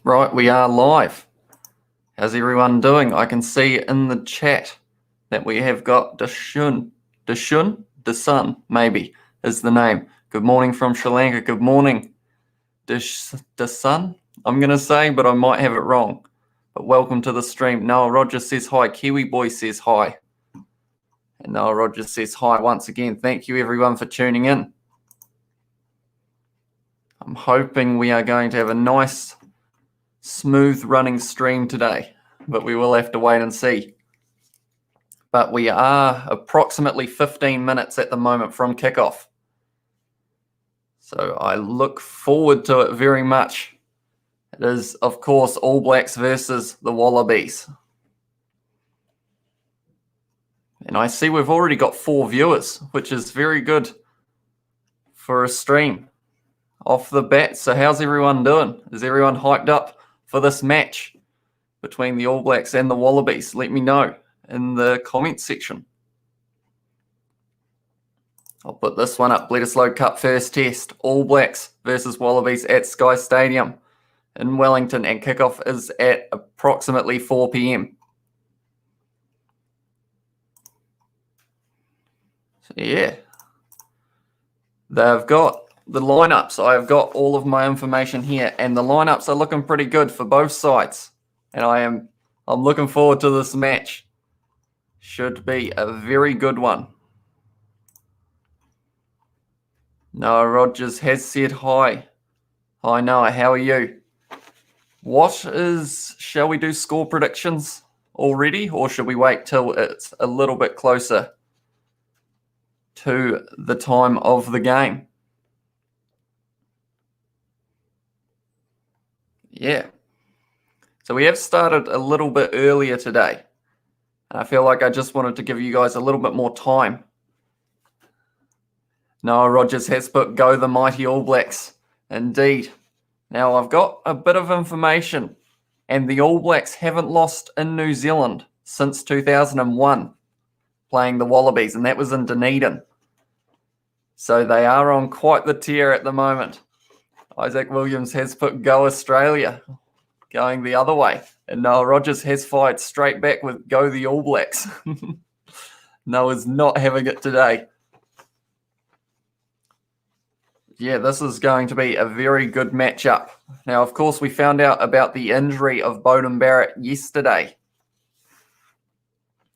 Right, we are live. How's everyone doing? I can see in the chat that we have got Dashun, maybe, is the name. Good morning from Sri Lanka. Good morning, Dasun, I'm going to say, but I might have it wrong. But welcome to the stream. Noah Rogers says hi. Kiwi Boy says hi. And Noah Rogers says hi once again. Thank you, everyone, for tuning in. I'm hoping we are going to have a nice, smooth running stream today, but we will have to wait and see. But we are approximately 15 minutes at the moment from kickoff. So I look forward to it very much. It is, of course, All Blacks versus the Wallabies. And I see we've already got 4 viewers, which is very good for a stream off the bat. So how's everyone doing? Is everyone hyped up for this match between the All Blacks and the Wallabies? Let me know in the comments section. I'll put this one up. Bledisloe Cup first test. All Blacks versus Wallabies at Sky Stadium in Wellington, and kickoff is at approximately 4 p.m. So yeah, they've got the lineups. I've got all of my information here, and the lineups are looking pretty good for both sides. And I'm looking forward to this match. Should be a very good one. Noah Rogers has said hi. Hi Noah, how are you? Shall we do score predictions already, or should we wait till it's a little bit closer to the time of the game? Yeah. So we have started a little bit earlier today. And I feel like I just wanted to give you guys a little bit more time. Noah Rogers has put go the mighty All Blacks. Indeed. Now I've got a bit of information, and the All Blacks haven't lost in New Zealand since 2001 playing the Wallabies, and that was in Dunedin. So they are on quite the tear at the moment. Isaac Williams has put go Australia, going the other way. And Noah Rogers has fired straight back with go the All Blacks. Noah's not having it today. Yeah, this is going to be a very good matchup. Now, of course, we found out about the injury of Beauden Barrett yesterday.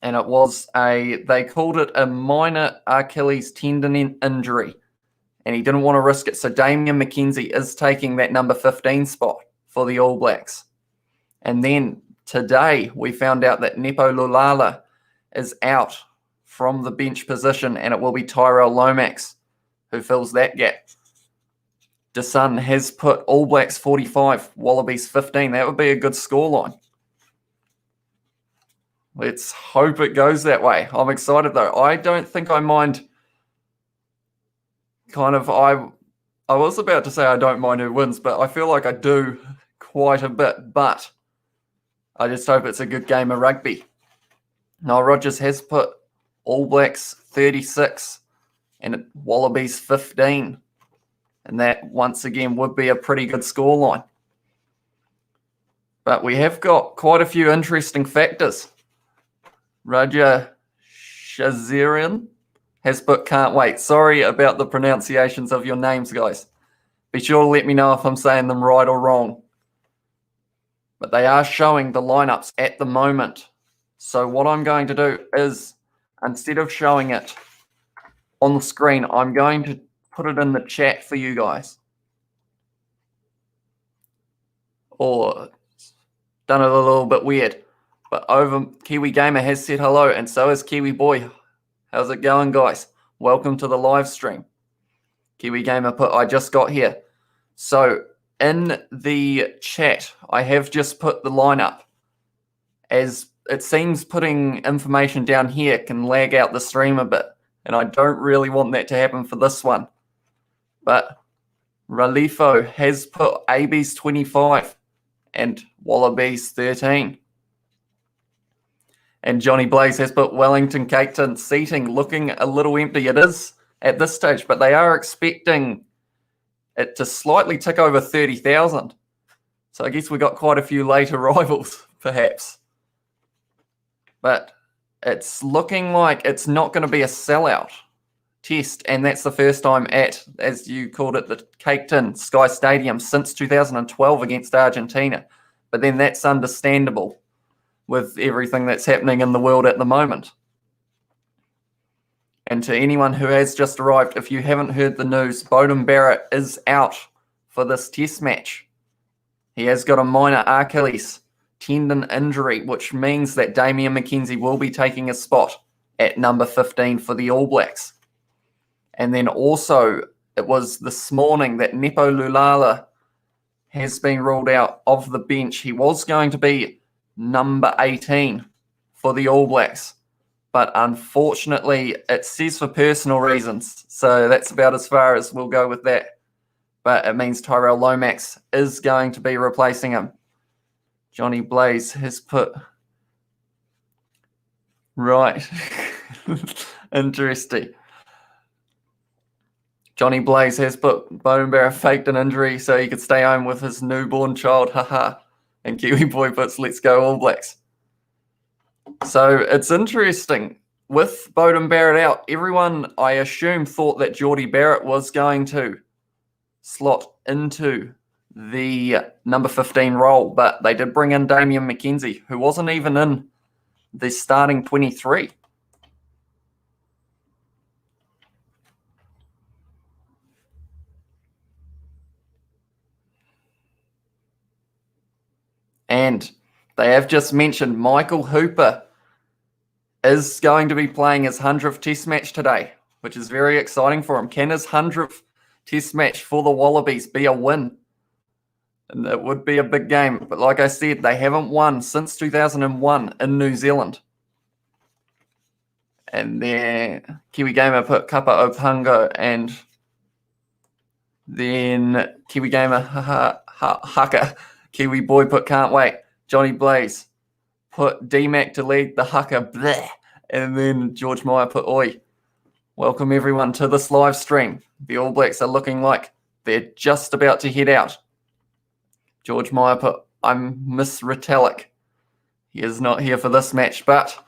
And it was they called it a minor Achilles tendon injury. And he didn't want to risk it. So Damian McKenzie is taking that number 15 spot for the All Blacks. And then today we found out that Nepo Lulala is out from the bench position, and it will be Tyrell Lomax who fills that gap. DeSun has put All Blacks 45, Wallabies 15. That would be a good scoreline. Let's hope it goes that way. I'm excited though. I don't think I mind. I was about to say I don't mind who wins, but I feel like I do quite a bit. But I just hope it's a good game of rugby. Noah Rogers has put All Blacks 36 and Wallabies 15. And that, once again, would be a pretty good scoreline. But we have got quite a few interesting factors. Raja Shazirian has put can't wait. Sorry about the pronunciations of your names, guys. Be sure to let me know if I'm saying them right or wrong. But they are showing the lineups at the moment. So what I'm going to do is, instead of showing it on the screen, I'm going to put it in the chat for you guys. Or done it a little bit weird. But over Kiwi Gamer has said hello, and so has Kiwi Boy. How's it going, guys? Welcome to the live stream. Kiwi Gamer put, I just got here. So in the chat, I have just put the lineup. As it seems putting information down here can lag out the stream a bit, and I don't really want that to happen for this one. But Ralifo has put ABs 25 and Wallabies 13. And Johnny Blaze has put Wellington Cape Town seating looking a little empty. It is at this stage, but they are expecting it to slightly tick over 30,000. So I guess we got quite a few late arrivals, perhaps. But it's looking like it's not going to be a sellout test, and that's the first time at, as you called it, the caked-in Sky Stadium since 2012 against Argentina. But then that's understandable with everything that's happening in the world at the moment. And to anyone who has just arrived, if you haven't heard the news, Beauden Barrett is out for this test match. He has got a minor Achilles tendon injury, which means that Damian McKenzie will be taking a spot at number 15 for the All Blacks. And then also, it was this morning that Nepo Lulala has been ruled out of the bench. He was going to be number 18 for the All Blacks, but unfortunately, it says for personal reasons. So that's about as far as we'll go with that. But it means Tyrell Lomax is going to be replacing him. Johnny Blaze has put... Right. Interesting. Johnny Blaze has put Beauden Barrett faked an injury so he could stay home with his newborn child. Haha. And Kiwi Boy puts let's go All Blacks. So it's interesting. With Beauden Barrett out, everyone, I assume, thought that Geordie Barrett was going to slot into the number 15 role, but they did bring in Damian McKenzie, who wasn't even in the starting 23. And they have just mentioned Michael Hooper is going to be playing his 100th Test match today, which is very exciting for him. Can his 100th Test match for the Wallabies be a win? And it would be a big game. But like I said, they haven't won since 2001 in New Zealand. And then Kiwi Gamer put Kapa Opungo, and then Kiwi Gamer Haka. Kiwi Boy put can't wait. Johnny Blaze put D-Mac to lead the Haka. Bleh. And then George Meyer put oi. Welcome everyone to this live stream. The All Blacks are looking like they're just about to head out. George Meyer put, I'm Miss Retallick. He is not here for this match, but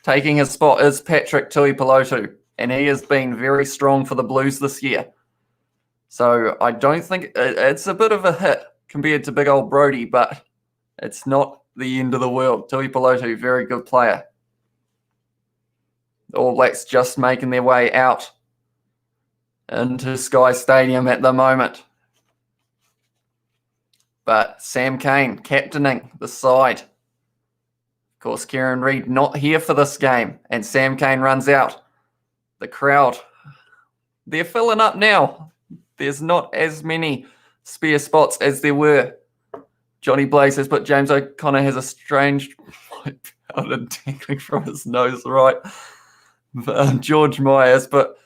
taking his spot is Patrick Tuipulotu, and he has been very strong for the Blues this year. So I don't think it's a bit of a hit compared to big old Brody, but it's not the end of the world. Tuipulotu, very good player. The All Blacks just making their way out into Sky Stadium at the moment. But Sam Cane captaining the side. Of course, Kieran Reid not here for this game, and Sam Cane runs out. The crowd, they're filling up now. There's not as many spare spots as there were. Johnny Blaze has put James O'Connor has a strange powder dangling from his nose, right? George Myers, but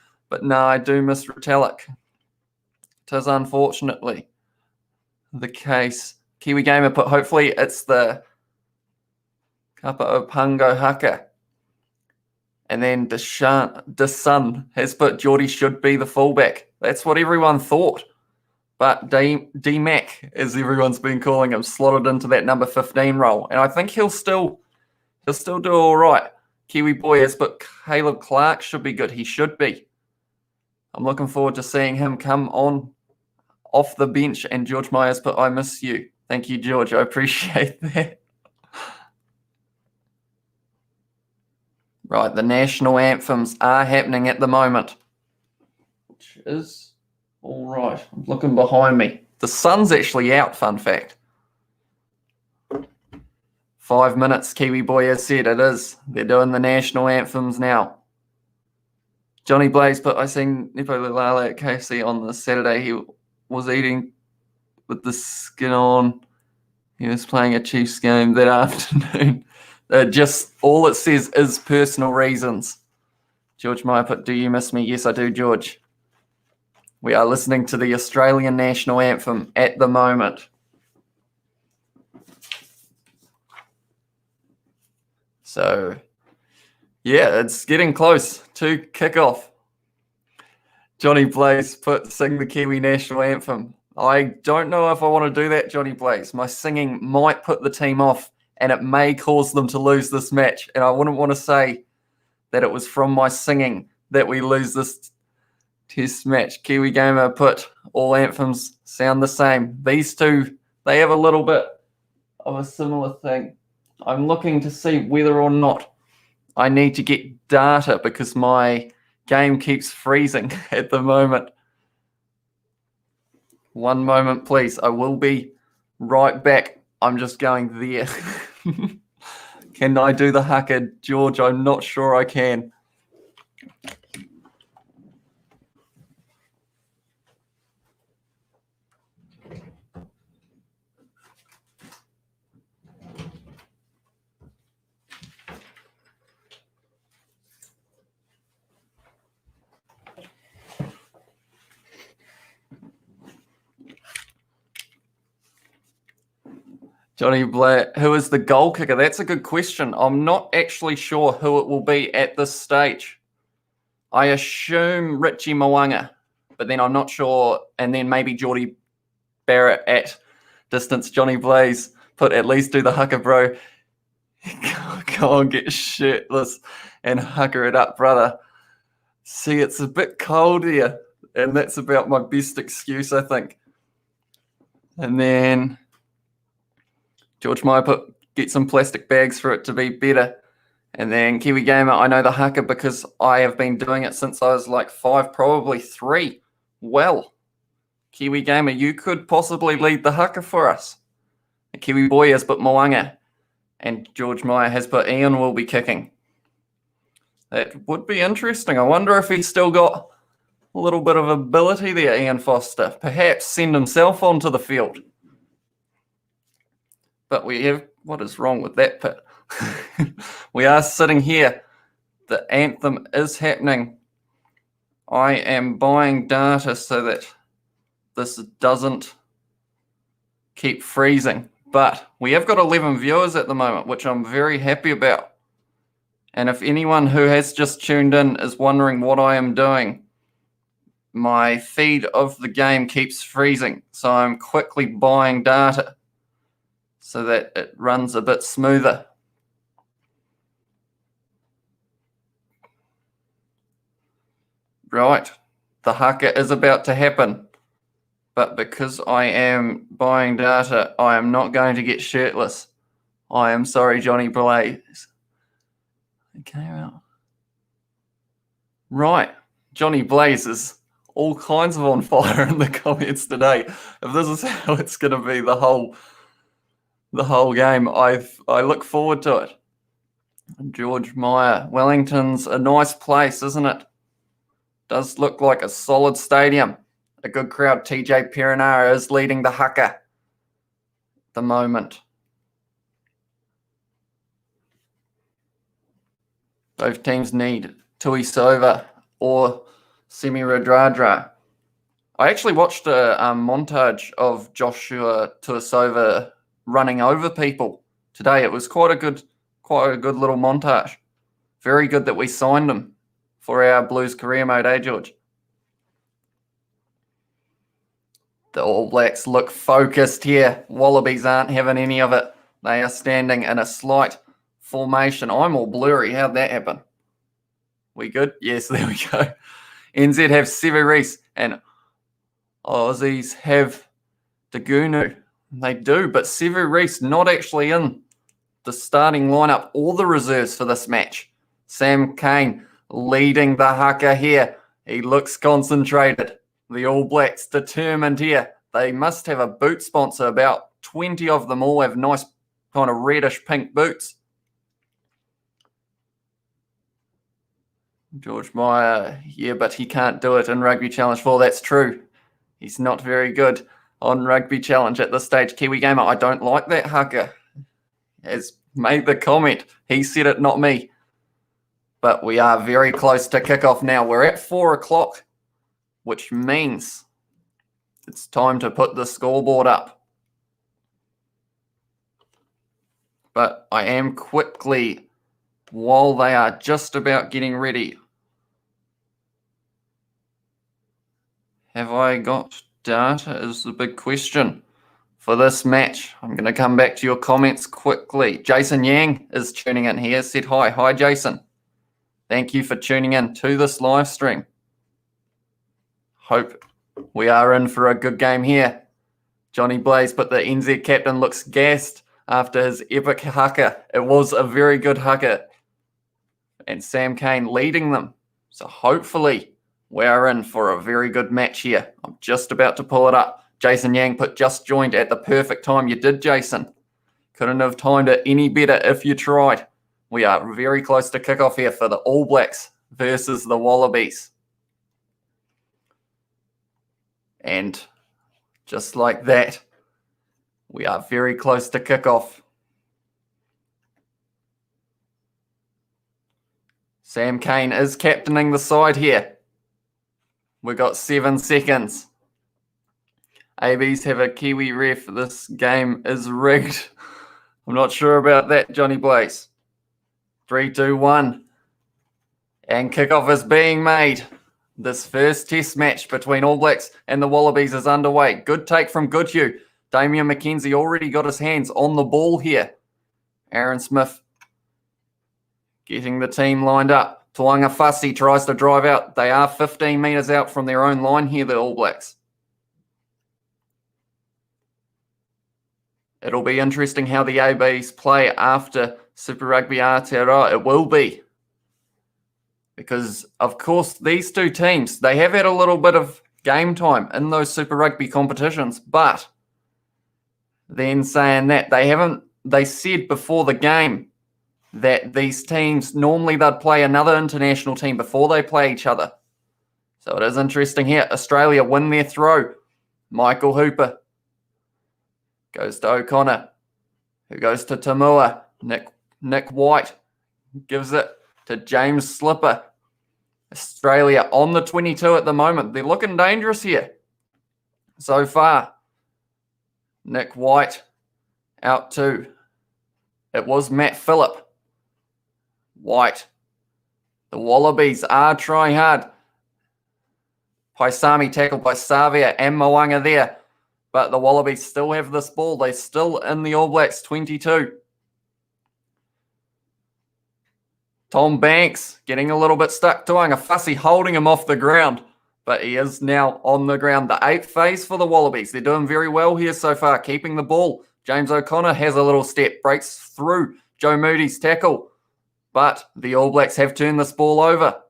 no, I do miss Retallick. It is unfortunately the case. Kiwi Gamer put hopefully it's the Kapa Opungo Haka. And then DeSun has put Geordie should be the fullback. That's what everyone thought. But D-Mac, as everyone's been calling him, slotted into that number 15 role. And I think he'll still do all right. Kiwi Boy has put Caleb Clark should be good. He should be. I'm looking forward to seeing him come on off the bench. And George Myers put, I miss you. Thank you, George. I appreciate that. Right, the national anthems are happening at the moment, which is all right. I'm looking behind me. The sun's actually out, fun fact. 5 minutes, Kiwi Boy has said it is. They're doing the national anthems now. Johnny Blaze put, I seen Nepo Lulala at KFC on the Saturday. He was eating with the skin on. He was playing a Chiefs game that afternoon. Just all it says is personal reasons. George Meyer put, do you miss me? Yes, I do, George. We are listening to the Australian national anthem at the moment. So, yeah, it's getting close to kick off. Johnny Blaze put, sing the Kiwi national anthem. I don't know if I want to do that, Johnny Blaze. My singing might put the team off and it may cause them to lose this match. And I wouldn't want to say that it was from my singing that we lose this test match. Kiwi Gamer put all anthems sound the same. These two, they have a little bit of a similar thing. I'm looking to see whether or not I need to get data because my game keeps freezing at the moment. One moment, please. I will be right back. I'm just going there. Can I do the haka, George? I'm not sure I can. Johnny Blair, who is the goal kicker? That's a good question. I'm not actually sure who it will be at this stage. I assume Richie Mwanga, but then I'm not sure. And then maybe Geordie Barrett at distance. Johnny Blaze put at least do the haka, bro. Go on, get shirtless and haka it up, brother. See, it's a bit cold here, and that's about my best excuse, I think. And then George Meyer put, get some plastic bags for it to be better. And then Kiwi Gamer, I know the haka because I have been doing it since I was like 5, probably 3. Well, Kiwi Gamer, you could possibly lead the haka for us. The Kiwi Boy has put Moanga, and George Meyer has put Ian will be kicking. That would be interesting. I wonder if he's still got a little bit of ability there, Ian Foster. Perhaps send himself onto the field. But we have, what is wrong with that pit? We are sitting here. The anthem is happening. I am buying data so that this doesn't keep freezing. But we have got 11 viewers at the moment, which I'm very happy about. And if anyone who has just tuned in is wondering what I am doing, my feed of the game keeps freezing. So I'm quickly buying data so that it runs a bit smoother. Right, the haka is about to happen, but because I am buying data, I am not going to get shirtless. I am sorry, Johnny Blaze. Okay, well. Right, Johnny Blaze is all kinds of on fire in the comments today. If this is how it's going to be the whole game, I look forward to it. George Meyer, Wellington's a nice place, isn't it? Does look like a solid stadium. A good crowd. TJ Perenara is leading the haka at the moment. Both teams need Tuisova or Semi Radradra. I actually watched a montage of Joshua Tuisova running over people today. It was quite a good little montage. Very good that we signed him for our Blues career mode, eh, George? The All Blacks look focused here. Wallabies aren't having any of it. They are standing in a slight formation. I'm all blurry. How'd that happen? We good? Yes, there we go. NZ have Sevu Reece and Aussies have Dagunu. They do, but Sevu Reece not actually in the starting lineup or the reserves for this match. Sam Cane leading the haka here. He looks concentrated. The All Blacks determined here. They must have a boot sponsor. About 20 of them all have nice kind of reddish pink boots. George Meyer, yeah, but he can't do it in Rugby Challenge 4. That's true. He's not very good on Rugby Challenge at this stage. Kiwi Gamer, I don't like that haka. Has made the comment. He said it, not me. But we are very close to kickoff now. We're at 4 o'clock, which means it's time to put the scoreboard up. But I am quickly, while they are just about getting ready, have I got data is the big question for this match. I'm going to come back to your comments quickly. Jason Yang is tuning in here. Said hi. Hi, Jason. Thank you for tuning in to this live stream. Hope we are in for a good game here. Johnny Blaze, but the NZ captain looks gassed after his epic haka. It was a very good haka. And Sam Cane leading them. So hopefully we are in for a very good match here. I'm just about to pull it up. Jason Yang put just joined at the perfect time. You did, Jason. Couldn't have timed it any better if you tried. We are very close to kickoff here for the All Blacks versus the Wallabies. And just like that, we are very close to kickoff. Sam Cane is captaining the side here. We've got 7 seconds. ABs have a Kiwi ref. This game is rigged. I'm not sure about that, Johnny Blaze. 3, 2, 1. And kickoff is being made. This first test match between All Blacks and the Wallabies is underway. Good take from Goodhue. Damian McKenzie already got his hands on the ball here. Aaron Smith getting the team lined up. Tuanga Fussy tries to drive out. They are 15 metres out from their own line here, the All Blacks. It'll be interesting how the ABs play after Super Rugby Aotearoa. It will be. Because, of course, these two teams, they have had a little bit of game time in those Super Rugby competitions, but then saying that, they said before the game that these teams, normally they'd play another international team before they play each other. So it is interesting here. Australia win their throw. Michael Hooper goes to O'Connor, who goes to Tamua. Nick White gives it to James Slipper. Australia on the 22 at the moment. They're looking dangerous here so far. Nick White out to, it was Matt Phillip. White. The Wallabies are trying hard. Paisami tackled by Savia and Moanga there. But the Wallabies still have this ball. They're still in the All Blacks 22. Tom Banks getting a little bit stuck. Tuanga Fussy holding him off the ground. But he is now on the ground. The 8th phase for the Wallabies. They're doing very well here so far, keeping the ball. James O'Connor has a little step, breaks through Joe Moody's tackle. But the All Blacks have turned this ball over.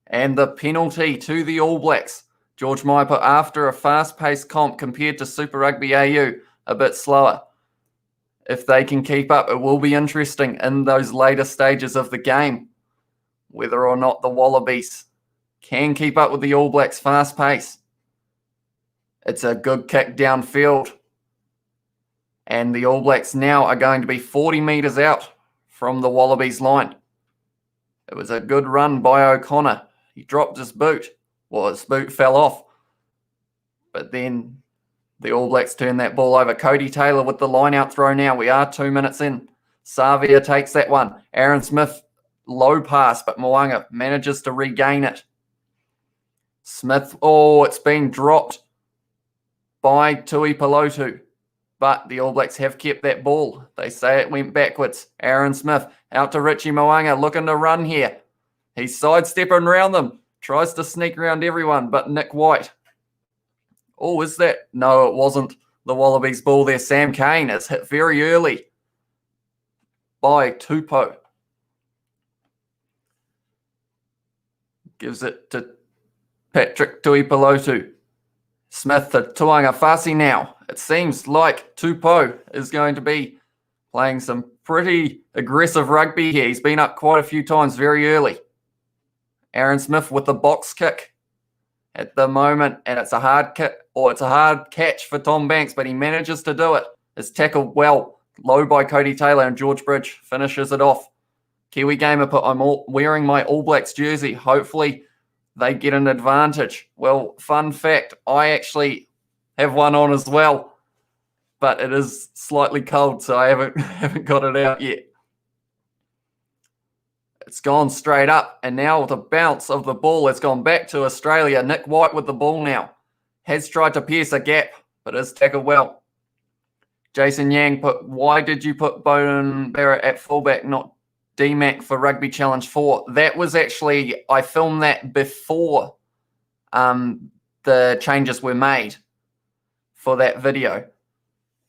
And the penalty to the All Blacks. George Maipa, after a fast-paced comp compared to Super Rugby AU, a bit slower. If they can keep up, it will be interesting in those later stages of the game, whether or not the Wallabies can keep up with the All Blacks' fast pace. It's a good kick downfield. And the All Blacks now are going to be 40 metres out from the Wallabies line. It was a good run by O'Connor. He dropped his boot. Well, his boot fell off. But then the All Blacks turn that ball over. Cody Taylor with the line-out throw now. We are 2 minutes in. Savia takes that one. Aaron Smith, low pass, but Moanga manages to regain it. Smith, it's been dropped by Tui Pelotu. But the All Blacks have kept that ball. They say it went backwards. Aaron Smith out to Richie Moanga, looking to run here. He's sidestepping around them. Tries to sneak around everyone, but Nick White. Oh, is that? No, it wasn't the Wallabies ball there. Sam Cane is hit very early by Tupou. Gives it to Patrick Tuipulotu. Smith to Tuanga Fasi now. It seems like Tupou is going to be playing some pretty aggressive rugby here. He's been up quite a few times very early. Aaron Smith with the box kick at the moment, and it's a hard kick, or it's a hard catch for Tom Banks, but he manages to do it. It's tackled well, low by Cody Taylor, and George Bridge finishes it off. Kiwi Gamer put, I'm wearing my All Blacks jersey. Hopefully they get an advantage. Well, fun fact, I actually have one on as well, but it is slightly cold, so I haven't got it out yet. It's gone straight up, and now the bounce of the ball has gone back to Australia. Nick White with the ball now. Has tried to pierce a gap, but is tackled well. Jason Yang put, why did you put Bowden Barrett at fullback, not D-Mac for Rugby Challenge 4? That was actually, I filmed that before the changes were made for that video.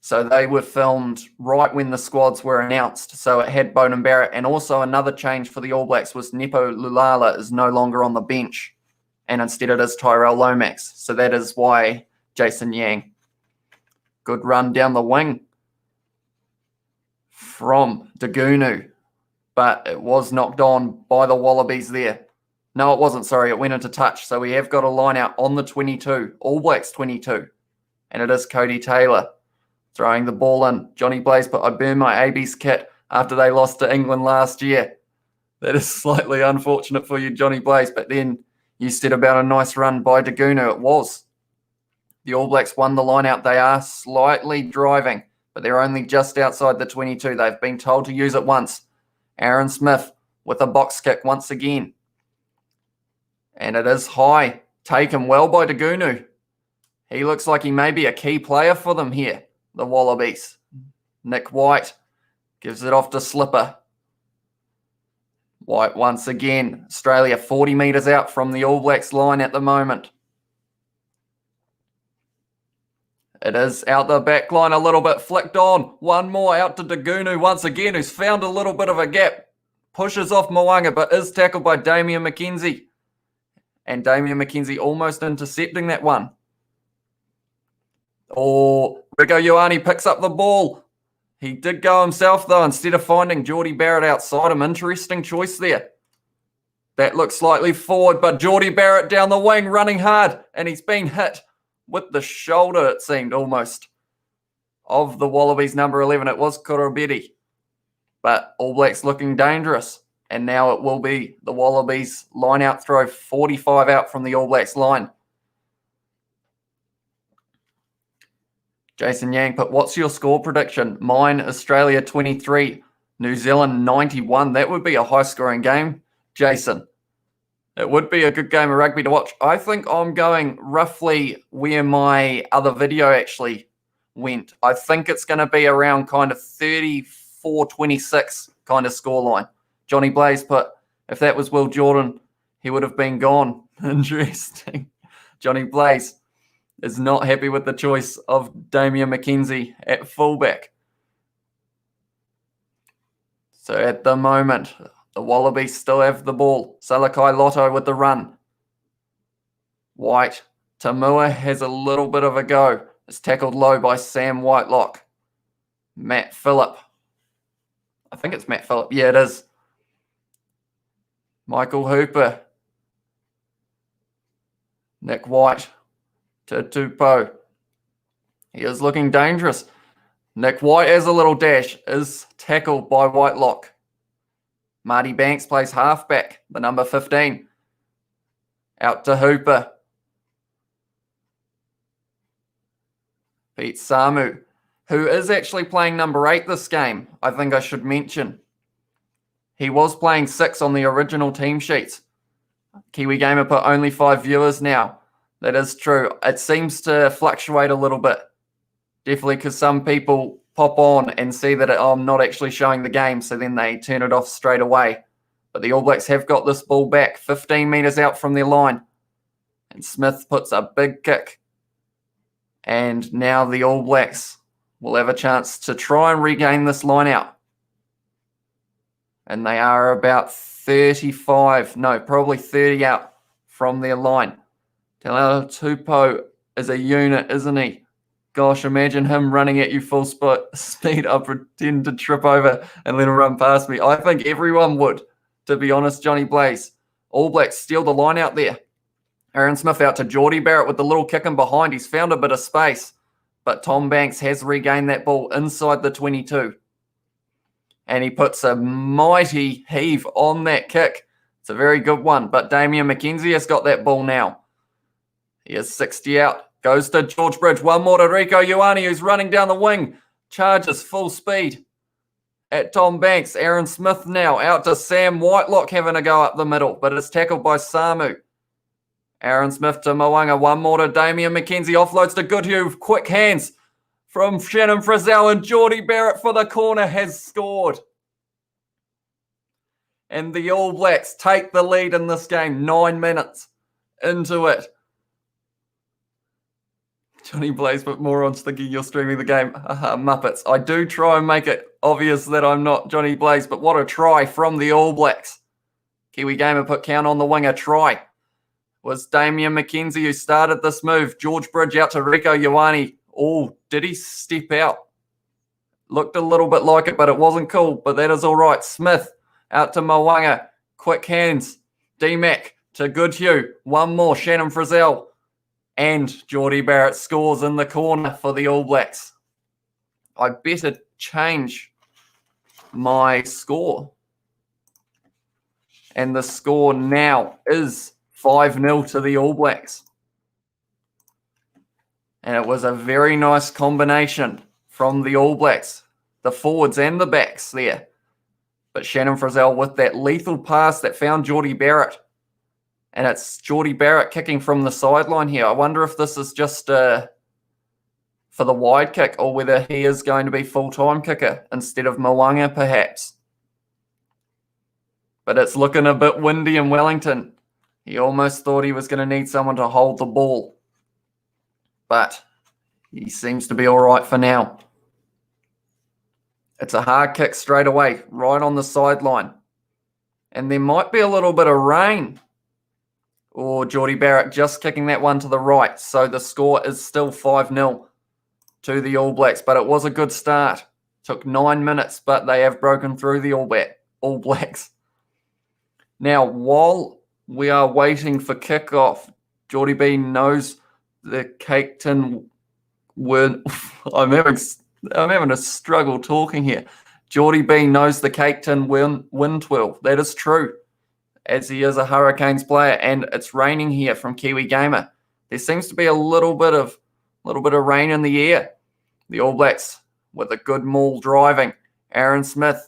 So they were filmed right when the squads were announced. So it had Bowden Barrett. And also another change for the All Blacks was Nepo Lulala is no longer on the bench. And instead it is Tyrell Lomax. So that is why Jason Yang. Good run down the wing from Dagunu. But it was knocked on by the Wallabies there. No, it wasn't. Sorry, it went into touch. So we have got a line out on the 22. All Blacks 22. And it is Cody Taylor throwing the ball in. Johnny Blaze put, I burned my AB's kit after they lost to England last year. That is slightly unfortunate for you, Johnny Blaze. But then you said about a nice run by Dagunu. It was. The All Blacks won the line out. They are slightly driving, but they're only just outside the 22. They've been told to use it once. Aaron Smith with a box kick once again. And it is high. Taken well by Dagunu. He looks like he may be a key player for them here, the Wallabies. Nick White gives it off to Slipper. White once again. Australia 40 metres out from the All Blacks line at the moment. It is out the back line a little bit, flicked on. One more out to Dagunu once again, who's found a little bit of a gap. Pushes off Mo'unga, but is tackled by Damian McKenzie. And Damian McKenzie almost intercepting that one. Oh, Rico Ioane picks up the ball. He did go himself, though, instead of finding Geordie Barrett outside him. Interesting choice there. That looks slightly forward, but Geordie Barrett down the wing, running hard, and he's been hit with the shoulder, it seemed, almost, of the Wallabies number 11. It was Kurobedi. But All Blacks looking dangerous. And now it will be the Wallabies line out throw, 45 out from the All Blacks line. Jason Yang put, what's your score prediction? Mine, Australia 23, New Zealand 91. That would be a high-scoring game, Jason. It would be a good game of rugby to watch. I think I'm going roughly where my other video actually went. I think it's going to be around kind of 34-26 kind of scoreline. Johnny Blaze put, if that was Will Jordan, he would have been gone. Interesting. Johnny Blaze is not happy with the choice of Damian McKenzie at fullback. So at the moment, the Wallabies still have the ball. Salakai Lotto with the run. White. Tamua has a little bit of a go. It's tackled low by Sam Whitelock. Matt Phillip. I think it's Matt Phillip. Yeah, it is. Michael Hooper. Nick White to Tupou. He is looking dangerous. Nick White has a little dash. Is tackled by Whitelock. Marty Banks plays halfback, the number 15. Out to Hooper. Pete Samu, who is actually playing number 8 this game, I think I should mention. He was playing 6 on the original team sheets. Kiwi Gamer put only 5 viewers now. That is true. It seems to fluctuate a little bit. Definitely because some people pop on and see that I'm not actually showing the game, so then they turn it off straight away. But the All Blacks have got this ball back, 15 metres out from their line. And Smith puts a big kick. And now the All Blacks will have a chance to try and regain this line out. And they are about 35, no, probably 30 out from their line. Talao Tupou is a unit, isn't he? Gosh, imagine him running at you full speed. I pretend to trip over and let him run past me. I think everyone would, to be honest, Johnny Blaze. All Blacks steal the line out there. Aaron Smith out to Geordie Barrett with the little kick in behind. He's found a bit of space. But Tom Banks has regained that ball inside the 22. And he puts a mighty heave on that kick. It's a very good one. But Damian McKenzie has got that ball now. He is 60 out. Goes to George Bridge. One more to Rico Ioane, who's running down the wing. Charges full speed at Tom Banks. Aaron Smith now out to Sam Whitelock having a go up the middle, but it's tackled by Samu. Aaron Smith to Mo'unga. One more to Damian McKenzie. Offloads to Goodhue. Quick hands from Shannon Frizzell, and Geordie Barrett for the corner has scored. And the All Blacks take the lead in this game 9 minutes into it. Johnny Blaze put morons thinking you're streaming the game. Muppets. I do try and make it obvious that I'm not Johnny Blaze, but what a try from the All Blacks. Kiwi Gamer put count on the winger. Try was Damian McKenzie who started this move. George Bridge out to Rieko Ioane. Oh, did he step out? Looked a little bit like it, but it wasn't cool. But that is all right. Smith out to Mo'unga. Quick hands. D-Mac to Goodhue. One more. Shannon Frizzell. And Geordie Barrett scores in the corner for the All Blacks. I better change my score. And the score now is 5-0 to the All Blacks. And it was a very nice combination from the All Blacks, the forwards and the backs there. But Shannon Frizzell with that lethal pass that found Geordie Barrett. And it's Geordie Barrett kicking from the sideline here. I wonder if this is just for the wide kick or whether he is going to be full-time kicker instead of Mo'unga perhaps. But it's looking a bit windy in Wellington. He almost thought he was going to need someone to hold the ball. But he seems to be all right for now. It's a hard kick straight away, right on the sideline. And there might be a little bit of rain. Or Geordie Barrett just kicking that one to the right. So the score is still 5-0 to the All Blacks. But it was a good start. Took 9 minutes, but they have broken through the All Blacks. Now, while we are waiting for kickoff, Geordie B knows the cake tin win. I'm having a struggle talking here. Geordie B knows the cake tin win 12. That is true, as he is a Hurricanes player, and it's raining here from Kiwi Gamer. There seems to be a little bit of rain in the air. The All Blacks with a good maul driving. Aaron Smith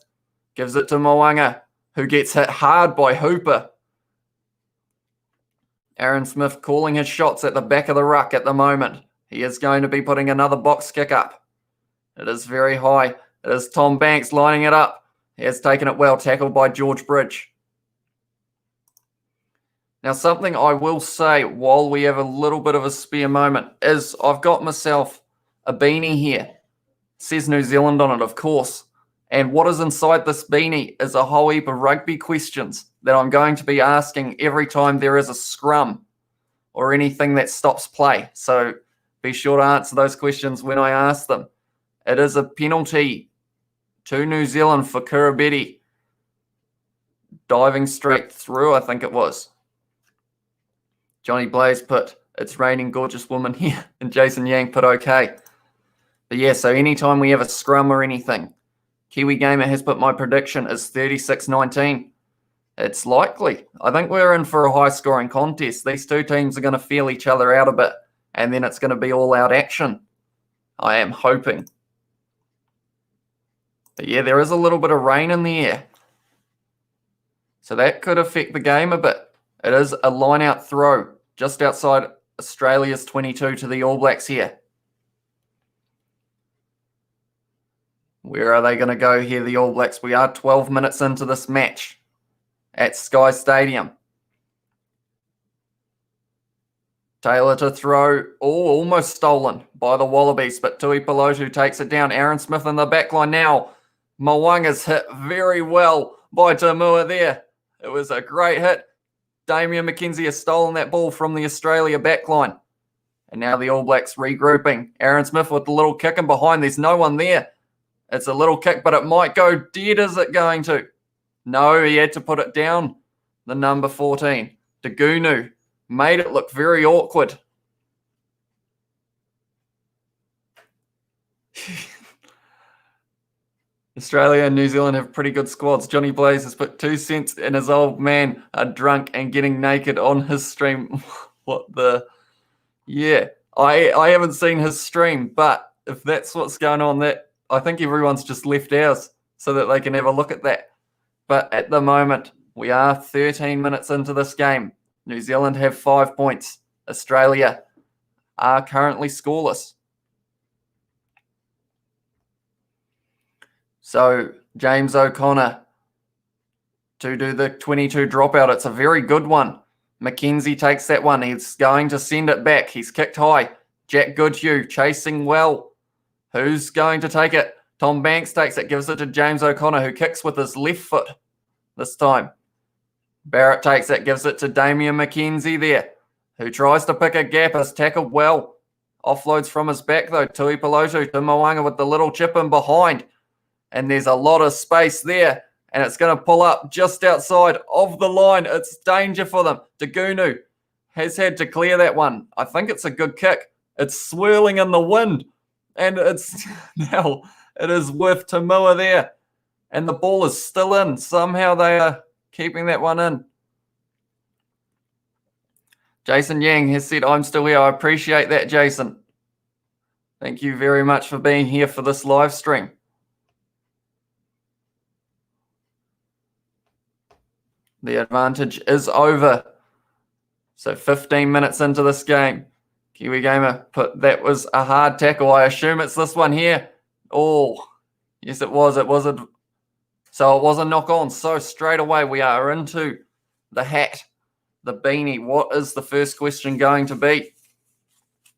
gives it to Mo'unga, who gets hit hard by Hooper. Aaron Smith calling his shots at the back of the ruck at the moment. He is going to be putting another box kick up. It is very high. It is Tom Banks lining it up. He has taken it well, tackled by George Bridge. Now, something I will say while we have a little bit of a spare moment is I've got myself a beanie here. It says New Zealand on it, of course. And what is inside this beanie is a whole heap of rugby questions that I'm going to be asking every time there is a scrum or anything that stops play. So be sure to answer those questions when I ask them. It is a penalty to New Zealand for Kurabeti diving straight through, I think it was. Johnny Blaze put, it's raining gorgeous woman here. And Jason Yang put, okay. But yeah, so anytime we have a scrum or anything, Kiwi Gamer has put my prediction is 36-19. It's likely. I think we're in for a high-scoring contest. These two teams are going to feel each other out a bit, and then it's going to be all-out action. I am hoping. But yeah, there is a little bit of rain in the air. So that could affect the game a bit. It is a line-out throw just outside Australia's 22 to the All Blacks here. Where are they going to go here, the All Blacks? We are 12 minutes into this match at Sky Stadium. Taylor to throw. Oh, almost stolen by the Wallabies, but Tui Pelotu takes it down. Aaron Smith in the backline now. Mo'unga's hit very well by Tamua there. It was a great hit. Damian McKenzie has stolen that ball from the Australia backline. And now the All Blacks regrouping. Aaron Smith with the little kick in behind. There's no one there. It's a little kick, but it might go dead. Is it going to? No, he had to put it down. The number 14. Degunu made it look very awkward. Australia and New Zealand have pretty good squads. Johnny Blaze has put 2 cents and his old man are drunk and getting naked on his stream. What the? Yeah, I haven't seen his stream, but if that's what's going on, that I think everyone's just left ours. so that they can have a look at that. But at the moment, we are 13 minutes into this game. New Zealand have 5 points. Australia are currently scoreless. So James O'Connor to do the 22 dropout. It's a very good one. McKenzie takes that one. He's going to send it back. He's kicked high. Jack Goodhue chasing well. Who's going to take it? Tom Banks takes it, gives it to James O'Connor, who kicks with his left foot this time. Barrett takes it, gives it to Damian McKenzie there, who tries to pick a gap, is tackled well. Offloads from his back though. Tui Pelotu to Moanga with the little chip in behind. And there's a lot of space there. And it's going to pull up just outside of the line. It's danger for them. Dagunu has had to clear that one. I think it's a good kick. It's swirling in the wind. And it's now, it is with Tamua there. And the ball is still in. Somehow they are keeping that one in. Jason Yang has said, I'm still here. I appreciate that, Jason. Thank you very much for being here for this live stream. The advantage is over. So 15 minutes into this game. Kiwi Gamer put, that was a hard tackle. I assume it's this one here. Oh, yes it was. So it was a knock on. So straight away we are into the hat, the beanie. What is the first question going to be?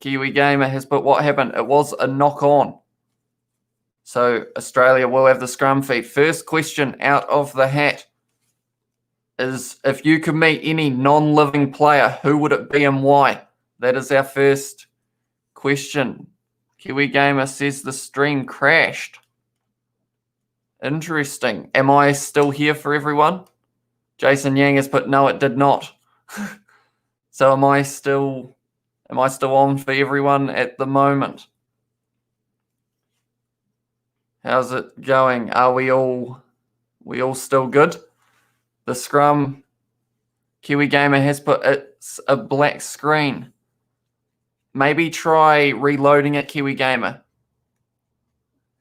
Kiwi Gamer has put, what happened? It was a knock on. So Australia will have the scrum feed. First question out of the hat is, if you could meet any non-living player, who would it be and why? That is our first question. Kiwi Gamer says the stream crashed. Interesting. Am I still here for everyone? Jason Yang has put, no, it did not. So am I still on for everyone at the moment? How's it going? Are we all still good? The scrum, Kiwi Gamer has put, it's a black screen. Maybe try reloading it, Kiwi Gamer.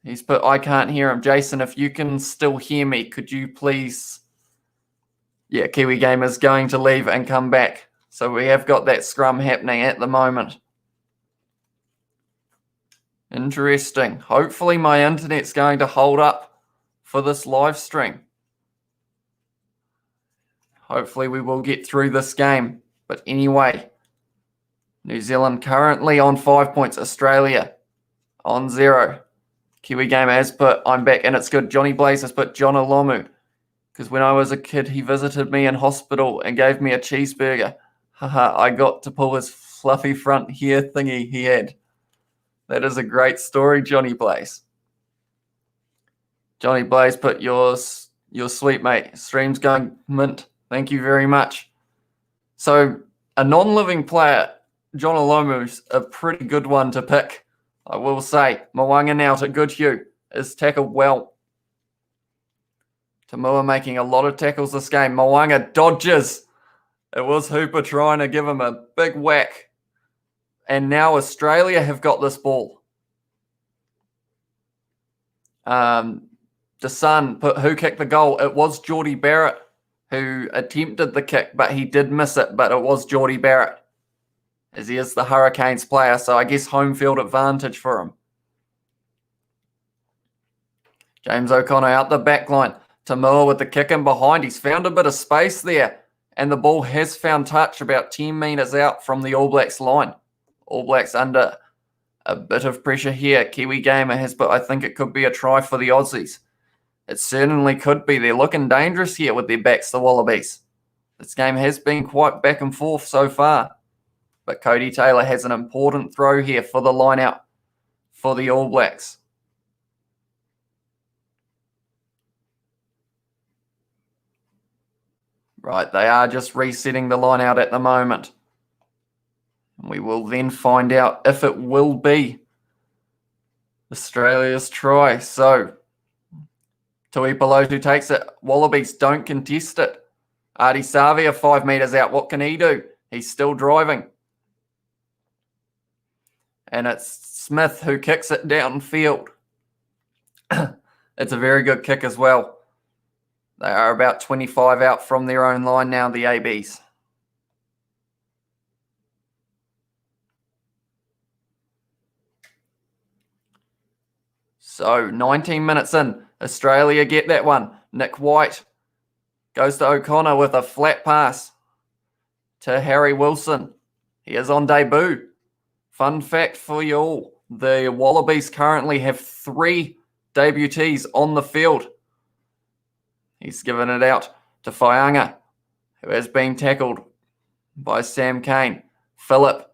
He's put, I can't hear him. Jason, if you can still hear me, could you please... Yeah, Kiwi Gamer's going to leave and come back. So we have got that scrum happening at the moment. Interesting. Hopefully my internet's going to hold up for this live stream. Hopefully we will get through this game. But anyway, New Zealand currently on 5 points. Australia on 0. Kiwi Gamer has put, I'm back and it's good. Johnny Blaze has put John Olomu. Because when I was a kid, he visited me in hospital and gave me a cheeseburger. Haha, I got to pull his fluffy front hair thingy he had. That is a great story, Johnny Blaze. Johnny Blaze put, you're sweet, mate. Stream's going mint. Thank you very much. So, a non-living player, John Olomu's a pretty good one to pick, I will say. Moanga now to Goodhue is tackled well. Tamua making a lot of tackles this game. Moanga dodges. It was Hooper trying to give him a big whack. And now Australia have got this ball. DeSun put, who kicked the goal? It was Geordie Barrett who attempted the kick, but he did miss it. But it was Geordie Barrett, as he is the Hurricanes player. So I guess home field advantage for him. James O'Connor out the back line. Tamua with the kick in behind. He's found a bit of space there. And the ball has found touch about 10 metres out from the All Blacks line. All Blacks under a bit of pressure here. Kiwi Gamer has, but I think it could be a try for the Aussies. It certainly could be. They're looking dangerous here with their backs, the Wallabies. This game has been quite back and forth so far. But Cody Taylor has an important throw here for the line out for the All Blacks. Right, they are just resetting the line out at the moment. We will then find out if it will be Australia's try. So, Tui Pelotu takes it. Wallabies don't contest it. Artie Savia 5 metres out. What can he do? He's still driving. And it's Smith who kicks it downfield. It's a very good kick as well. They are about 25 out from their own line now, the ABs. So 19 minutes in, Australia get that one. Nick White goes to O'Connor with a flat pass to Harry Wilson. He is on debut. Fun fact for you all, the Wallabies currently have 3 debutees on the field. He's given it out to Whaianga, who has been tackled by Sam Cane. Phillip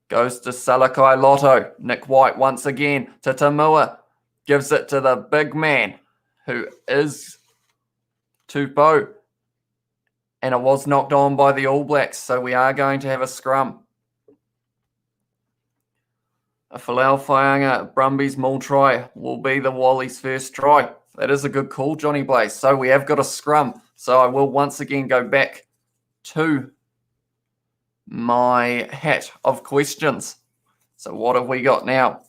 goes to Salakai Lotto. Nick White once again to Tamua. Gives it to the big man, who is Tupou. And it was knocked on by the All Blacks, so we are going to have a scrum. A Folau Whaianga Brumbies maul try will be the Wally's first try. That is a good call, Johnny Blaze. So we have got a scrum. So I will once again go back to my hat of questions. So what have we got now?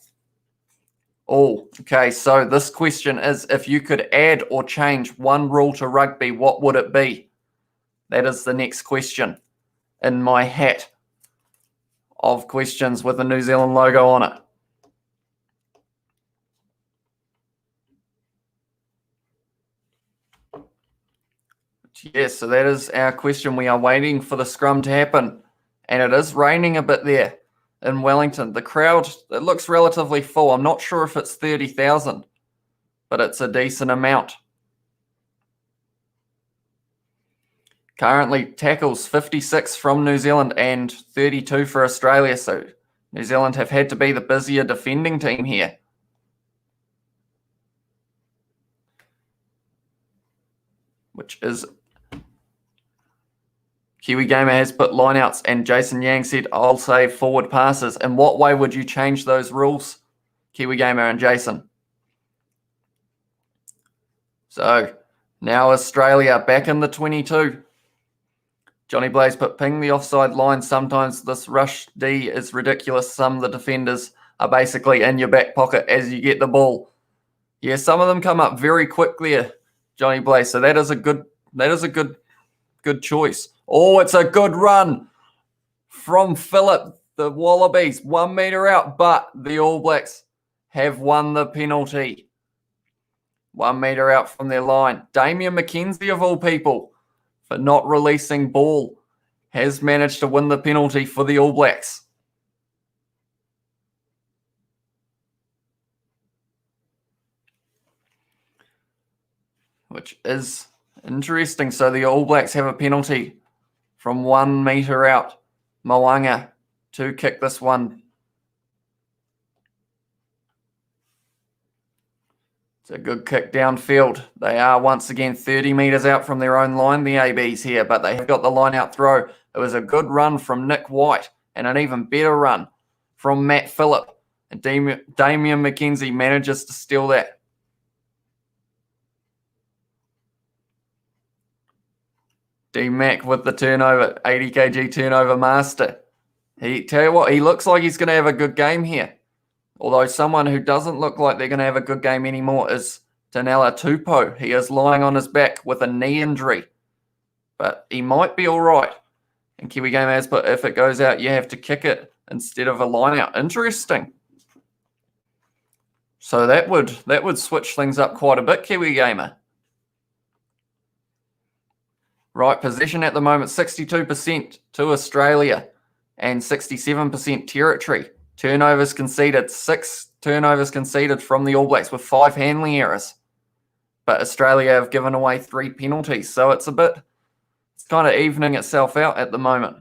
Oh, okay. So this question is, if you could add or change one rule to rugby, what would it be? That is the next question in my hat of questions with the New Zealand logo on it. Yes, so that is our question. We are waiting for the scrum to happen. And it is raining a bit there in Wellington. The crowd, it looks relatively full. I'm not sure if it's 30,000, but it's a decent amount. Currently, tackles 56 from New Zealand and 32 for Australia. So New Zealand have had to be the busier defending team here. Which is... Kiwi Gamer has put lineouts, and Jason Yang said, I'll say forward passes. In what way would you change those rules, Kiwi Gamer and Jason? So, now Australia back in the 22. Johnny Blaze put ping the offside line. Sometimes this rush D is ridiculous. Some of the defenders are basically in your back pocket as you get the ball. Yeah, some of them come up very quickly, Johnny Blaze. So that is a good choice. Oh, it's a good run from Phillip. The Wallabies 1 metre out, but the All Blacks have won the penalty. 1 metre out from their line. Damian McKenzie, of all people, for not releasing ball, has managed to win the penalty for the All Blacks. Which is interesting. So the All Blacks have a penalty from 1 metre out. Moanga to kick this one. It's a good kick downfield. They are once again 30 metres out from their own line, the ABs here, but they have got the line out throw. It was a good run from Nick White and an even better run from Matt Phillip. And Damian McKenzie manages to steal that. D-Mac with the turnover, 80 kg turnover master. Tell you what, he looks like he's going to have a good game here. Although someone who doesn't look like they're going to have a good game anymore is Tanela Tupou. He is lying on his back with a knee injury. But he might be all right. And Kiwi Game has put, if it goes out, you have to kick it instead of a line out. Interesting. So that would switch things up quite a bit, Kiwi Gamer. Right, possession at the moment, 62% to Australia and 67% territory. Turnovers conceded, 6 turnovers conceded from the All Blacks with 5 handling errors. But Australia have given away 3 penalties, so it's kind of evening itself out at the moment.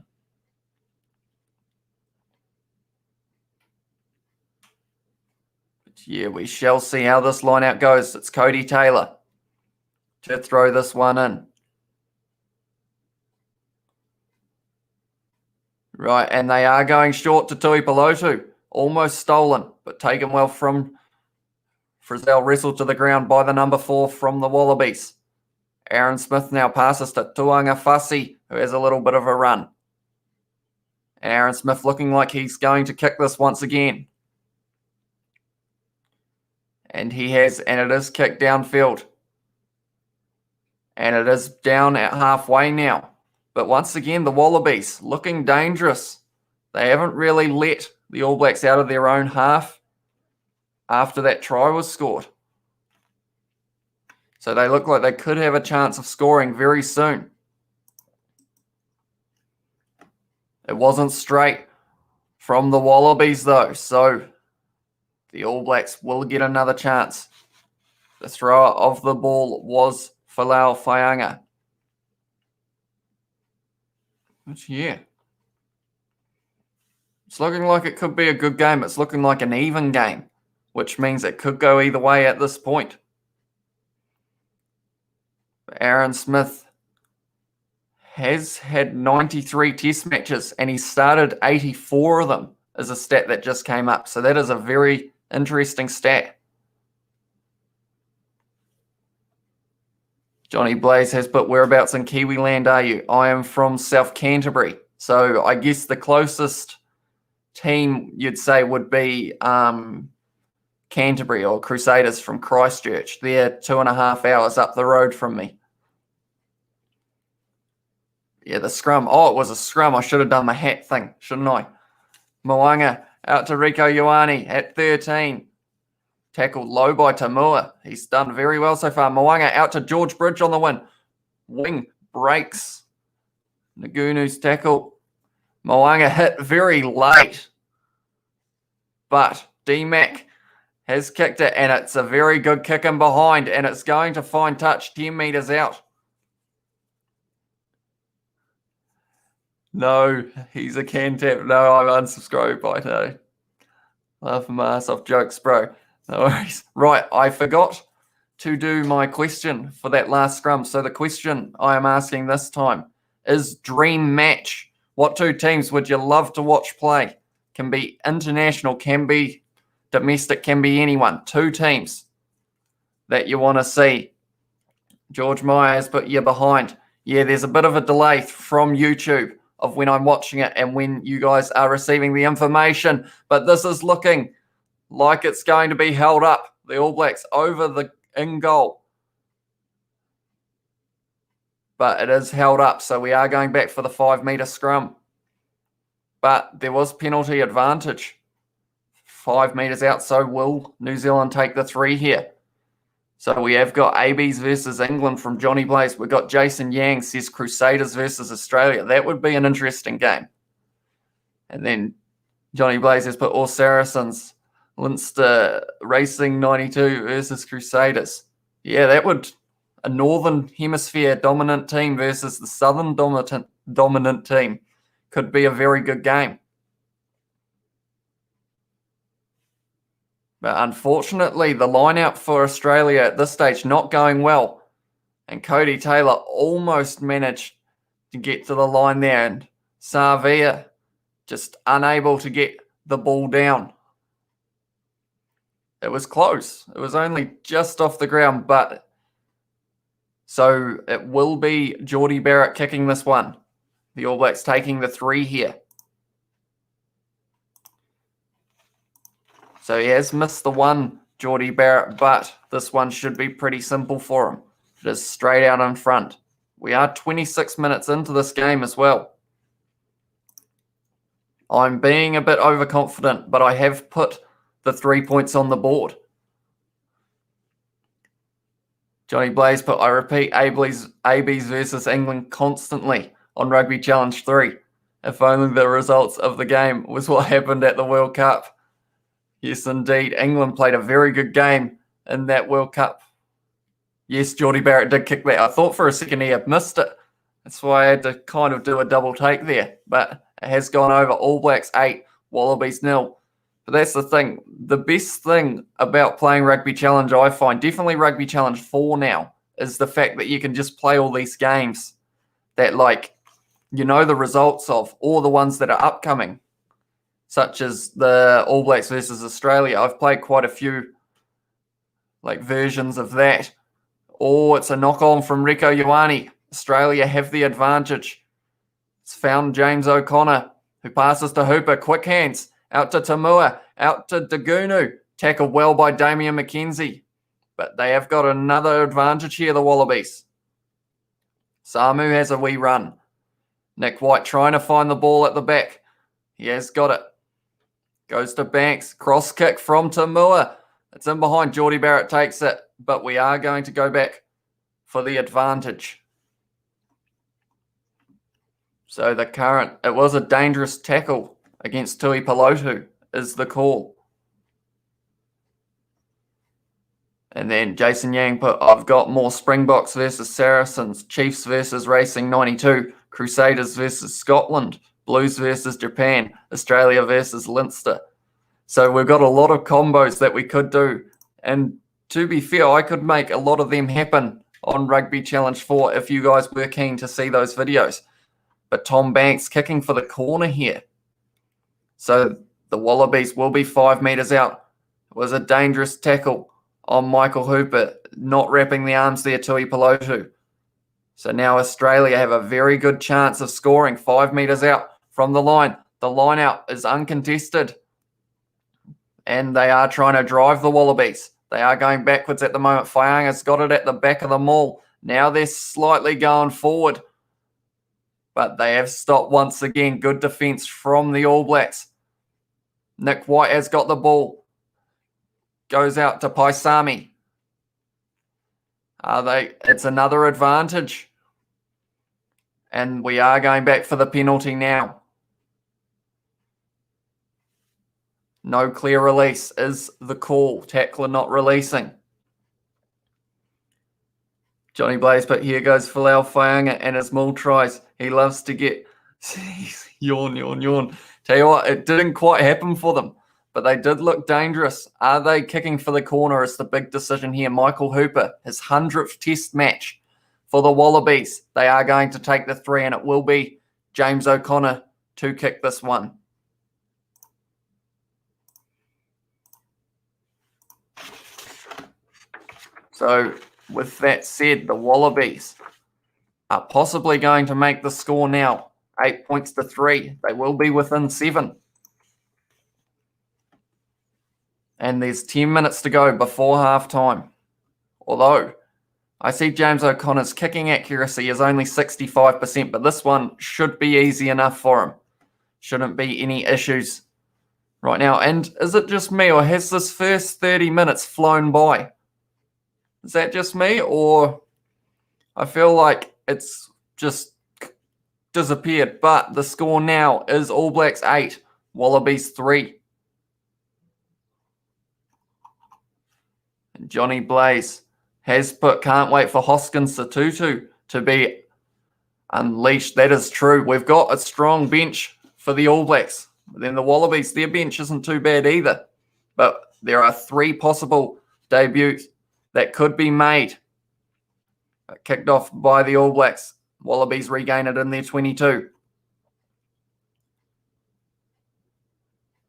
But yeah, we shall see how this line out goes. It's Cody Taylor to throw this one in. Right, and they are going short to Tui Pelotu. Almost stolen, but taken well from Frizzell, wrestled to the ground by the number 4 from the Wallabies. Aaron Smith now passes to Tuanga Fasi, who has a little bit of a run. And Aaron Smith looking like he's going to kick this once again. And he has, and it is kicked downfield. And it is down at halfway now. But once again, the Wallabies looking dangerous. They haven't really let the All Blacks out of their own half after that try was scored. So they look like they could have a chance of scoring very soon. It wasn't straight from the Wallabies though, so the All Blacks will get another chance. The thrower of the ball was Folau Faianga. But yeah, it's looking like it could be a good game. It's looking like an even game, which means it could go either way at this point. Aaron Smith has had 93 test matches and he started 84 of them, is a stat that just came up. So that is a very interesting stat. Johnny Blaze has put, whereabouts in Kiwi land are you? I am from South Canterbury. So I guess the closest team you'd say would be Canterbury or Crusaders from Christchurch. They're 2.5 hours up the road from me. Yeah, the scrum. Oh, it was a scrum. I should have done my hat thing, shouldn't I? Moanga out to Rieko Ioane at 13. Tackled low by Tamua. He's done very well so far. Moanga out to George Bridge on the win. Wing breaks. Nagunu's tackle. Moanga hit very late. But D-Mac has kicked it, and it's a very good kick in behind, and it's going to find touch 10 metres out. No, he's a can tap. No, I'm unsubscribed by no. Laugh my ass off, jokes, bro. No worries. Right, I forgot to do my question for that last scrum. So the question I am asking this time is dream match. What two teams would you love to watch play? Can be international, can be domestic, can be anyone. Two teams that you want to see. George Meyer has put you behind. Yeah, there's a bit of a delay from YouTube of when I'm watching it and when you guys are receiving the information. But this is looking like it's going to be held up. The All Blacks over the in goal. But it is held up, so we are going back for the 5 metre scrum. But there was penalty advantage. 5 metres out, so will New Zealand take the 3 here? So we have got ABs versus England from Johnny Blaze. We've got Jason Yang says Crusaders versus Australia. That would be an interesting game. And then Johnny Blaze has put all Saracens. Leinster Racing 92 versus Crusaders. Yeah, that would... a Northern Hemisphere dominant team versus the Southern dominant team could be a very good game. But unfortunately, the line-out for Australia at this stage not going well. And Cody Taylor almost managed to get to the line there. And Savia just unable to get the ball down. It was close. It was only just off the ground. But so it will be Geordie Barrett kicking this one. The All Blacks taking the 3 here. So he has missed the 1, Geordie Barrett, but this one should be pretty simple for him. Just straight out in front. We are 26 minutes into this game as well. I'm being a bit overconfident, but I have put the 3 points on the board. Johnny Blaze put, I repeat, ABs versus England constantly on Rugby Challenge 3. If only the results of the game was what happened at the World Cup. Yes, indeed. England played a very good game in that World Cup. Yes, Geordie Barrett did kick that. I thought for a second he had missed it. That's why I had to kind of do a double take there. But it has gone over. All Blacks 8, Wallabies 0. But that's the thing. The best thing about playing Rugby Challenge, I find, definitely Rugby Challenge 4 now, is the fact that you can just play all these games that, like, you know the results of, or the ones that are upcoming, such as the All Blacks versus Australia. I've played quite a few like versions of that. Or it's a knock-on from Rieko Ioane. Australia have the advantage. It's found James O'Connor, who passes to Hooper. Quick hands. Out to Tamua. Out to Dagunu. Tackled well by Damian McKenzie. But they have got another advantage here, the Wallabies. Samu has a wee run. Nick White trying to find the ball at the back. He has got it. Goes to Banks. Cross kick from Tamua. It's in behind. Geordie Barrett takes it. But we are going to go back for the advantage. So it was a dangerous tackle against Tui Pelotu is the call. And then Jason Yang put, I've got more Springboks versus Saracens, Chiefs versus Racing 92, Crusaders versus Scotland, Blues versus Japan, Australia versus Leinster. So we've got a lot of combos that we could do. And to be fair, I could make a lot of them happen on Rugby Challenge 4 if you guys were keen to see those videos. But Tom Banks kicking for the corner here. So the Wallabies will be 5 metres out. It was a dangerous tackle on Michael Hooper, not wrapping the arms there, Tui Pelotu. So now Australia have a very good chance of scoring 5 metres out from the line. The line out is uncontested. And they are trying to drive the Wallabies. They are going backwards at the moment. Faianga's got it at the back of the maul. Now they're slightly going forward. But they have stopped once again. Good defence from the All Blacks. Nick White has got the ball. Goes out to Paisami. It's another advantage. And we are going back for the penalty now. No clear release is the call. Tackler not releasing. Johnny Blaze, but here goes Folau Faianga and his maul tries. He loves to get... yawn, yawn, yawn. Tell you what, it didn't quite happen for them. But they did look dangerous. Are they kicking for the corner is the big decision here. Michael Hooper, his 100th Test match for the Wallabies. They are going to take the 3, and it will be James O'Connor to kick this one. So, with that said, the Wallabies are possibly going to make the score now. 8 points to 3. They will be within 7. And there's 10 minutes to go before halftime. Although, I see James O'Connor's kicking accuracy is only 65%, but this one should be easy enough for him. Shouldn't be any issues right now. And is it just me, or has this first 30 minutes flown by? Is that just me, or I feel like it's just disappeared? But the score now is All Blacks 8, Wallabies 3. Johnny Blaze has put, can't wait for Hoskins Satutu to be unleashed. That is true. We've got a strong bench for the All Blacks. Then the Wallabies, their bench isn't too bad either. But there are 3 possible debuts that could be made. Kicked off by the All Blacks. Wallabies regain it in their 22.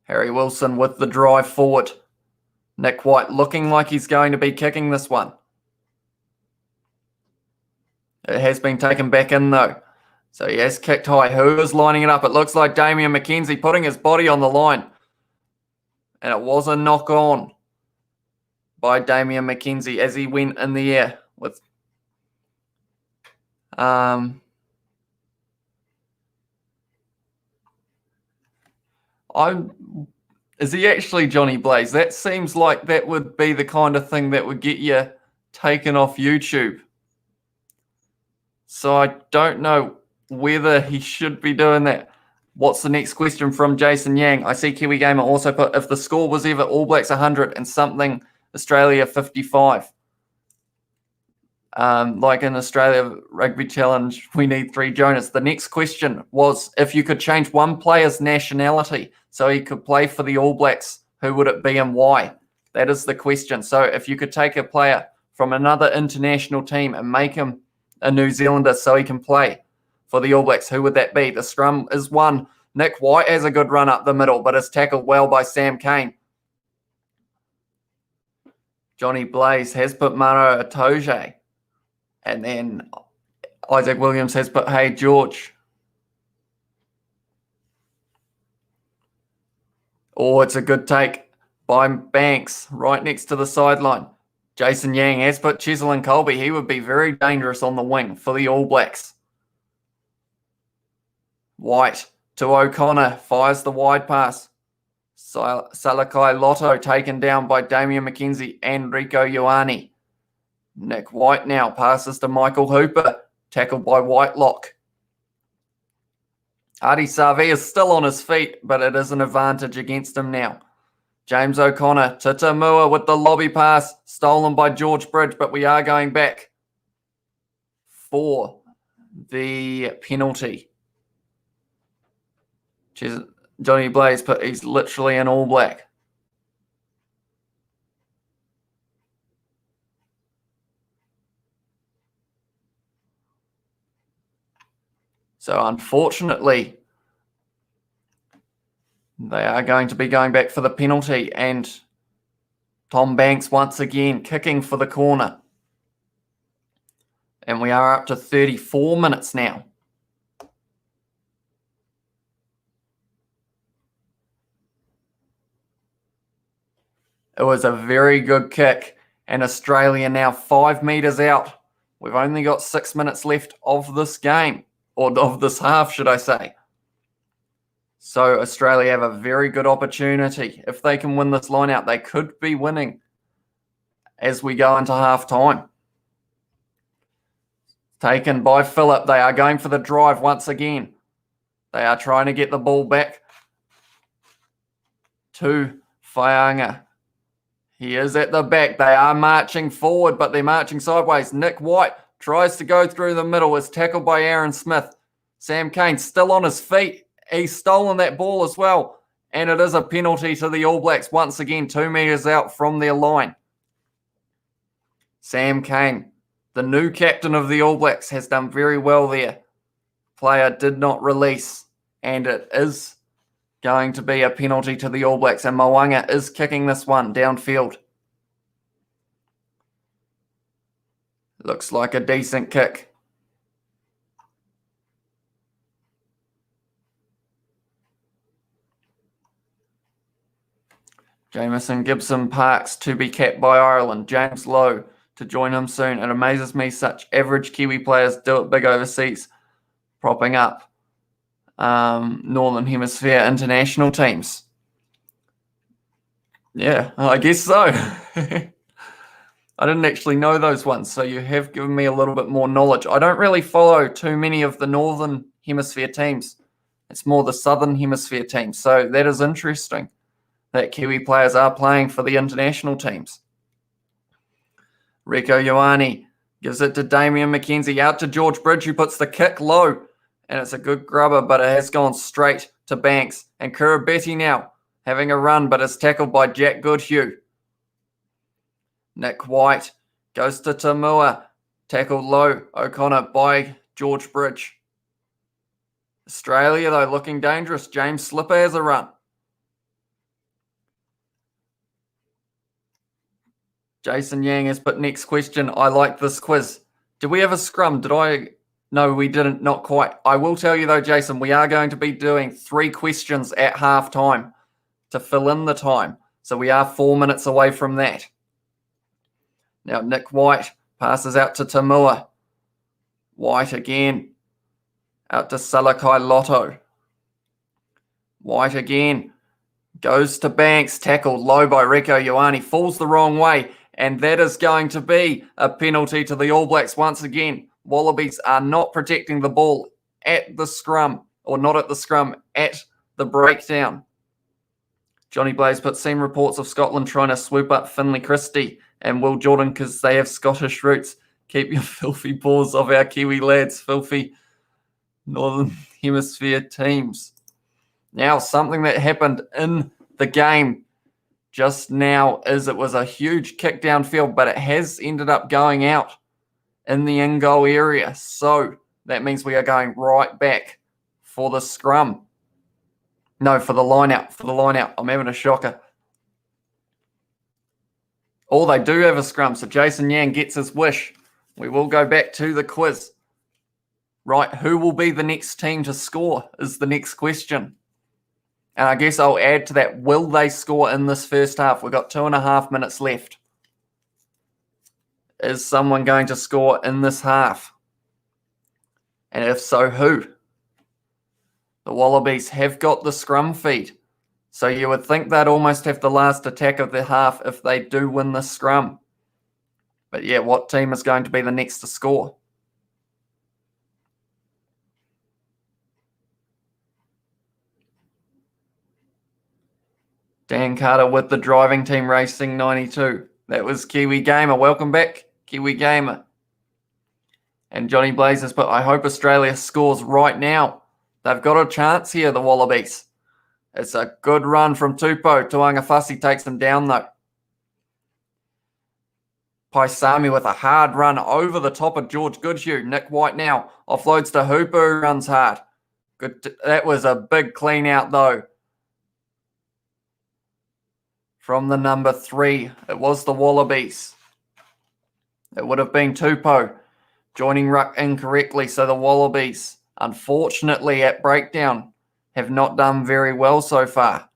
Harry Wilson with the drive forward. Nick White looking like he's going to be kicking this one. It has been taken back in though. So he has kicked high. Who is lining it up? It looks like Damian McKenzie putting his body on the line. And it was a knock on by Damian McKenzie as he went in the air with Is he actually Johnny Blaze? That seems like that would be the kind of thing that would get you taken off YouTube. So I don't know whether he should be doing that. What's the next question from Jason Yang? I see Kiwi Gamer also put, if the score was ever All Blacks 100 and something Australia 55. Like in Australia Rugby Challenge, we need 3 Jonas. The next question was, if you could change one player's nationality so he could play for the All Blacks, who would it be and why? That is the question. So if you could take a player from another international team and make him a New Zealander so he can play for the All Blacks, who would that be? The scrum is one. Nick White has a good run up the middle, but is tackled well by Sam Cane. Johnny Blaze has put Maro Atoje. And then Isaac Williams has put, hey, George. Oh, it's a good take by Banks, right next to the sideline. Jason Yang has put Chesil and Colby. He would be very dangerous on the wing for the All Blacks. White to O'Connor, fires the wide pass. Salakai Lotto taken down by Damian McKenzie and Rieko Ioane. Nick White now passes to Michael Hooper, tackled by Whitelock. Adi Savi is still on his feet, but it is an advantage against him now. James O'Connor to Tamua with the lobby pass, stolen by George Bridge, but we are going back for the penalty. Johnny Blaze, but he's literally in all black. So unfortunately, they are going to be going back for the penalty, and Tom Banks once again kicking for the corner. And we are up to 34 minutes now. It was a very good kick, and Australia now 5 metres out. We've only got 6 minutes left of this game, or of this half, should I say. So Australia have a very good opportunity. If they can win this line out, they could be winning as we go into half time. Taken by Phillip. They are going for the drive once again. They are trying to get the ball back to Whaianga. He is at the back. They are marching forward, but they're marching sideways. Nick White tries to go through the middle. Is tackled by Aaron Smith. Sam Cane still on his feet. He's stolen that ball as well. And it is a penalty to the All Blacks once again, 2 metres out from their line. Sam Cane, the new captain of the All Blacks, has done very well there. Player did not release, and it is going to be a penalty to the All Blacks, and Mo'unga is kicking this one downfield. Looks like a decent kick. Jamison Gibson Parks to be capped by Ireland. James Lowe to join him soon. It amazes me such average Kiwi players do it big overseas, propping up Northern Hemisphere international teams. Yeah, I guess so. I didn't actually know those ones, so you have given me a little bit more knowledge. I don't really follow too many of the Northern Hemisphere teams. It's more the Southern Hemisphere teams, so that is interesting that Kiwi players are playing for the international teams. Rieko Ioane gives it to Damian McKenzie, out to George Bridge, who puts the kick low. And it's a good grubber, but it has gone straight to Banks. And Kurabetti now having a run, but is tackled by Jack Goodhue. Nick White goes to Tamua. Tackled low, O'Connor by George Bridge. Australia, though, looking dangerous. James Slipper has a run. Jason Yang has put next question. I like this quiz. Did we have a scrum? No, we didn't. Not quite. I will tell you, though, Jason, we are going to be doing 3 questions at half time to fill in the time. So we are 4 minutes away from that. Now, Nick White passes out to Tamua. White again. Out to Salakai Lotto. White again. Goes to Banks. Tackled low by Rieko Ioane. Falls the wrong way. And that is going to be a penalty to the All Blacks once again. Wallabies are not protecting the ball at the scrum, or not at the scrum, at the breakdown. Johnny Blaze put seen reports of Scotland trying to swoop up Finlay Christie and Will Jordan because they have Scottish roots. Keep your filthy paws off our Kiwi lads, filthy Northern Hemisphere teams. Now, something that happened in the game just now is it was a huge kick downfield, but it has ended up going out in the in-goal area. So that means we are going right back for the scrum. No, for the line out. For the line out. I'm having a shocker. Oh, they do have a scrum. So Jason Yang gets his wish. We will go back to the quiz. Right, who will be the next team to score is the next question. And I guess I'll add to that, will they score in this first half? We've got 2.5 minutes left. Is someone going to score in this half? And if so, who? The Wallabies have got the scrum feed. So you would think they'd almost have the last attack of the half if they do win the scrum. But yeah, what team is going to be the next to score? Dan Carter with the driving team racing 92. That was Kiwi Gamer. Welcome back, Kiwi Gamer. And Johnny Blazers, but I hope Australia scores right now. They've got a chance here, the Wallabies. It's a good run from Tupou. Tuangafasi takes them down, though. Paisami with a hard run over the top of George Goodhue. Nick White now offloads to Hooper, runs hard. Good. That was a big clean out, though. From the number 3, it was the Wallabies. It would have been Tupou joining ruck incorrectly, so the Wallabies, unfortunately at breakdown, have not done very well so far.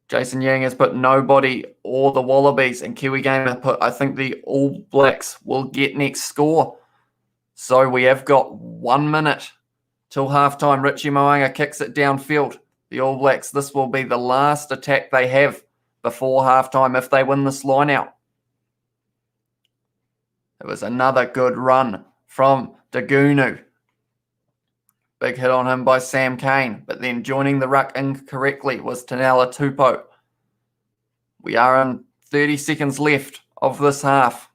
Jason Yang has put nobody or the Wallabies, and Kiwi Gamer put, I think the All Blacks will get next score. So we have got 1 minute till halftime. Richie Mo'unga kicks it downfield. The All Blacks, this will be the last attack they have before halftime if they win this line out. It was another good run from Dagunu. Big hit on him by Sam Cane, but then joining the ruck incorrectly was Tanela Tupou. We are in 30 seconds left of this half.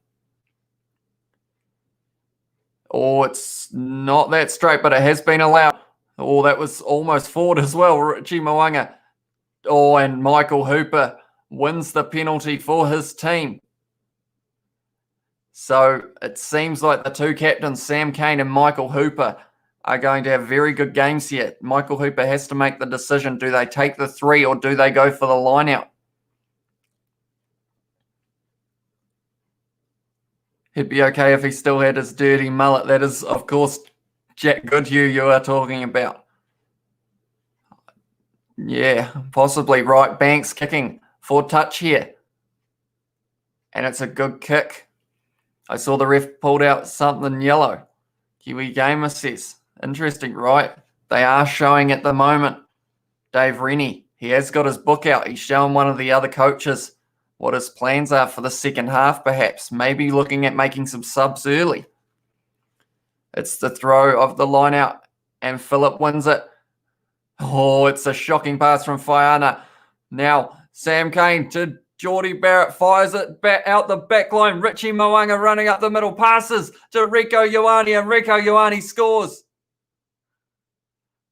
Oh, it's not that straight, but it has been allowed. Oh, that was almost forward as well, Richie Mo'unga. Oh, and Michael Hooper wins the penalty for his team. So it seems like the two captains, Sam Cane and Michael Hooper, are going to have very good games here. Michael Hooper has to make the decision. Do they take the 3 or do they go for the line out? He'd be okay if he still had his dirty mullet. That is, of course, Jack Goodhue you are talking about. Yeah, possibly right. Banks kicking for touch here. And it's a good kick. I saw the ref pulled out something yellow. Kiwi Gamer says. Interesting, right? They are showing at the moment. Dave Rennie, he has got his book out. He's showing one of the other coaches what his plans are for the second half, perhaps. Maybe looking at making some subs early. It's the throw of the line out, and Phillip wins it. Oh, it's a shocking pass from Faiana. Now, Sam Cane to Geordie Barrett, fires it back out the back line. Richie Mo'unga running up the middle, passes to Rieko Ioane, and Rieko Ioane scores.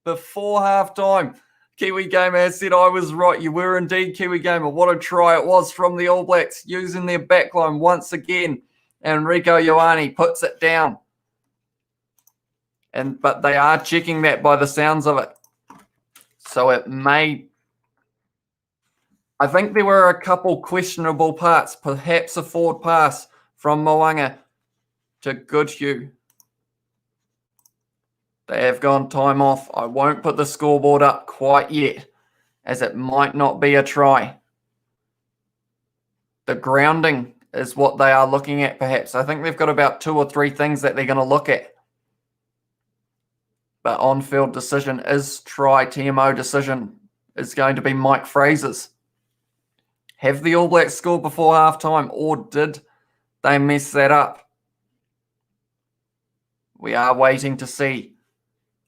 Before half-time, Kiwi Gamer has said I was right. You were indeed, Kiwi Gamer. What a try it was from the All Blacks, using their backline once again. And Rieko Ioane puts it down. But they are checking that by the sounds of it. So it may... I think there were a couple questionable parts. Perhaps a forward pass from Mo'unga to Goodhue. They have gone time off. I won't put the scoreboard up quite yet, as it might not be a try. The grounding is what they are looking at, perhaps. I think they've got about 2 or 3 things that they're going to look at. But on-field decision is try. TMO decision is going to be Mike Fraser's. Have the All Blacks scored before halftime, or did they mess that up? We are waiting to see.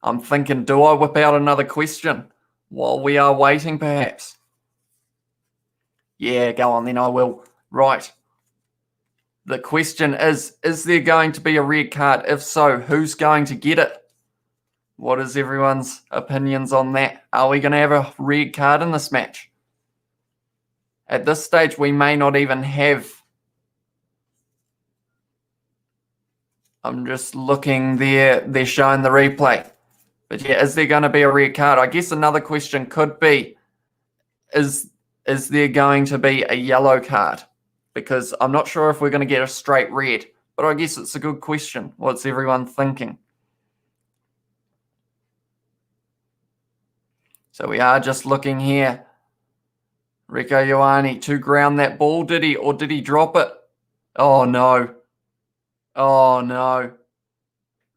I'm thinking, do I whip out another question while we are waiting, perhaps? Yeah, go on then, I will. Right. The question is there going to be a red card? If so, who's going to get it? What is everyone's opinions on that? Are we going to have a red card in this match? At this stage, we may not even have... I'm just looking there. They're showing the replay. But yeah, is there going to be a red card? I guess another question could be, is there going to be a yellow card? Because I'm not sure if we're going to get a straight red. But I guess it's a good question. What's everyone thinking? So we are just looking here. Rieko Ioane to ground that ball, did he? Or did he drop it? Oh, no. Oh, no.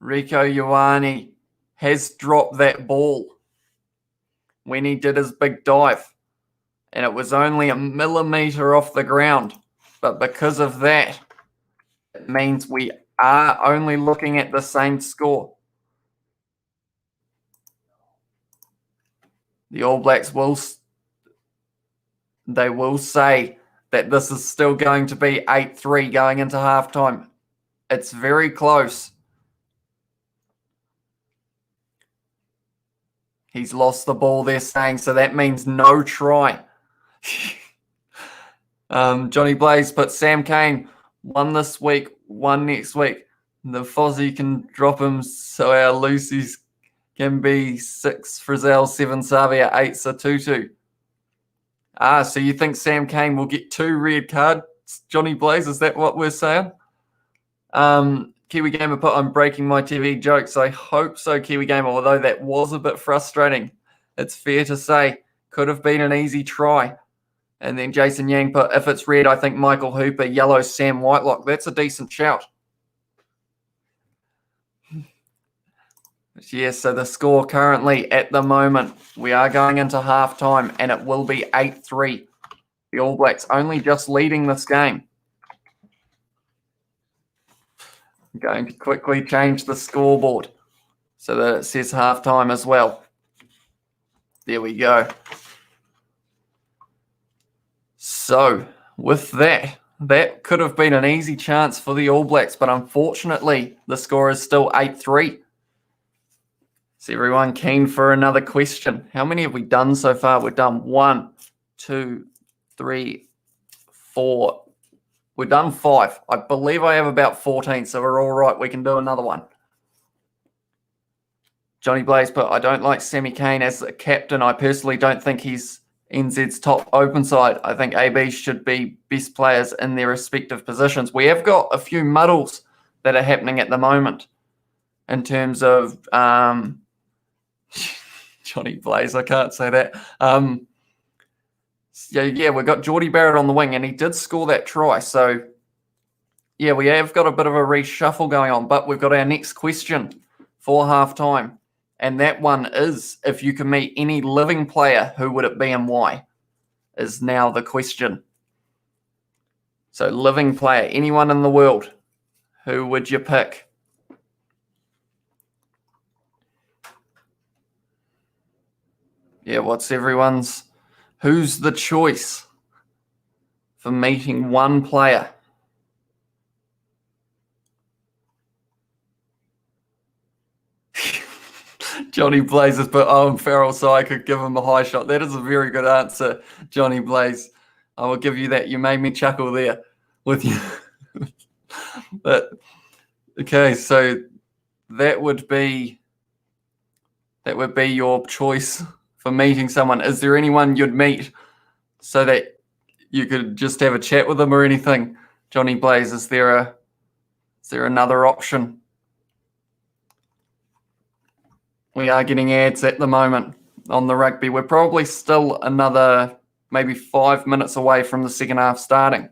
Rieko Ioane has dropped that ball when he did his big dive. And it was only a millimetre off the ground. But because of that, it means we are only looking at the same score. The All Blacks will say that this is still going to be 8-3 going into halftime. It's very close. He's lost the ball, they're saying, so that means no try. Johnny Blaze put Sam Cane, one this week, one next week. The Fozzie can drop him so our Lucy's can be 6 Frizzell, 7 Savia, 8 Satutu. So you think Sam Cane will get 2 red cards, Johnny Blaze? Is that what we're saying? Kiwi Gamer put, I'm breaking my TV jokes. I hope so, Kiwi Gamer, although that was a bit frustrating. It's fair to say. Could have been an easy try. And then Jason Yang put, if it's red, I think Michael Hooper, yellow, Sam Whitelock. That's a decent shout. Yes, so the score currently at the moment, we are going into halftime and it will be 8-3. The All Blacks only just leading this game. I'm going to quickly change the scoreboard so that it says halftime as well. There we go. So with that, that could have been an easy chance for the All Blacks, but unfortunately the score is still 8-3. Is everyone keen for another question? How many have we done so far? We've done 1, 2, 3, 4. We've done 5. I believe I have about 14, so we're all right. We can do another one. Johnny Blaze, but I don't like Sammy Cane as a captain. I personally don't think he's NZ's top open side. I think AB should be best players in their respective positions. We have got a few muddles that are happening at the moment in terms of Johnny Blaze, I can't say that. Yeah, we've got Geordie Barrett on the wing, and he did score that try. So, yeah, we have got a bit of a reshuffle going on, but we've got our next question for halftime. And that one is, if you can meet any living player, who would it be and why? Is now the question. So, living player, anyone in the world, who would you pick? Yeah, what's everyone's... Who's the choice for meeting one player? Johnny Blaze has put Owen Farrell, so I could give him a high shot. That is a very good answer, Johnny Blaze. I will give you that. You made me chuckle there with you. But okay, so that would be your choice for meeting someone. Is there anyone you'd meet so that you could just have a chat with them or anything? Johnny Blaze, is there another option? We are getting ads at the moment on the rugby. We're probably still another maybe 5 minutes away from the second half starting.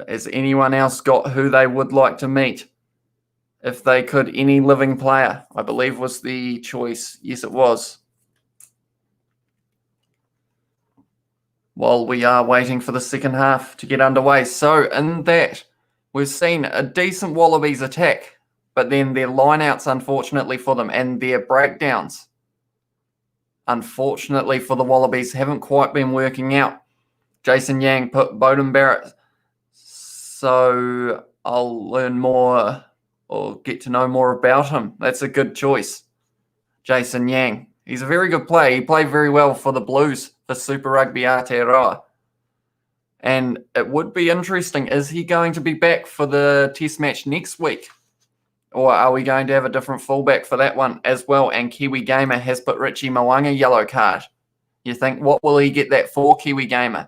Has anyone else got who they would like to meet? If they could, any living player, I believe was the choice. Yes, it was. While we are waiting for the second half to get underway. So in that, we've seen a decent Wallabies attack, but then their lineouts, unfortunately for them, and their breakdowns, unfortunately for the Wallabies, haven't quite been working out. Jason Yang put Beauden Barrett. So I'll learn more or get to know more about him. That's a good choice. Jason Yang. He's a very good player. He played very well for the Blues for Super Rugby Aotearoa. And it would be interesting, is he going to be back for the Test match next week? Or are we going to have a different fullback for that one as well? And Kiwi Gamer has put Richie Mo'unga yellow card. You think, what will he get that for, Kiwi Gamer?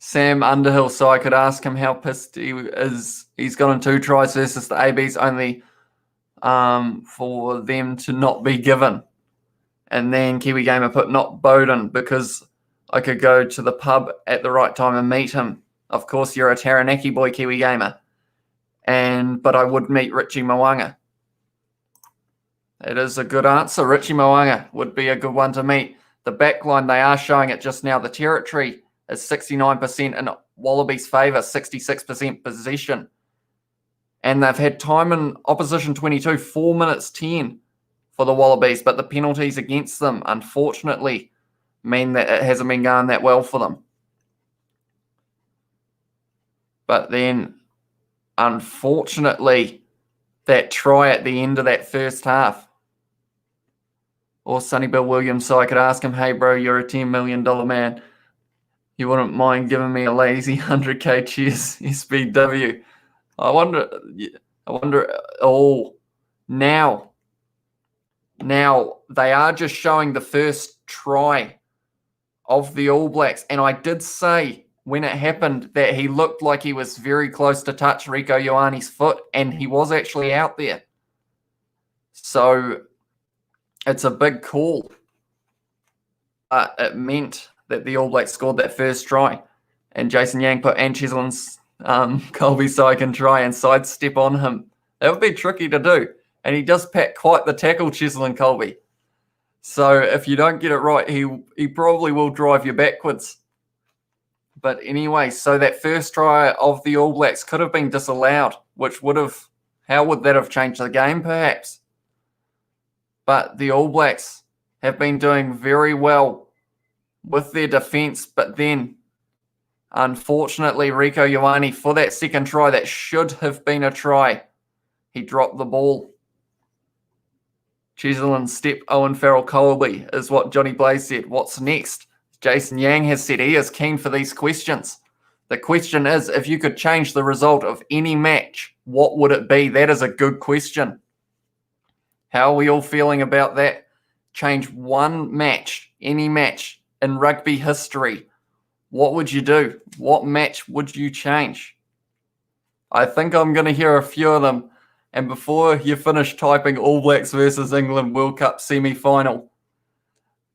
Sam Underhill, so I could ask him how pissed he is. He's gotten 2 tries versus the ABs only for them to not be given. And then Kiwi Gamer put not Bowden because I could go to the pub at the right time and meet him. Of course, you're a Taranaki boy, Kiwi Gamer. But I would meet Richie Mo'unga. It is a good answer. Richie Mo'unga would be a good one to meet. The backline, they are showing it just now. The territory is 69% in Wallabies' favour, 66% possession. And they've had time in opposition 22, 4 minutes 10 for the Wallabies, but the penalties against them, unfortunately, mean that it hasn't been going that well for them. But then, unfortunately, that try at the end of that first half. Or Sonny Bill Williams, so I could ask him, hey, bro, you're a $10 million man. You wouldn't mind giving me a lazy 100K cheers, SBW. I wonder, now they are just showing the first try of the All Blacks. And I did say when it happened that he looked like he was very close to touch Rieko Ioane's foot, and he was actually out there. So it's a big call. It meant that the All Blacks scored that first try. And Jason Yang put Chiselin's Colby so I can try and sidestep on him. That would be tricky to do. And he does pack quite the tackle, Chiselin Colby. So if you don't get it right, he probably will drive you backwards. But anyway, so that first try of the All Blacks could have been disallowed, which would have, how would that have changed the game perhaps? But the All Blacks have been doing very well with their defence, but then unfortunately Rieko Ioane, for that second try that should have been a try, he dropped the ball. Chiselin step Owen Farrell Colby is what Johnny Blaze said. What's next? Jason Yang has said he is keen for these questions. The question is, if you could change the result of any match, what would it be? That is a good question. How are we all feeling about that? Change one match, any match in rugby history. What would you do? What match would you change? I think I'm going to hear a few of them. And before you finish typing All Blacks versus England World Cup semi-final,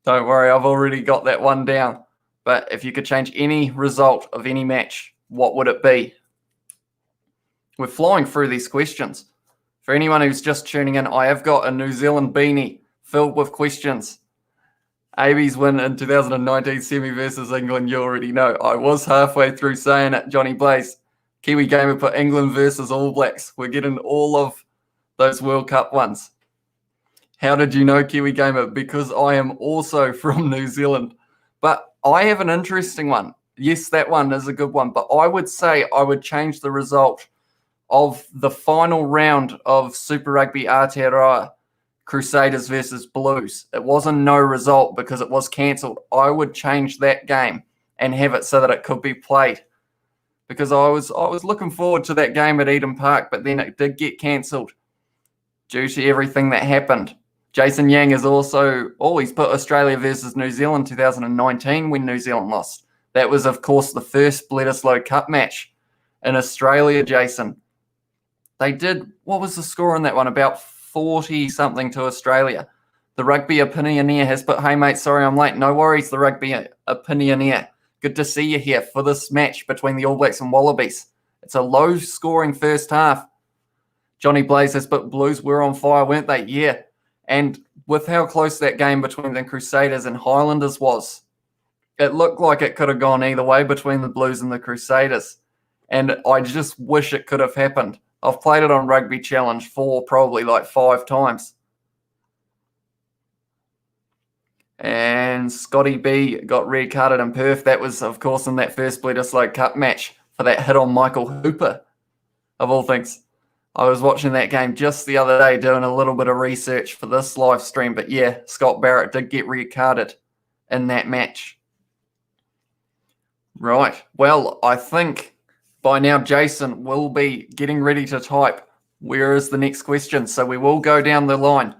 don't worry, I've already got that one down. But if you could change any result of any match, what would it be? We're flying through these questions. For anyone who's just tuning in, I have got a New Zealand beanie filled with questions. AB's win in 2019 semi versus England, you already know. I was halfway through saying it, Johnny Blaze. Kiwi Gamer put England versus All Blacks. We're getting all of those World Cup ones. How did you know, Kiwi Gamer? Because I am also from New Zealand. But I have an interesting one. Yes, that one is a good one. But I would say I would change the result of the final round of Super Rugby Aotearoa, Crusaders versus Blues. It wasn't no result because it was cancelled. I would change that game and have it so that it could be played. Because I was looking forward to that game at Eden Park, but then it did get cancelled due to everything that happened. Jason Yang is also always put Australia versus New Zealand 2019 when New Zealand lost. That was, of course, the first Bledisloe Cup match in Australia, Jason. They did, what was the score on that one? About 40-something to Australia. The Rugby Opinioneer has put, hey, mate, sorry I'm late. No worries, the Rugby Opinioneer. Good to see you here for this match between the All Blacks and Wallabies. It's a low-scoring first half. Johnny Blaze has put Blues were on fire, weren't they? Yeah. And with how close that game between the Crusaders and Highlanders was, it looked like it could have gone either way between the Blues and the Crusaders. And I just wish it could have happened. I've played it on Rugby Challenge for probably like 5 times. And Scotty B got red carded in Perth. That was, of course, in that first Bledisloe Cup match for that hit on Michael Hooper, of all things. I was watching that game just the other day doing a little bit of research for this live stream. But yeah, Scott Barrett did get red carded in that match. Right. Well, I think by now Jason will be getting ready to type. Where is the next question? So we will go down the line.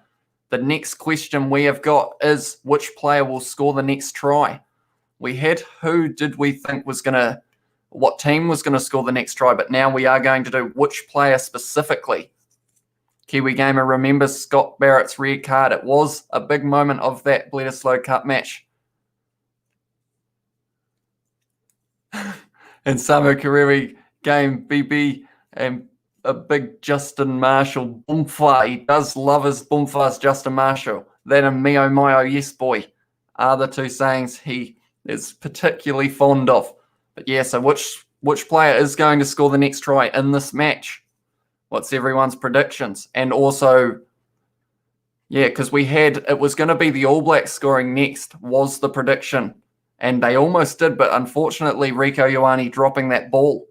The next question we have got is which player will score the next try? We had who did we think was going to what team was going to score the next try, but now we are going to do which player specifically. Kiwi Gamer remembers Scott Barrett's red card. It was a big moment of that Bledisloe Cup match. And Samu Kariri game BB and a big Justin Marshall boomfa. He does love his boomfas, Justin Marshall. That and Mio Mio, yes boy, are the two sayings he is particularly fond of. But yeah, so which player is going to score the next try in this match? What's everyone's predictions? And also, yeah, because it was going to be the All Blacks scoring next was the prediction. And they almost did, but unfortunately, Rieko Ioane dropping that ball.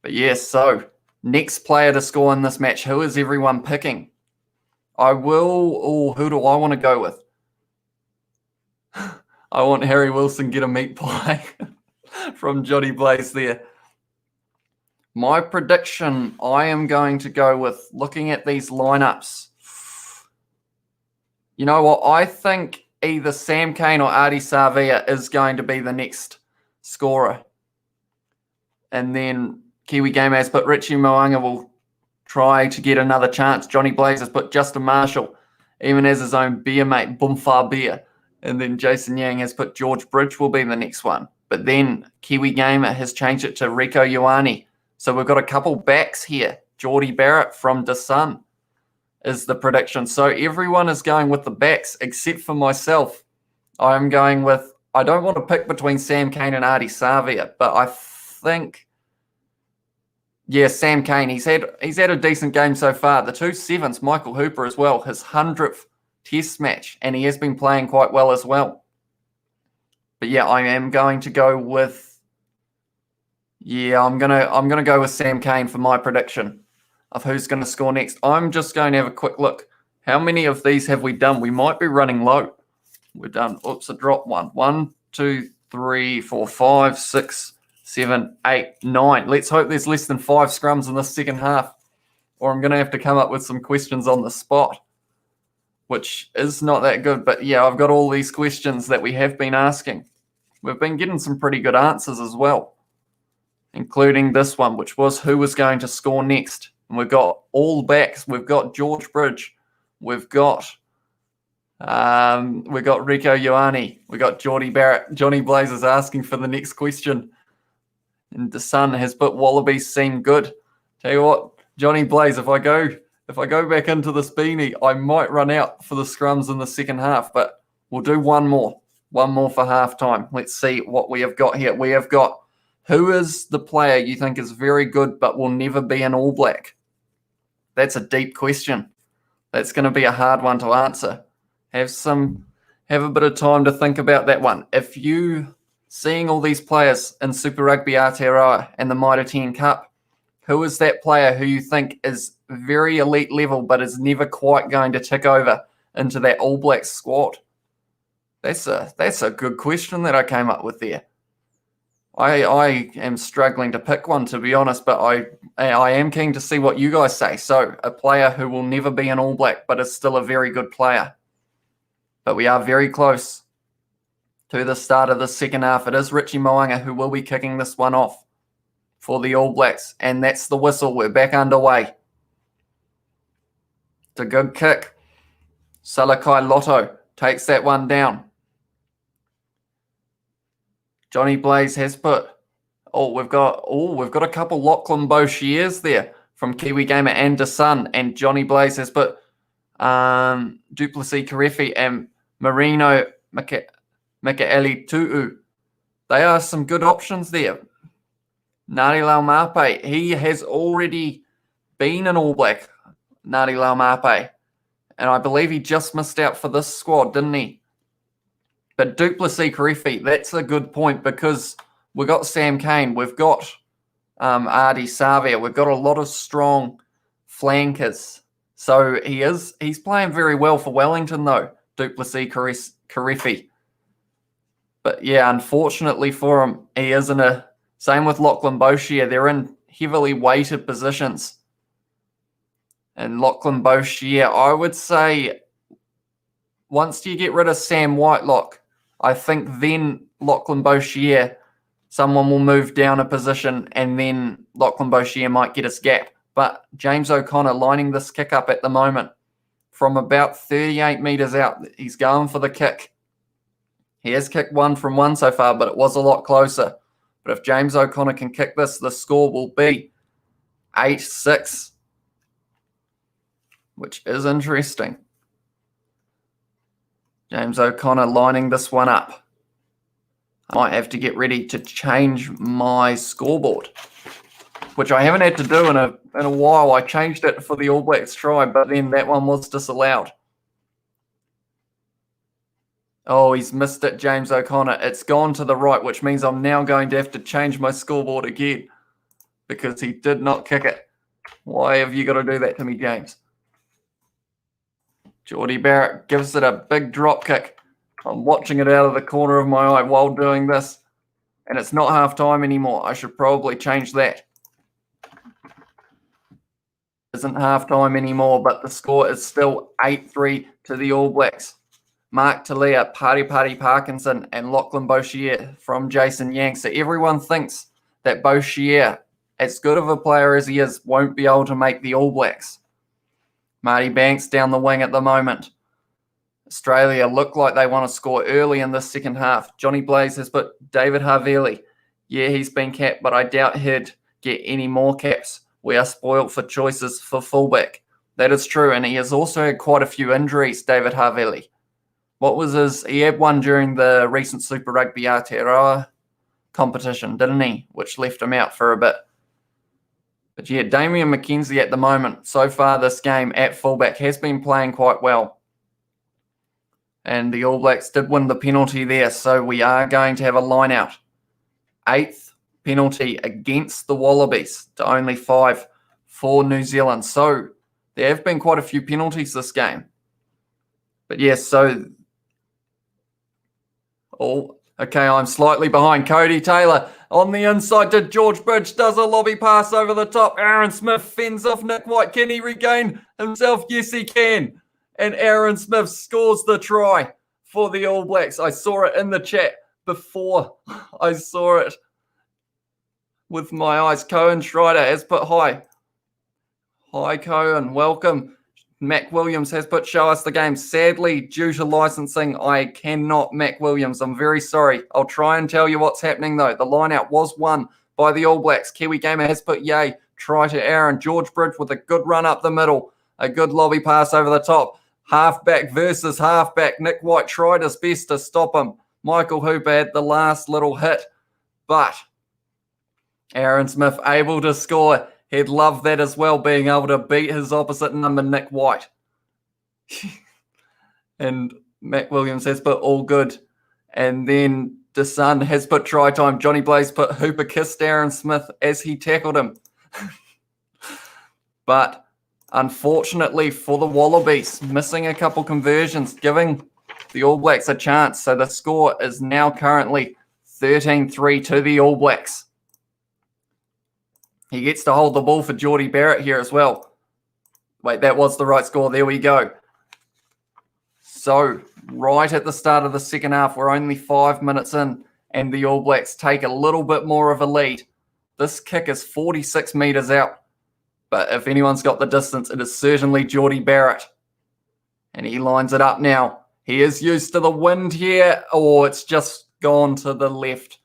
But yes, so next player to score in this match, who is everyone picking? Who do I want to go with? I want Harry Wilson get a meat pie from Johnny Blaze there. My prediction, I am going to go with, looking at these lineups. You know what? I think either Sam Cane or Ardie Savea is going to be the next scorer. And then Kiwi Game has put Richie Mo'unga will try to get another chance. Johnny Blaze has put Justin Marshall, even as his own beer mate, Boomfa Beer. And then Jason Yang has put George Bridge will be the next one. But then Kiwi Gamer has changed it to Rieko Ioane. So we've got a couple backs here. Geordie Barrett from DeSun is the prediction. So everyone is going with the backs except for myself. I'm going with, I don't want to pick between Sam Cane and Ardie Savea, but I think, yeah, Sam Cane. He's had a decent game so far. The 2 sevens, Michael Hooper as well, his 100th Test match, and he has been playing quite well as well. But yeah, I am going to go with, yeah, I'm gonna go with Sam Cane for my prediction of who's going to score next. I'm just going to have a quick look. How many of these have we done? We might be running low. We're done. Oops, I dropped one. 1, 2, 3, 4, 5, 6, 7, 8, 9. Let's hope there's less than 5 scrums in the second half, or I'm going to have to come up with some questions on the spot, which is not that good. But yeah, I've got all these questions that we have been asking. We've been getting some pretty good answers as well, including this one, which was who was going to score next. And we've got all backs. We've got George Bridge. We've got Rieko Ioane. We've got Geordie Barrett. Johnny Blaze is asking for the next question. And the Sun has put Wallabies seem good. Tell you what, Johnny Blaze, if I go back into this beanie, I might run out for the scrums in the second half, but we'll do one more for halftime. Let's see what we have got here. We have got, who is the player you think is very good but will never be an All Black? That's a deep question. That's going to be a hard one to answer. Have a bit of time to think about that one. If you seeing all these players in Super Rugby Aotearoa and the Mitre 10 Cup, who is that player who you think is very elite level but is never quite going to tick over into that All Black squad? That's a good question that I came up with there. I am struggling to pick one, to be honest, but I am keen to see what you guys say. So a player who will never be an All Black but is still a very good player. But we are very close to the start of the second half. It is Richie Mo'unga who will be kicking this one off for the All Blacks. And that's the whistle. We're back underway. It's a good kick. Salakai Lotto takes that one down. Johnny Blaze has put, we've got a couple Lachlan Boshiers there from Kiwi Gamer and DeSun, and Johnny Blaze has put Duplessis Karefi and Marino Mikaeli Tu'u. They are some good options there. Ngāti Laumape, he has already been an All Black, Ngāti Laumape, and I believe he just missed out for this squad, didn't he? But Duplessis Karefi, that's a good point because we've got Sam Cane, we've got Ardie Savea, we've got a lot of strong flankers. So he's playing very well for Wellington though, Duplessis Karefi. But yeah, unfortunately for him, he isn't same with Lachlan Boshier, they're in heavily weighted positions. And Lachlan Boshier, I would say once you get rid of Sam Whitelock, I think then Lachlan Boshier someone will move down a position and then Lachlan Boshier might get his gap. But James O'Connor lining this kick up at the moment from about 38 metres out. He's going for the kick. He has kicked one from one so far, but it was a lot closer. But if James O'Connor can kick this, the score will be 8-6, which is interesting. James O'Connor lining this one up. I might have to get ready to change my scoreboard, which I haven't had to do in a while. I changed it for the All Blacks try, but then that one was disallowed. Oh, he's missed it, James O'Connor. It's gone to the right, which means I'm now going to have to change my scoreboard again because he did not kick it. Why have you got to do that to me, James? Geordie Barrett gives it a big drop kick. I'm watching it out of the corner of my eye while doing this, and it's not half time anymore. I should probably change that. Isn't half time anymore, but the score is still 8-3 to the All Blacks. Mark Talia, Party Parkinson, and Lachlan Boshier from Jason Yang. So everyone thinks that Boshier, as good of a player as he is, won't be able to make the All Blacks. Marty Banks down the wing at the moment. Australia look like they want to score early in the second half. Johnny Blaze has put David Havili. Yeah, he's been capped, but I doubt he'd get any more caps. We are spoilt for choices for fullback. That is true, and he has also had quite a few injuries, David Havili. What was his... He had one during the recent Super Rugby Aotearoa competition, didn't he? Which left him out for a bit. But yeah, Damian McKenzie at the moment, so far this game at fullback, has been playing quite well. And the All Blacks did win the penalty there, so we are going to have a line out. 8th penalty against the Wallabies to only 5 for New Zealand. So there have been quite a few penalties this game. But yes, so... Oh, okay, I'm slightly behind. Cody Taylor on the inside to George Bridge, does a lobby pass over the top. Aaron Smith fends off Nick White. Can he regain himself? Yes, he can. And Aaron Smith scores the try for the All Blacks. I saw it in the chat before I saw it with my eyes. Cohen Schreider has put hi. Hi, Cohen. Welcome. Mac Williams has put show us the game. Sadly, due to licensing, I cannot Mac Williams. I'm very sorry. I'll try and tell you what's happening, though. The line-out was won by the All Blacks. Kiwi Gamer has put yay. Try to Aaron. George Bridge with a good run up the middle. A good lobby pass over the top. Halfback versus halfback. Nick White tried his best to stop him. Michael Hooper had the last little hit. But Aaron Smith able to score. He'd love that as well, being able to beat his opposite number, Nick White. And Mac Williams has put all good. And then DeSun has put try time. Johnny Blaze put Hooper kissed Aaron Smith as he tackled him. But unfortunately for the Wallabies, missing a couple conversions, giving the All Blacks a chance. So the score is now currently 13-3 to the All Blacks. He gets to hold the ball for Geordie Barrett here as well. Wait, that was the right score. There we go. So right at the start of the second half, we're only 5 minutes in, and the All Blacks take a little bit more of a lead. This kick is 46 metres out. But if anyone's got the distance, it is certainly Geordie Barrett. And he lines it up now. He is used to the wind here, or it's just gone to the left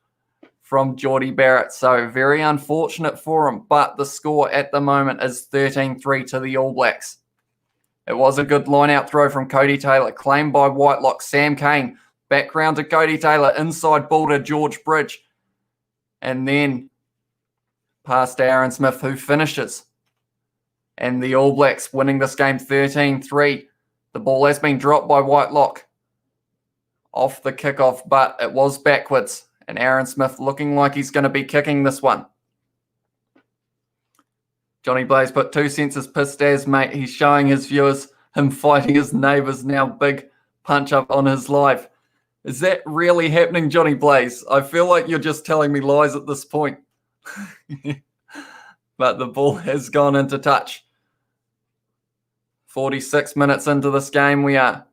from Geordie Barrett. So very unfortunate for him. But the score at the moment is 13-3 to the All Blacks. It was a good line-out throw from Cody Taylor, claimed by Whitelock. Sam Cane, back round to Cody Taylor, inside ball to George Bridge. And then past Aaron Smith, who finishes. And the All Blacks winning this game 13-3. The ball has been dropped by Whitelock off the kickoff, but it was backwards. And Aaron Smith looking like he's going to be kicking this one. Johnny Blaze put 2 cents as pissed as, mate. He's showing his viewers him fighting his neighbours now. Big punch up on his live. Is that really happening, Johnny Blaze? I feel like you're just telling me lies at this point. But the ball has gone into touch. 46 minutes into this game we are.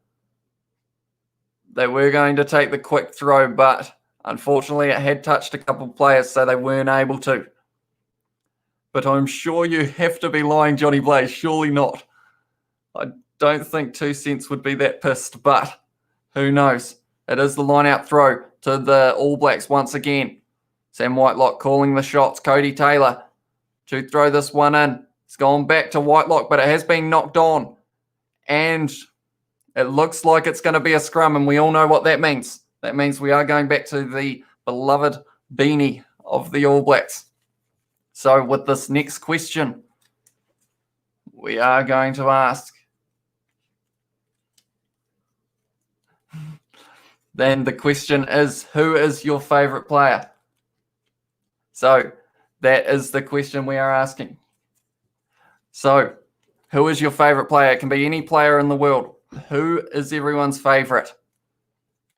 They were going to take the quick throw, but Unfortunately, it had touched a couple of players, so they weren't able to. But I'm sure you have to be lying, Johnny Blaze. Surely not. I don't think 2 cents would be that pissed, but who knows? It is the line-out throw to the All Blacks once again. Sam Whitelock calling the shots. Cody Taylor to throw this one in. It's gone back to Whitelock, but it has been knocked on. And it looks like it's going to be a scrum, and we all know what that means. That means we are going back to the beloved beanie of the All Blacks. So with this next question, we are going to ask, then the question is, who is your favourite player? So that is the question we are asking. So who is your favourite player? It can be any player in the world. Who is everyone's favourite?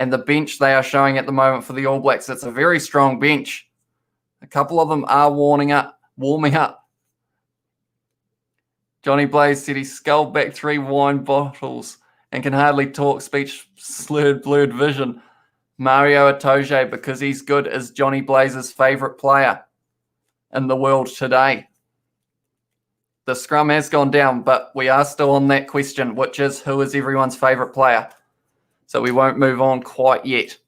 And the bench they are showing at the moment for the All Blacks, it's a very strong bench. A couple of them are warming up. Johnny Blaze said he sculled back 3 wine bottles and can hardly talk, speech slurred, blurred vision. Mario Itoje, because he's good, is Johnny Blaze's favourite player in the world today. The scrum has gone down, but we are still on that question, which is who is everyone's favourite player? So we won't move on quite yet.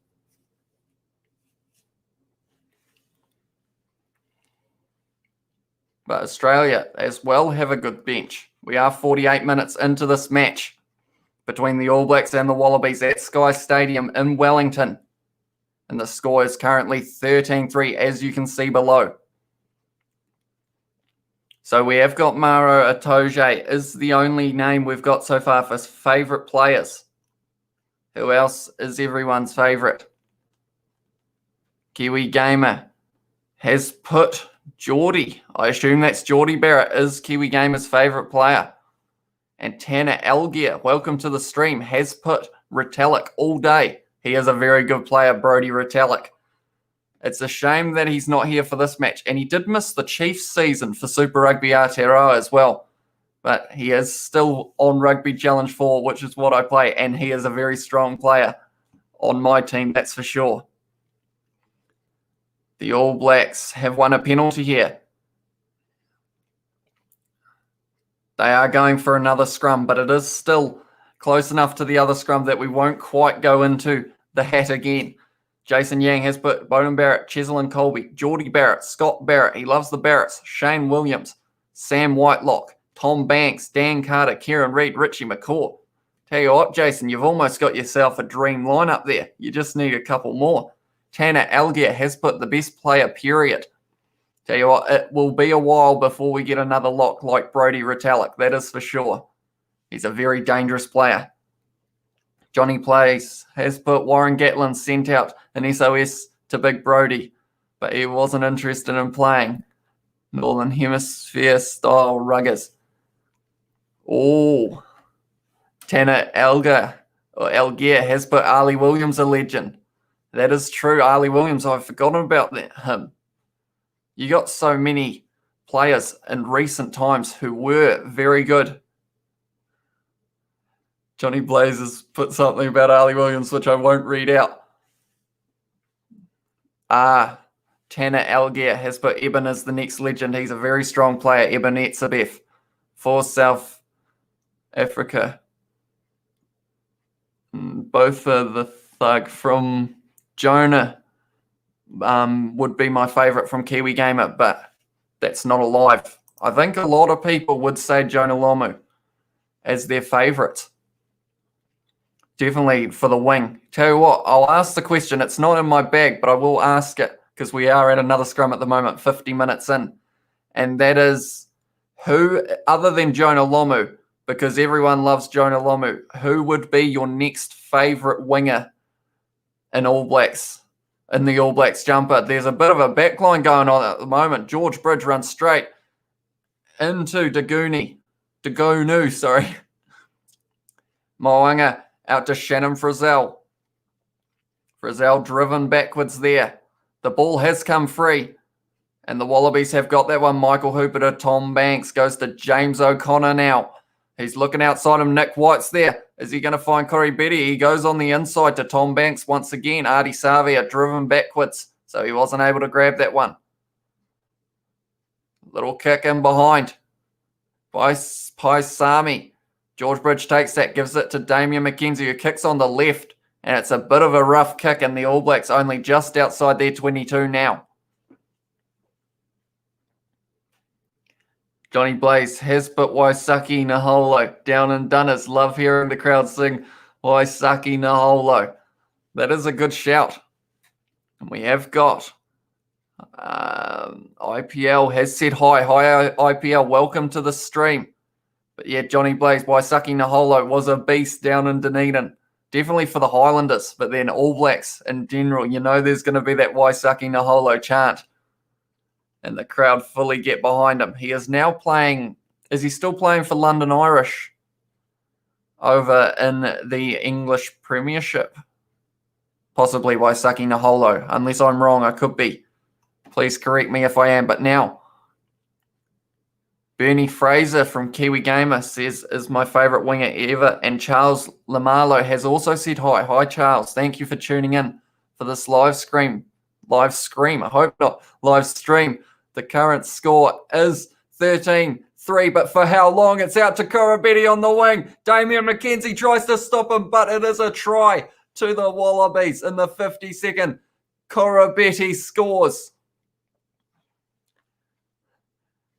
But Australia as well have a good bench. We are 48 minutes into this match between the All Blacks and the Wallabies at Sky Stadium in Wellington. And the score is currently 13-3, as you can see below. So we have got Maro Itoje is the only name we've got so far for favourite players. Who else is everyone's favourite? Kiwi Gamer has put Geordie. I assume that's Geordie Barrett is Kiwi Gamer's favourite player. And Tanner Algier, welcome to the stream, has put Retallick all day. He is a very good player, Brodie Retallick. It's a shame that he's not here for this match. And he did miss the Chiefs season for Super Rugby Aotearoa as well. But he is still on Rugby Challenge 4, which is what I play. And he is a very strong player on my team, that's for sure. The All Blacks have won a penalty here. They are going for another scrum, but it is still close enough to the other scrum that we won't quite go into the hat again. Jason Yang has put Bowden Barrett, Cheslin Colby, Geordie Barrett, Scott Barrett, he loves the Barretts, Shane Williams, Sam Whitelock, Tom Banks, Dan Carter, Kieran Reid, Richie McCaw. Tell you what, Jason, you've almost got yourself a dream lineup there. You just need a couple more. Tanner Algier has put the best player, period. Tell you what, it will be a while before we get another lock like Brodie Retallick, that is for sure. He's a very dangerous player. Johnny Plays has put Warren Gatlin sent out an SOS to Big Brodie, but he wasn't interested in playing Northern Hemisphere style ruggers. Oh, Tanner Algier has put Ali Williams, a legend. That is true, Ali Williams. I've forgotten about him. You got so many players in recent times who were very good. Johnny Blaze has put something about Ali Williams, which I won't read out. Tanner Algier has put Eben as the next legend. He's a very strong player, Eben Etzebeth, for South Africa. Both are the thug from Jonah. Would be my favourite from Kiwi Gamer, but that's not alive. I think a lot of people would say Jonah Lomu as their favourite. Definitely for the wing. Tell you what, I'll ask the question. It's not in my bag, but I will ask it because we are at another scrum at the moment, 50 minutes in. And that is, who, other than Jonah Lomu, because everyone loves Jonah Lomu, who would be your next favourite winger in All Blacks? In the All Blacks jumper, there's a bit of a backline going on at the moment. George Bridge runs straight into Dagunu, Moanga out to Shannon Frizzell. Frizzell driven backwards there. The ball has come free. And the Wallabies have got that one. Michael Hooper to Tom Banks. Goes to James O'Connor now. He's looking outside him. Nick White's there. Is he going to find Corey Betty? He goes on the inside to Tom Banks once again. Artie Savia driven backwards, so he wasn't able to grab that one. Little kick in behind by Paisami. George Bridge takes that, gives it to Damian McKenzie, who kicks on the left, and it's a bit of a rough kick, and the All Blacks only just outside their 22 now. Johnny Blaze has put Waisaki Naholo down in Dunners. Love hearing the crowd sing Waisaki Naholo. That is a good shout. And we have got IPL has said hi. Hi, IPL. Welcome to the stream. But yeah, Johnny Blaze, Waisaki Naholo was a beast down in Dunedin. Definitely for the Highlanders, but then All Blacks in general. You know there's going to be that Waisaki Naholo chant. And the crowd fully get behind him. He is now playing, is he still playing for London Irish over in the English Premiership? Possibly Waisaki Naholo. Unless I'm wrong, I could be. Please correct me if I am. But now, Bernie Fraser from Kiwi Gamer says, is my favourite winger ever. And Charles Lamalo has also said hi. Hi, Charles. Thank you for tuning in for this live stream. I hope not. Live stream. The current score is 13-3, but for how long? It's out to Korobetti on the wing. Damian McKenzie tries to stop him, but it is a try to the Wallabies in the 52nd. Korobetti scores.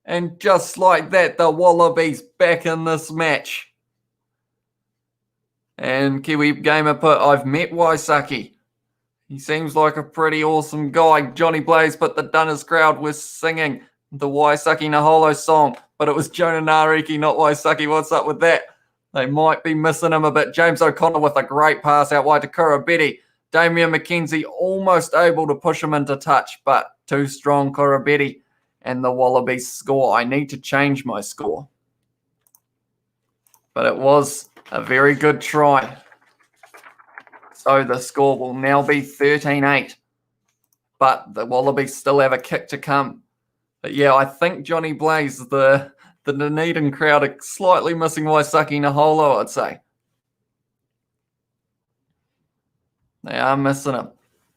And just like that, the Wallabies back in this match. And Kiwi Gamer put, I've met Waisaki. He seems like a pretty awesome guy. Johnny Blaze, but the Dunners crowd was singing the Waisaki Naholo song, but it was Jonah Nariki, not Waisaki. What's up with that? They might be missing him a bit. James O'Connor with a great pass out wide to Korobetti. Damian McKenzie almost able to push him into touch, but too strong Korobetti. And the Wallabies score. I need to change my score. But it was a very good try. So the score will now be 13-8. But the Wallabies still have a kick to come. But yeah, I think Johnny Blaze, the Dunedin crowd are slightly missing Waisaki Naholo, I'd say. They are missing him.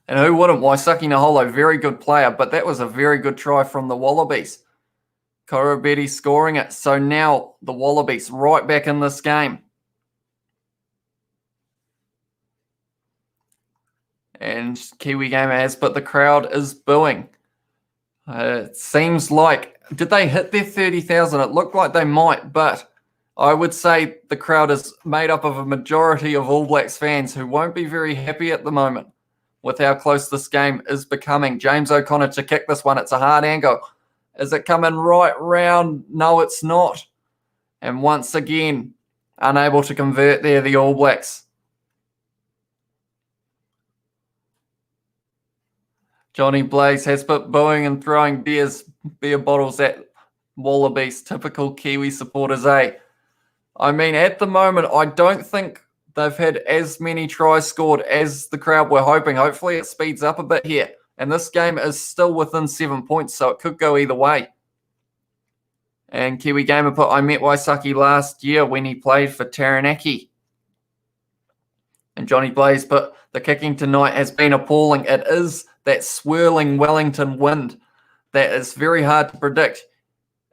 And who wouldn't? Waisaki Naholo, very good player, but that was a very good try from the Wallabies. Korobetti scoring it. So now the Wallabies right back in this game. And Kiwi Gamer has, but the crowd is booing. It seems like, did they hit their 30,000? It looked like they might, but I would say the crowd is made up of a majority of All Blacks fans who won't be very happy at the moment with how close this game is becoming. James O'Connor to kick this one. It's a hard angle. Is it coming right round? No, it's not. And once again, unable to convert there, the All Blacks. Johnny Blaze has put booing and throwing beer bottles at Wallabies. Typical Kiwi supporters, eh? I mean, at the moment, I don't think they've had as many tries scored as the crowd were hoping. Hopefully it speeds up a bit here. And this game is still within 7 points, so it could go either way. And Kiwi Gamer put, I met Waisaki last year when he played for Taranaki. And Johnny Blaze put, the kicking tonight has been appalling. It is that swirling Wellington wind that is very hard to predict.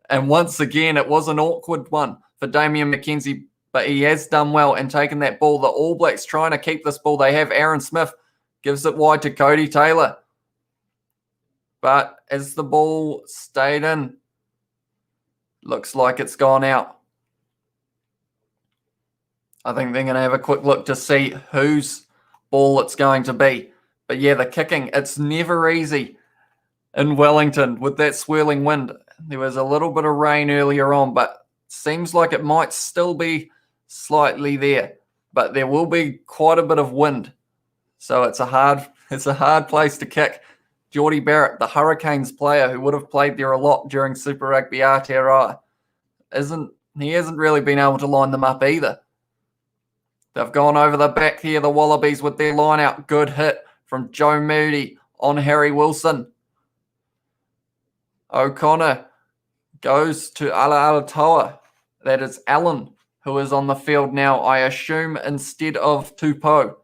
And once again, it was an awkward one for Damian McKenzie, but he has done well and taken that ball. The All Blacks trying to keep this ball. They have Aaron Smith, gives it wide to Cody Taylor. But as the ball stayed in, looks like it's gone out. I think they're going to have a quick look to see whose ball it's going to be. But yeah, the kicking, it's never easy in Wellington with that swirling wind. There was a little bit of rain earlier on, but seems like it might still be slightly there. But there will be quite a bit of wind. So it's a hard place to kick. Geordie Barrett, the Hurricanes player who would have played there a lot during Super Rugby Aotearoa, he hasn't really been able to line them up either. They've gone over the back here, the Wallabies, with their line out. Good hit from Joe Moody on Harry Wilson. O'Connor goes to Ala Alatoa. That is Allen who is on the field now, I assume, instead of Tupou.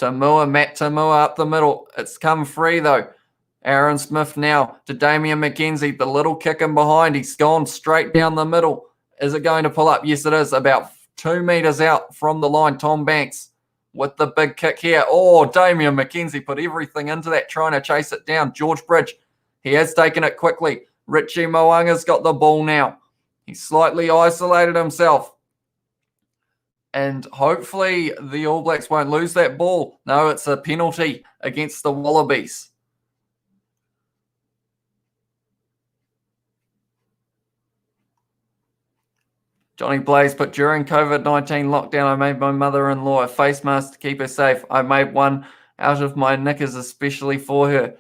Matt Tamua up the middle. It's come free, though. Aaron Smith now to Damian McKenzie. The little kick in behind. He's gone straight down the middle. Is it going to pull up? Yes, it is. About 2 meters out from the line. Tom Banks with the big kick here. Oh, Damian McKenzie put everything into that, trying to chase it down. George Bridge, he has taken it quickly. Richie Moanga's got the ball now. He's slightly isolated himself. And hopefully the All Blacks won't lose that ball. No, it's a penalty against the Wallabies. Johnny Blaze put, during COVID-19 lockdown, I made my mother-in-law a face mask to keep her safe. I made one out of my knickers especially for her.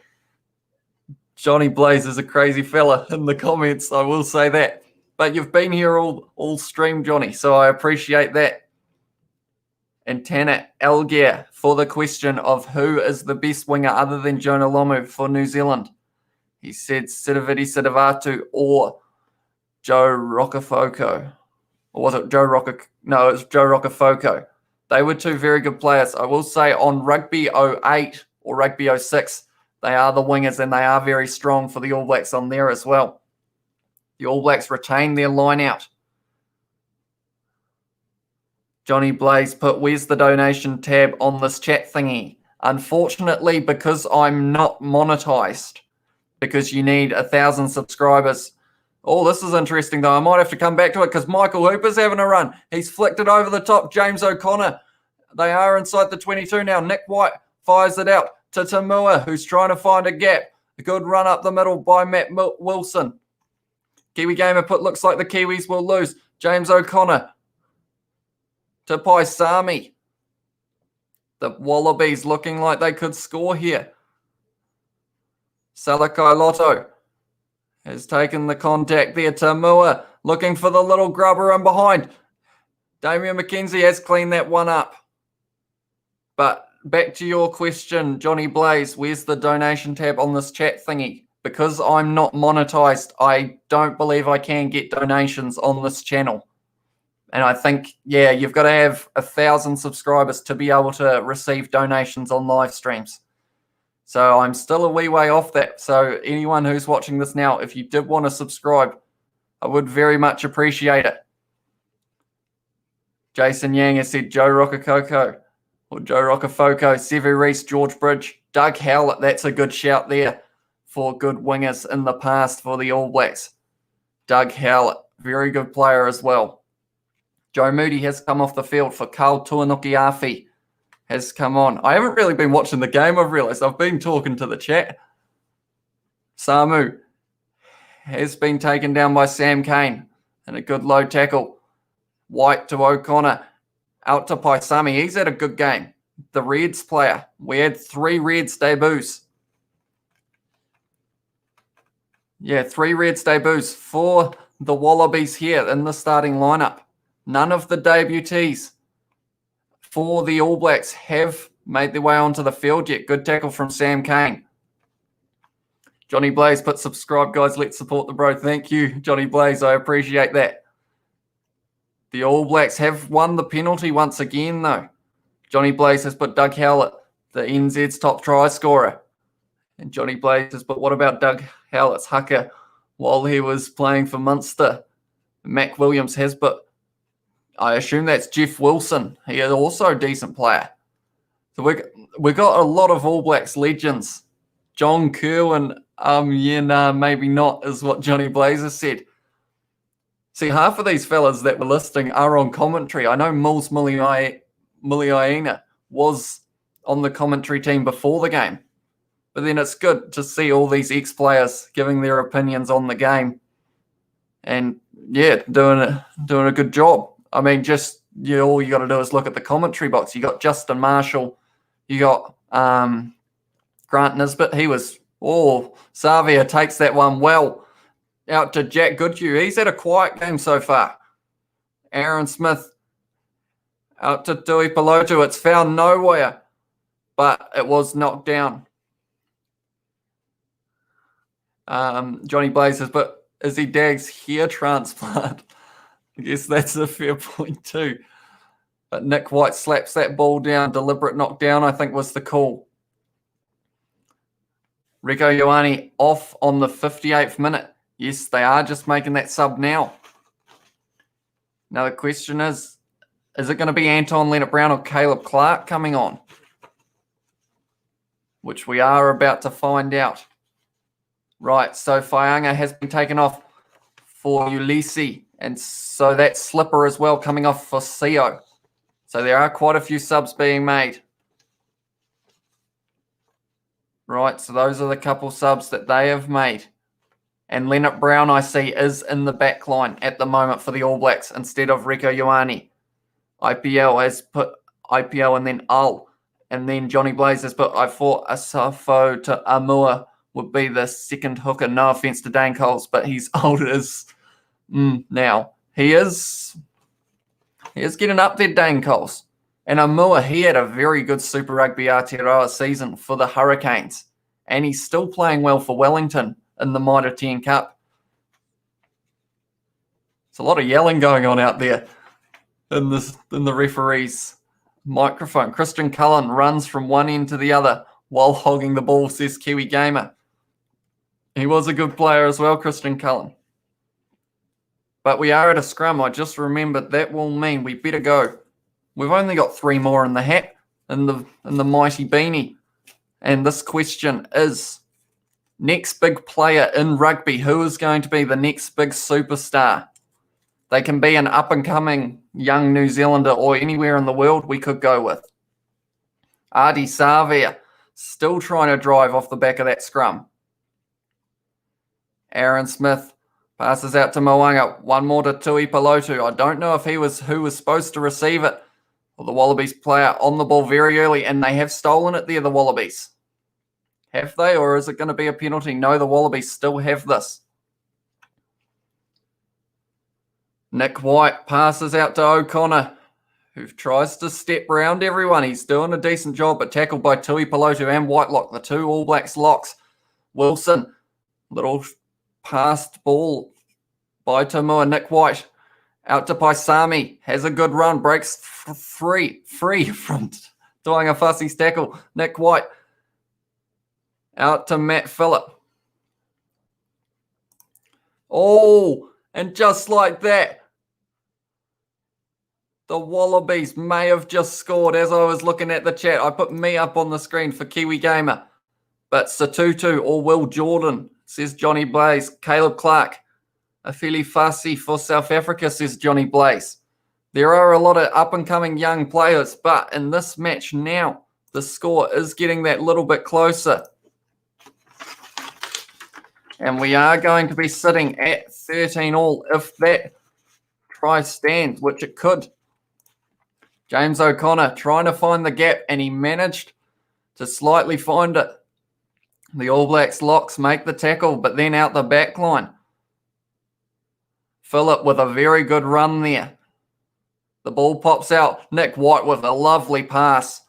Johnny Blaze is a crazy fella in the comments, I will say that. But you've been here all stream, Johnny, so I appreciate that. And Tanner Elgier for the question of who is the best winger other than Jonah Lomu for New Zealand. He said Sidavidi Sidavatu or Joe Rocafoko. Or was it Joe Roca? No, it was Joe Rocafoko. They were two very good players. I will say on Rugby 08 or Rugby 06, they are the wingers and they are very strong for the All Blacks on there as well. The All Blacks retain their line out. Johnny Blaze put, where's the donation tab on this chat thingy? Unfortunately, because I'm not monetized, because you need 1,000 subscribers. Oh, this is interesting, though. I might have to come back to it because Michael Hooper's having a run. He's flicked it over the top. James O'Connor. They are inside the 22 now. Nick White fires it out to Tamua, who's trying to find a gap. A good run up the middle by Matt Wilson. Kiwi Gamer put, looks like the Kiwis will lose. James O'Connor to Paisami. The Wallabies looking like they could score here. Salakai Lotto has taken the contact there. Tamua looking for the little grubber in behind. Damian McKenzie has cleaned that one up. But back to your question, Johnny Blaze, where's the donation tab on this chat thingy? Because I'm not monetized, I don't believe I can get donations on this channel. And I think, yeah, you've got to have 1,000 subscribers to be able to receive donations on live streams. So I'm still a wee way off that. So anyone who's watching this now, if you did want to subscribe, I would very much appreciate it. Jason Yang has said Joe Rocafoko or Joe Rocafoko, Sevu Reece, George Bridge, Doug Howlett. That's a good shout there for good wingers in the past for the All Blacks. Doug Howlett, very good player as well. Joe Moody has come off the field for Carl Tuanukiafi. Has come on. I haven't really been watching the game, I've realised. I've been talking to the chat. Samu has been taken down by Sam Cane and a good low tackle. White to O'Connor. Out to Paisami. He's had a good game. The Reds player. We had 3 Reds debuts. Yeah, 3 Reds debuts for the Wallabies here in the starting lineup. None of the debutees for the All Blacks have made their way onto the field yet. Good tackle from Sam Cane. Johnny Blaze put, subscribe, guys. Let's support the bro. Thank you, Johnny Blaze. I appreciate that. The All Blacks have won the penalty once again, though. Johnny Blaze has put Doug Howlett, the NZ's top try scorer. And Johnny Blaze has put, what about Doug Howlett's haka while he was playing for Munster? Mac Williams has put, I assume that's Jeff Wilson. He is also a decent player. So we got a lot of All Blacks legends. John Kerwin, maybe not, is what Johnny Blaze has said. See, half of these fellas that we're listing are on commentary. I know Muls Muliaina was on the commentary team before the game. But then it's good to see all these ex-players giving their opinions on the game. And, yeah, doing a good job. I mean, all you got to do is look at the commentary box. You got Justin Marshall. You got Grant Nisbet. Savia takes that one well. Out to Jack Goodhue. He's had a quiet game so far. Aaron Smith. Out to Tui Pelotu. It's found nowhere, but it was knocked down. Johnny Blazes, but is he Dag's hair transplant? I guess that's a fair point too. But Nick White slaps that ball down. Deliberate knockdown, I think, was the call. Rieko Ioane off on the 58th minute. Yes, they are just making that sub now. Now the question is it going to be Anton Leonard-Brown or Caleb Clark coming on? Which we are about to find out. Right, so Whaianga has been taken off for Ulysses, and so that's Slipper as well coming off for Sio. So there are quite a few subs being made. Right, so those are the couple subs that they have made. And Leonard Brown, I see, is in the back line at the moment for the All Blacks instead of Rieko Ioane. IPL has put IPL and then Al. And then Johnny Blaze has put, I thought Asafo to Amua would be the second hooker. No offense to Dane Coles, but he's old as now. He is getting up there, Dane Coles. And Amua, he had a very good Super Rugby Aotearoa season for the Hurricanes. And he's still playing well for Wellington in the Mitre 10 Cup. There's a lot of yelling going on out there in the referee's microphone. Christian Cullen runs from one end to the other while hogging the ball, says Kiwi Gamer. He was a good player as well, Christian Cullen. But we are at a scrum. I just remembered that will mean we better go. We've only got 3 more in the hat, in the mighty beanie. And this question is, next big player in rugby, who is going to be the next big superstar? They can be an up-and-coming young New Zealander or anywhere in the world we could go with. Ardie Savia still trying to drive off the back of that scrum. Aaron Smith passes out to Moanga. One more to Tui Pelotu. I don't know if he was who was supposed to receive it. Well, the Wallabies player on the ball very early, and they have stolen it there, the Wallabies. Have they, or is it going to be a penalty? No, the Wallabies still have this. Nick White passes out to O'Connor, who tries to step round everyone. He's doing a decent job, but tackled by Tui Pelotu and Whitelock, the two All Blacks locks. Wilson, little passed ball by Tomua. Nick White out to Paisami, has a good run, breaks free from Tuangafasi's tackle. Nick White out to Matt Phillip. Oh, and just like that, the Wallabies may have just scored. As I was looking at the chat, I put me up on the screen for Kiwi Gamer. But Satutu or Will Jordan, says Johnny Blaze. Caleb Clark, Afili Fasi for South Africa, says Johnny Blaze. There are a lot of up-and-coming young players, but in this match now, the score is getting that little bit closer. And we are going to be sitting at 13 all if that try stands, which it could. James O'Connor trying to find the gap, and he managed to slightly find it. The All Blacks locks make the tackle, but then out the back line. Phillip with a very good run there. The ball pops out. Nick White with a lovely pass.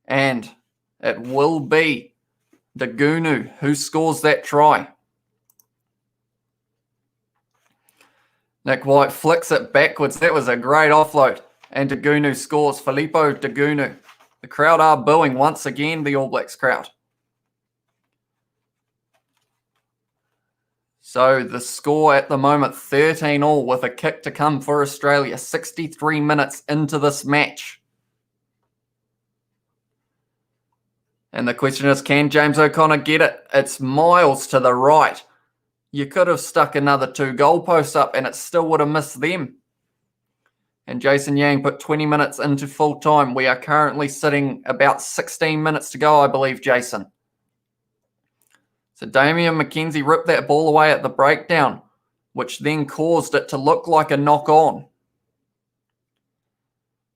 And it will be Dagunu who scores that try. Nick White flicks it backwards. That was a great offload. And Dagunu scores. Filippo Dagunu. The crowd are booing once again, the All Blacks crowd. So the score at the moment, 13 all with a kick to come for Australia. 63 minutes into this match. And the question is, can James O'Connor get it? It's miles to the right. You could have stuck another 2 goalposts up and it still would have missed them. And Jason Yang put 20 minutes into full time. We are currently sitting about 16 minutes to go, I believe, Jason. So Damian McKenzie ripped that ball away at the breakdown, which then caused it to look like a knock-on.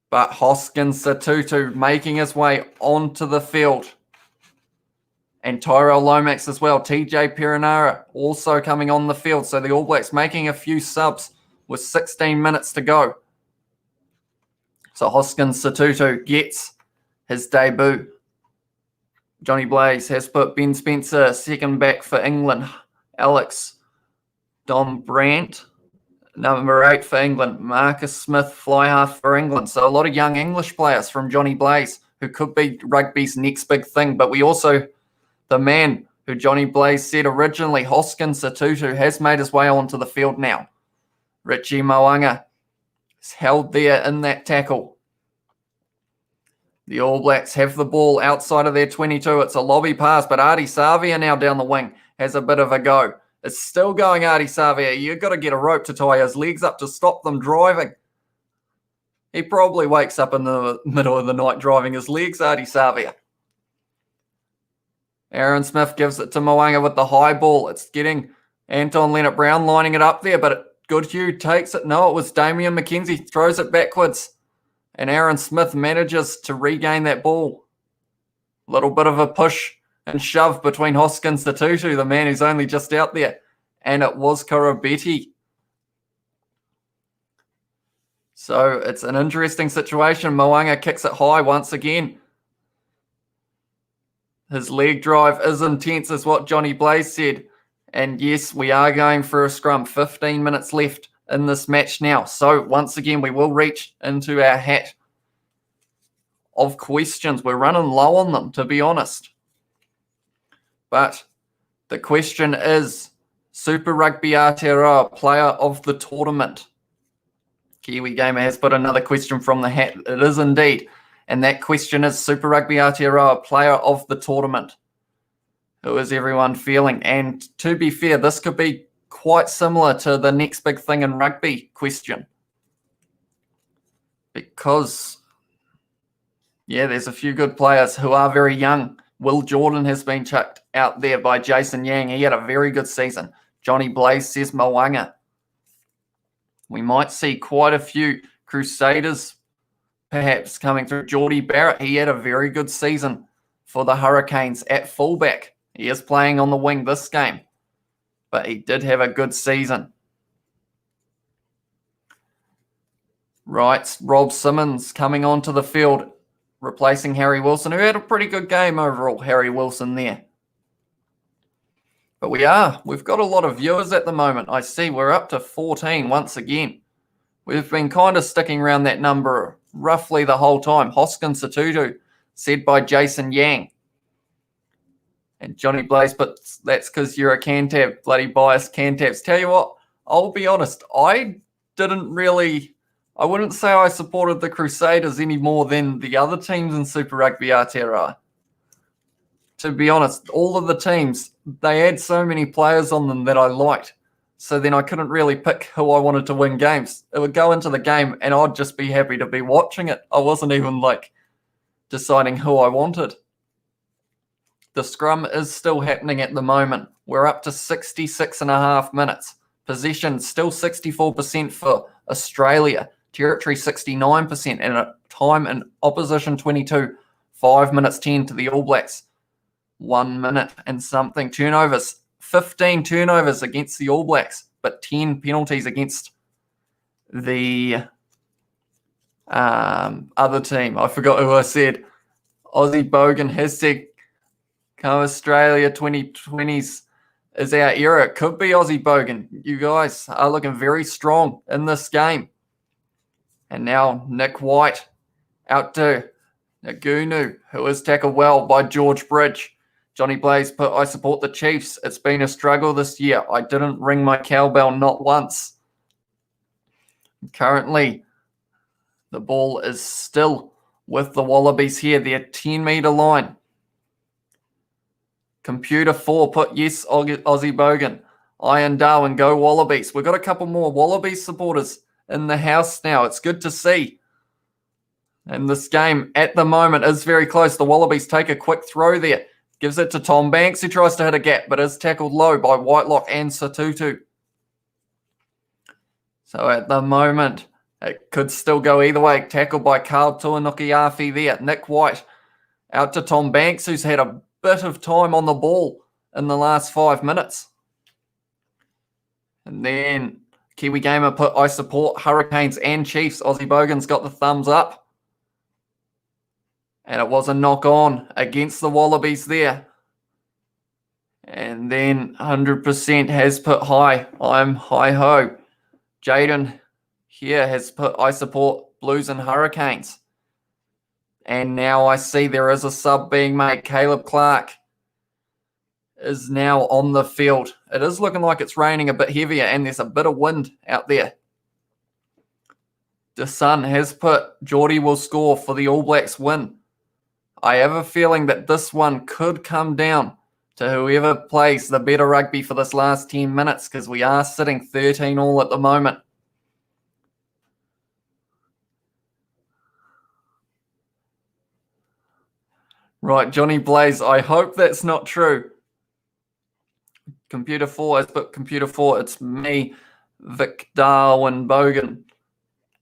But Hoskins Satutu making his way onto the field. And Tyrell Lomax as well. TJ Perenara also coming on the field. So the All Blacks making a few subs with 16 minutes to go. So Hoskins Satutu gets his debut. Johnny Blaze has put Ben Spencer second back for England. Alex Dom Brandt number 8 for England. Marcus Smith, fly half for England. So a lot of young English players from Johnny Blaze, who could be rugby's next big thing. But we also, the man who Johnny Blaze said originally, Hoskins Satutu, has made his way onto the field now. Richie Mo'unga is held there in that tackle. The All Blacks have the ball outside of their 22. It's a lobby pass, but Artie Savia now down the wing has a bit of a go. It's still going, Artie Savia. You've got to get a rope to tie his legs up to stop them driving. He probably wakes up in the middle of the night driving his legs, Artie Savia. Aaron Smith gives it to Mo'unga with the high ball. It's getting Anton Leonard-Brown lining it up there, but Goodhue takes it. No, it was Damian McKenzie. Throws it backwards. And Aaron Smith manages to regain that ball. A little bit of a push and shove between Hoskins Satutu, the man who's only just out there. And it was Koroibete. So it's an interesting situation. Mo'unga kicks it high once again. His leg drive is intense, is what Johnny Blaze said. And yes, we are going for a scrum. 15 minutes left in this match now. So once again, we will reach into our hat of questions. We're running low on them, to be honest. But the question is, Super Rugby Aotearoa player of the tournament. Kiwi Gamer has put another question from the hat. It is indeed. And that question is, Super Rugby Aotearoa player of the tournament. Who is everyone feeling? And to be fair, this could be quite similar to the next big thing in rugby question. Because, yeah, there's a few good players who are very young. Will Jordan has been chucked out there by Jason Yang. He had a very good season. Johnny Blaze says Mo'unga. We might see quite a few Crusaders perhaps coming through. Geordie Barrett, he had a very good season for the Hurricanes at fullback. He is playing on the wing this game, but he did have a good season. Right, Rob Simmons coming onto the field, replacing Harry Wilson, who had a pretty good game overall, Harry Wilson there. But we've got a lot of viewers at the moment. I see we're up to 14 once again. We've been kind of sticking around that number roughly the whole time. Hoskins Satutu, said by Jason Yang. And Johnny Blaze, but that's because you're a Cantab, bloody biased Cantabs. Tell you what, I'll be honest, I wouldn't say I supported the Crusaders any more than the other teams in Super Rugby Aotearoa. To be honest, all of the teams, they had so many players on them that I liked. So then I couldn't really pick who I wanted to win games. It would go into the game and I'd just be happy to be watching it. I wasn't even deciding who I wanted. The scrum is still happening at the moment. We're up to 66.5 minutes. Possession still 64% for Australia. Territory 69%. And a time in opposition 22. 5 minutes 10 to the All Blacks. 1 minute and something. Turnovers. 15 turnovers against the All Blacks, but 10 penalties against the other team. I forgot who I said. Aussie Bogan has said, come Australia 2020s is our era. It could be Aussie Bogan. You guys are looking very strong in this game. And now Nick White out to Nagunu, who is tackled well by George Bridge. Johnny Blaze put, I support the Chiefs. It's been a struggle this year. I didn't ring my cowbell not once. Currently, the ball is still with the Wallabies here. Their 10-metre line. Computer 4 put yes, Aussie Bogan. Ian Darwin, go Wallabies. We've got a couple more Wallabies supporters in the house now. It's good to see. And this game at the moment is very close. The Wallabies take a quick throw there. Gives it to Tom Banks, who tries to hit a gap, but is tackled low by Whitelock and Satutu. So at the moment, it could still go either way. Tackled by Carl Tuanukiafi there. Nick White out to Tom Banks, who's had a bit of time on the ball in the last 5 minutes. And then Kiwi Gamer put, I support Hurricanes and Chiefs. Aussie Bogan's got the thumbs up. And it was a knock-on against the Wallabies there. And then 100% has put hi. I'm hi-ho. Jaden here has put, I support Blues and Hurricanes. And now I see there is a sub being made. Caleb Clark is now on the field. It is looking like it's raining a bit heavier and there's a bit of wind out there. The Sun has put Geordie will score for the All Blacks win. I have a feeling that this one could come down to whoever plays the better rugby for this last 10 minutes because we are sitting 13-all at the moment. Right, Johnny Blaze, I hope that's not true. Computer 4 has put Computer 4. It's me, Vic Darwin Bogan.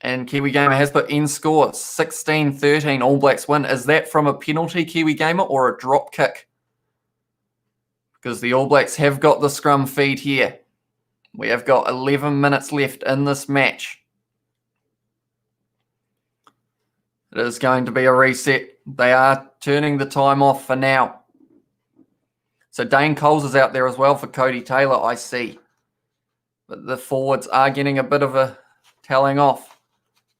And Kiwi Gamer has put end score 16-13 All Blacks win. Is that from a penalty, Kiwi Gamer, or a drop kick? Because the All Blacks have got the scrum feed here. We have got 11 minutes left in this match. It is going to be a reset. They are turning the time off for now. So Dane Coles is out there as well for Cody Taylor, I see. But the forwards are getting a bit of a telling off.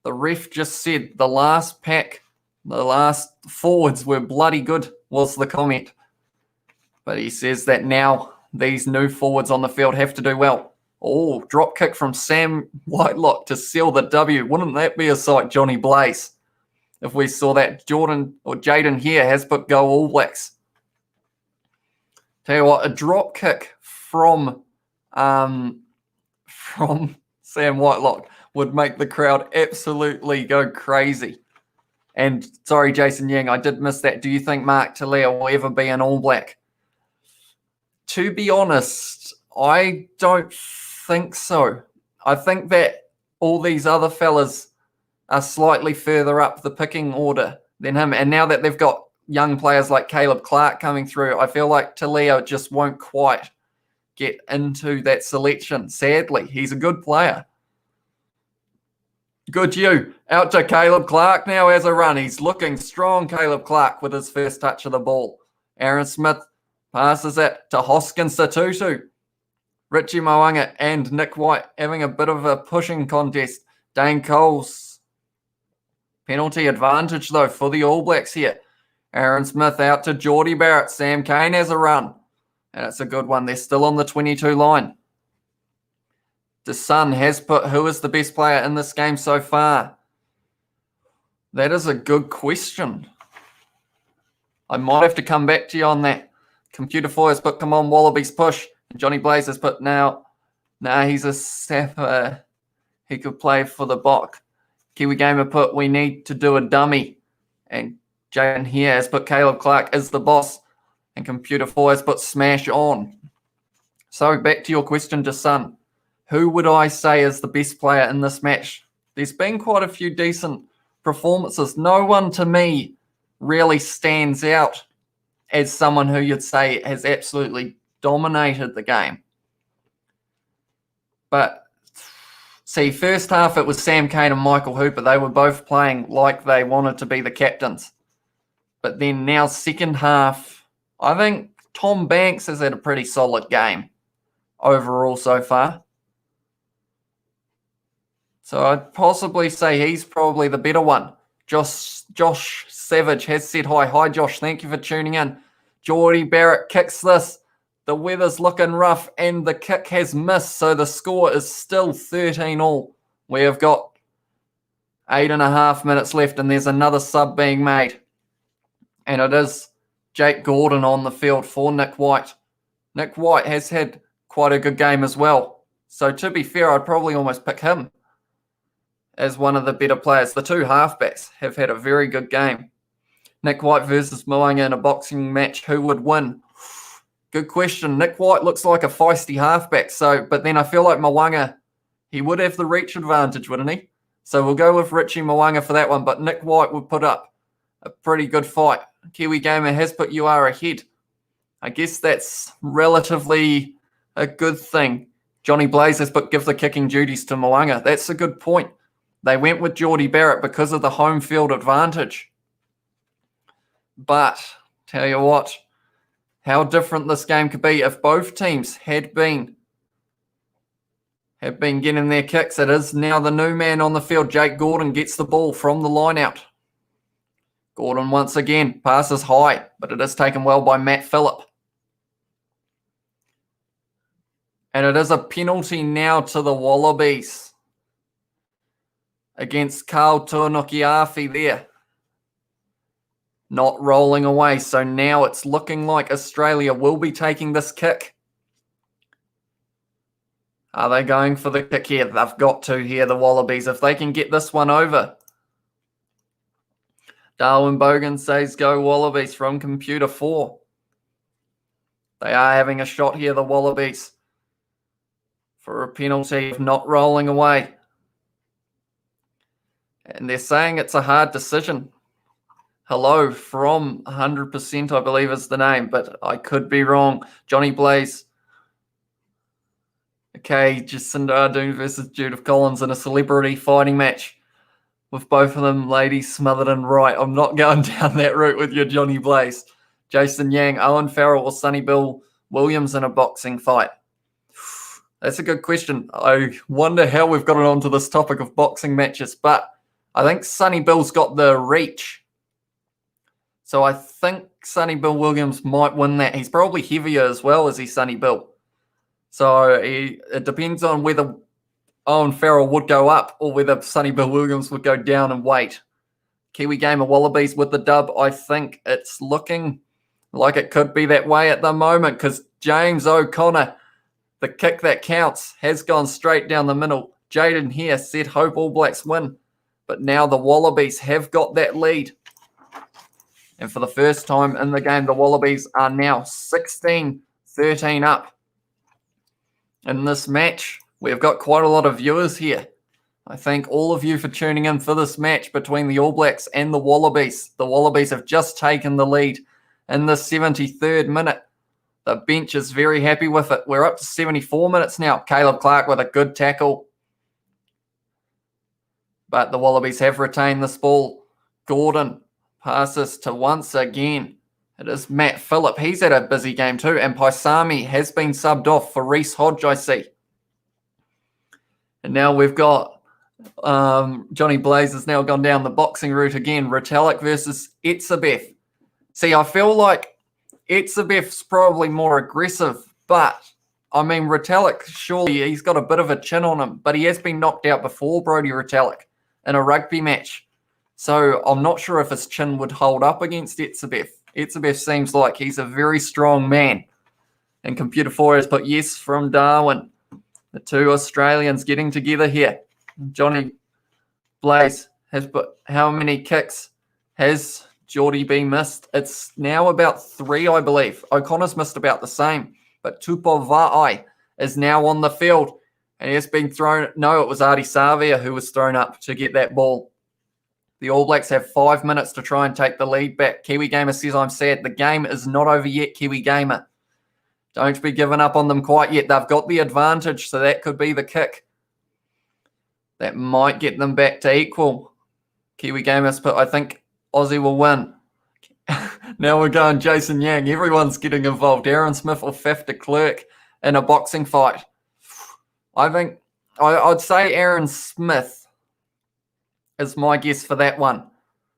The ref just said the last pack, the last forwards were bloody good, was the comment. But he says that now these new forwards on the field have to do well. Oh, drop kick from Sam Whitelock to seal the W. Wouldn't that be a sight, Johnny Blaze? If we saw that. Jordan or Jaden here has put go All Blacks. Tell you what, a drop kick from Sam Whitelock would make the crowd absolutely go crazy. And sorry, Jason Yang, I did miss that. Do you think Mark Talia will ever be an All Black? To be honest, I don't think so. I think that all these other fellas are slightly further up the picking order than him. And now that they've got young players like Caleb Clark coming through, I feel like Talia just won't quite get into that selection. Sadly, he's a good player. Good you. Out to Caleb Clark now as a run. He's looking strong, Caleb Clark, with his first touch of the ball. Aaron Smith passes it to Hoskins Satutu. Richie Mo'unga and Nick White having a bit of a pushing contest. Dane Coles. Penalty advantage, though, for the All Blacks here. Aaron Smith out to Geordie Barrett. Sam Cane has a run. And it's a good one. They're still on the 22 line. The Sun has put who is the best player in this game so far. That is a good question. I might have to come back to you on that. Computer 4 has put come on Wallabies push. And Johnny Blaze has put now. Nah, he's a sapper. He could play for the Bok. Kiwi Gamer put we need to do a dummy. And Jane here has put Caleb Clark is the boss. And Computer 4 has put smash on. So back to your question, to Sun. Who would I say is the best player in this match? There's been quite a few decent performances. No one to me really stands out as someone who you'd say has absolutely dominated the game. But see, first half it was Sam Cane and Michael Hooper. They were both playing like they wanted to be the captains. But then now second half, I think Tom Banks has had a pretty solid game overall so far. So I'd possibly say he's probably the better one. Josh Savage has said hi. Hi, Josh. Thank you for tuning in. Geordie Barrett kicks this. The weather's looking rough and the kick has missed. So the score is still 13-all. We have got 8.5 minutes left and there's another sub being made. And it is Jake Gordon on the field for Nick White. Nick White has had quite a good game as well. So to be fair, I'd probably almost pick him as one of the better players. The two halfbacks have had a very good game. Nick White versus Mo'unga in a boxing match. Who would win? Good question. Nick White looks like a feisty halfback. But then I feel like Mo'unga, he would have the reach advantage, wouldn't he? So we'll go with Richie Mo'unga for that one. But Nick White would put up a pretty good fight. Kiwi Gamer has put you are ahead. I guess that's relatively a good thing. Johnny Blaze has put give the kicking duties to Mo'unga. That's a good point. They went with Geordie Barrett because of the home field advantage. But, tell you what, how different this game could be if both teams had have been getting their kicks. It is now the new man on the field. Jake Gordon gets the ball from the line out. Gordon once again passes high, but it is taken well by Matt Phillip. And it is a penalty now to the Wallabies against Carl Tuanukiafi there. Not rolling away. So now it's looking like Australia will be taking this kick. Are they going for the kick here? They've got to here, the Wallabies. If they can get this one over. Darwin Bogan says go Wallabies from Computer 4. They are having a shot here, the Wallabies, for a penalty of not rolling away. And they're saying it's a hard decision. Hello from 100%, I believe is the name, but I could be wrong. Johnny Blaze. Okay, Jacinda Ardern versus Judith Collins in a celebrity fighting match with both of them ladies smothered and right. I'm not going down that route with you, Johnny Blaze. Jason Yang, Owen Farrell or Sonny Bill Williams in a boxing fight? That's a good question. I wonder how we've got it onto this topic of boxing matches, but I think Sonny Bill's got the reach. So I think Sonny Bill Williams might win that. He's probably heavier as well as he's Sonny Bill. So it depends on whether Owen Farrell would go up or whether Sonny Bill Williams would go down and wait. Kiwi Gamer Wallabies with the dub. I think it's looking like it could be that way at the moment because James O'Connor, the kick that counts, has gone straight down the middle. Jaden here said hope All Blacks win. But now the Wallabies have got that lead. And for the first time in the game, the Wallabies are now 16-13 up. In this match, we've got quite a lot of viewers here. I thank all of you for tuning in for this match between the All Blacks and the Wallabies. The Wallabies have just taken the lead in the 73rd minute. The bench is very happy with it. We're up to 74 minutes now. Caleb Clark with a good tackle. But the Wallabies have retained this ball. Gordon passes to once again. It is Matt Phillip. He's had a busy game too. And Paisami has been subbed off for Reece Hodge, I see. And now we've got Johnny Blaze has now gone down the boxing route again. Retallick versus Etzebeth. See, I feel like Etzebeth's probably more aggressive. But, I mean, Retallick, surely he's got a bit of a chin on him. But he has been knocked out before, Brodie Retallick, in a rugby match. So I'm not sure if his chin would hold up against Etzebeth. Etzebeth seems like he's a very strong man. And Computer 4 has put yes from Darwin. The two Australians getting together here. Johnny Blaze has put how many kicks has Geordie B missed? It's now about 3, I believe. O'Connor's missed about the same. But Tupovai is now on the field. And he has been thrown. No, it was Artie Savia who was thrown up to get that ball. The All Blacks have 5 minutes to try and take the lead back. Kiwi Gamer says, I'm sad. The game is not over yet, Kiwi Gamer. Don't be giving up on them quite yet. They've got the advantage, so that could be the kick. That might get them back to equal. Kiwi Gamers, but I think Aussie will win. Now we're going Jason Yang. Everyone's getting involved. Aaron Smith or Faf de Klerk in a boxing fight. I think I'd say Aaron Smith is my guess for that one.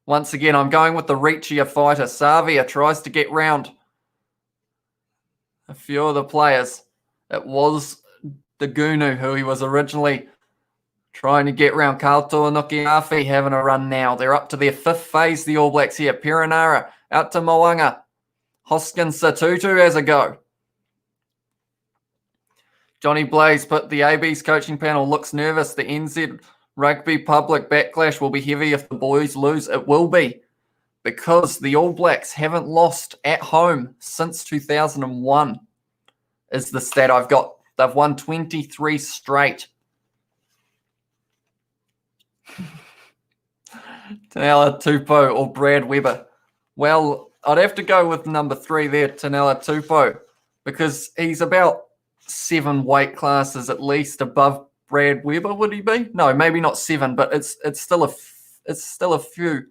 Once again, I'm going with the reachier fighter. Savia tries to get round a few of the players. It was the Gunu who he was originally trying to get round. Carl Tuanukiafi having a run now. They're up to their 5th phase, the All Blacks here. Perenara out to Moanga. Hoskins Satutu has a go. Johnny Blaze put the AB's coaching panel looks nervous. The NZ Rugby public backlash will be heavy if the boys lose. It will be because the All Blacks haven't lost at home since 2001 is the stat I've got. They've won 23 straight. Tanela Tupou or Brad Weber. Well, I'd have to go with number 3 there, Tanela Tupou, because he's about 7 weight classes at least above Brad Weber, would he be? No, maybe not 7, but it's still a few.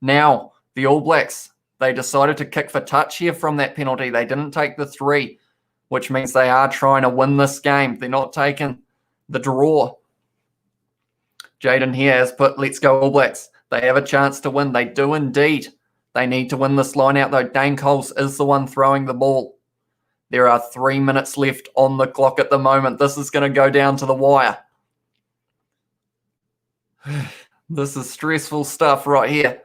Now, the All Blacks, they decided to kick for touch here from that penalty. They didn't take the 3, which means they are trying to win this game. They're not taking the draw. Jaden here has put, let's go All Blacks. They have a chance to win. They do indeed. They need to win this line out, though. Dane Coles is the one throwing the ball. There are 3 minutes left on the clock at the moment. This is going to go down to the wire. This is stressful stuff right here.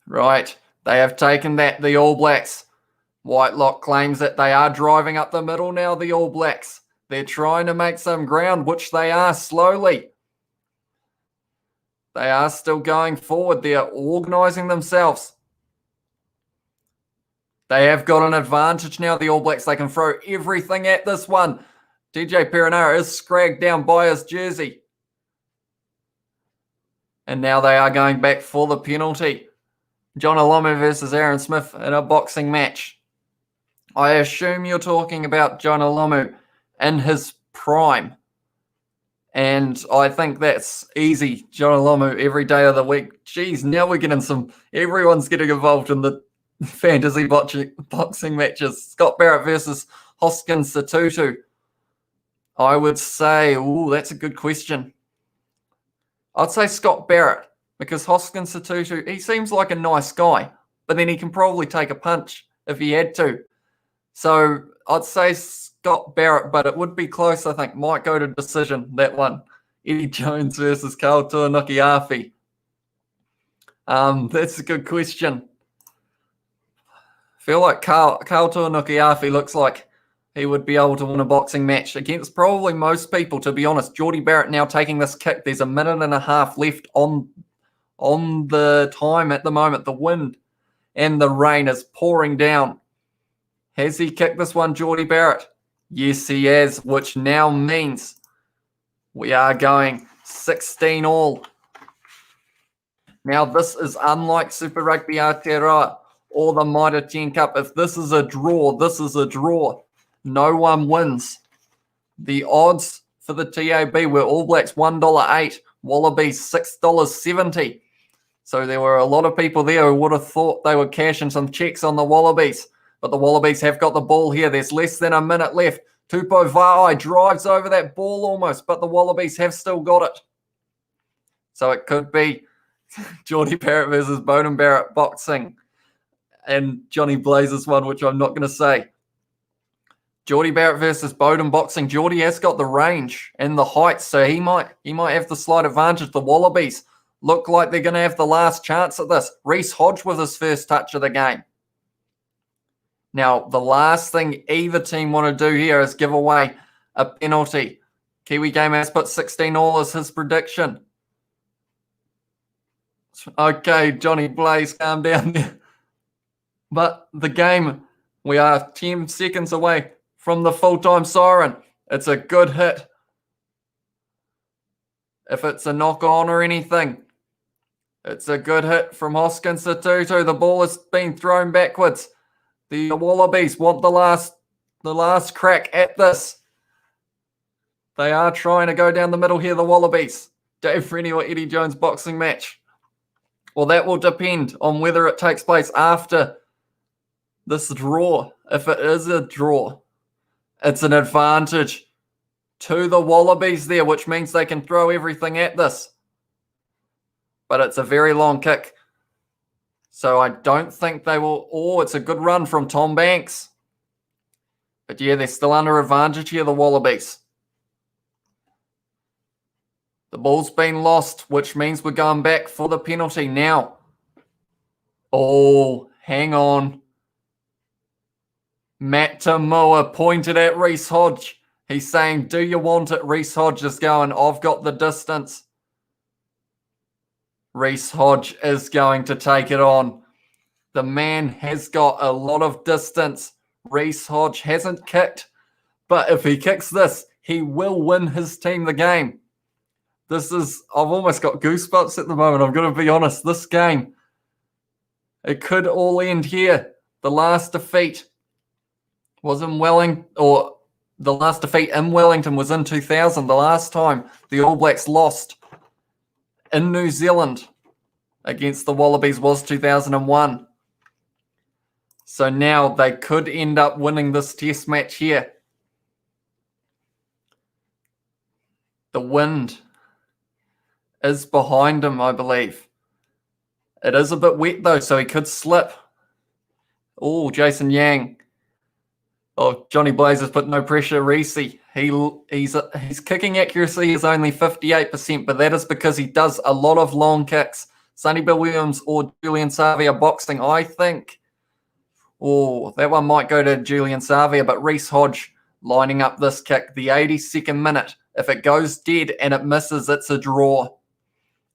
Right. They have taken that, the All Blacks. Whitelock claims that they are driving up the middle now, the All Blacks. They're trying to make some ground, which they are slowly. They are still going forward. They are organising themselves. They have got an advantage now, the All Blacks. They can throw everything at this one. DJ Perenara is scragged down by his jersey. And now they are going back for the penalty. John Alomu versus Aaron Smith in a boxing match. I assume you're talking about John Alomu in his prime. And I think that's easy. John Alomu every day of the week. Geez, now we're getting some... Everyone's getting involved in the fantasy boxing matches. Scott Barrett versus Hoskins Satutu. I would say... Ooh, that's a good question. I'd say Scott Barrett. Because Hoskins Satutu, he seems like a nice guy. But then he can probably take a punch if he had to. So I'd say Scott Barrett, but it would be close, I think. Might go to decision, that one. Eddie Jones versus Karl Tuanukuafi. That's a good question. I feel like Karl Tuanukuafi looks like he would be able to win a boxing match against probably most people, to be honest. Geordie Barrett now taking this kick. There's a minute and a half left on the time at the moment. The wind and the rain is pouring down. Has he kicked this one, Geordie Barrett? Yes, he has, which now means we are going 16 all. Now, this is unlike Super Rugby Aotearoa or the Mitre 10 Cup. If this is a draw, this is a draw. No one wins. The odds for the TAB were All Blacks $1.08, Wallabies $6.70. So there were a lot of people there who would have thought they were cashing some checks on the Wallabies. But the Wallabies have got the ball here. There's less than a minute left. Tupou Vaa'i drives over that ball almost, but the Wallabies have still got it. So it could be Geordie Barrett versus Beauden Barrett boxing. And Johnny Blazes one, which I'm not going to say. Geordie Barrett versus Beauden boxing. Geordie has got the range and the height, so he might have the slight advantage. The Wallabies look like they're going to have the last chance at this. Reece Hodge with his first touch of the game. Now, the last thing either team want to do here is give away a penalty. Kiwi Game has put 16 all as his prediction. Okay, Johnny Blaze, calm down there. But the game, we are 10 seconds away from the full-time siren. It's a good hit. If it's a knock-on or anything, it's a good hit from Hoskins Satutu. The ball has been thrown backwards. The Wallabies want the last crack at this. They are trying to go down the middle here, the Wallabies. Dave Rennie or Eddie Jones boxing match. Well, that will depend on whether it takes place after this draw. If it is a draw, it's an advantage to the Wallabies there, which means they can throw everything at this. But it's a very long kick. So I don't think they will... Oh, it's a good run from Tom Banks. But yeah, they're still under advantage here, the Wallabies. The ball's been lost, which means we're going back for the penalty now. Oh, hang on. Matt Tamoa pointed at Reece Hodge. He's saying, do you want it? Reece Hodge is going, I've got the distance. Reece Hodge is going to take it on. The man has got a lot of distance. Reece Hodge hasn't kicked, but if he kicks this, he will win his team the game. This is, I've almost got goosebumps at the moment. I'm going to be honest. This game, it could all end here. The last defeat was in Wellington, or the last defeat in Wellington was in 2000. The last time the All Blacks lost in New Zealand against the Wallabies was 2001. So now they could end up winning this test match here. The wind is behind him, I believe. It is a bit wet though, so he could slip. Oh, Jason Yang. Oh, Johnny Blazers put no pressure. Reese, his kicking accuracy is only 58%, but that is because he does a lot of long kicks. Sonny Bill Williams or Julian Savia boxing, I think. Oh, that one might go to Julian Savia, but Reese Hodge lining up this kick. The 82nd minute. If it goes dead and it misses, it's a draw.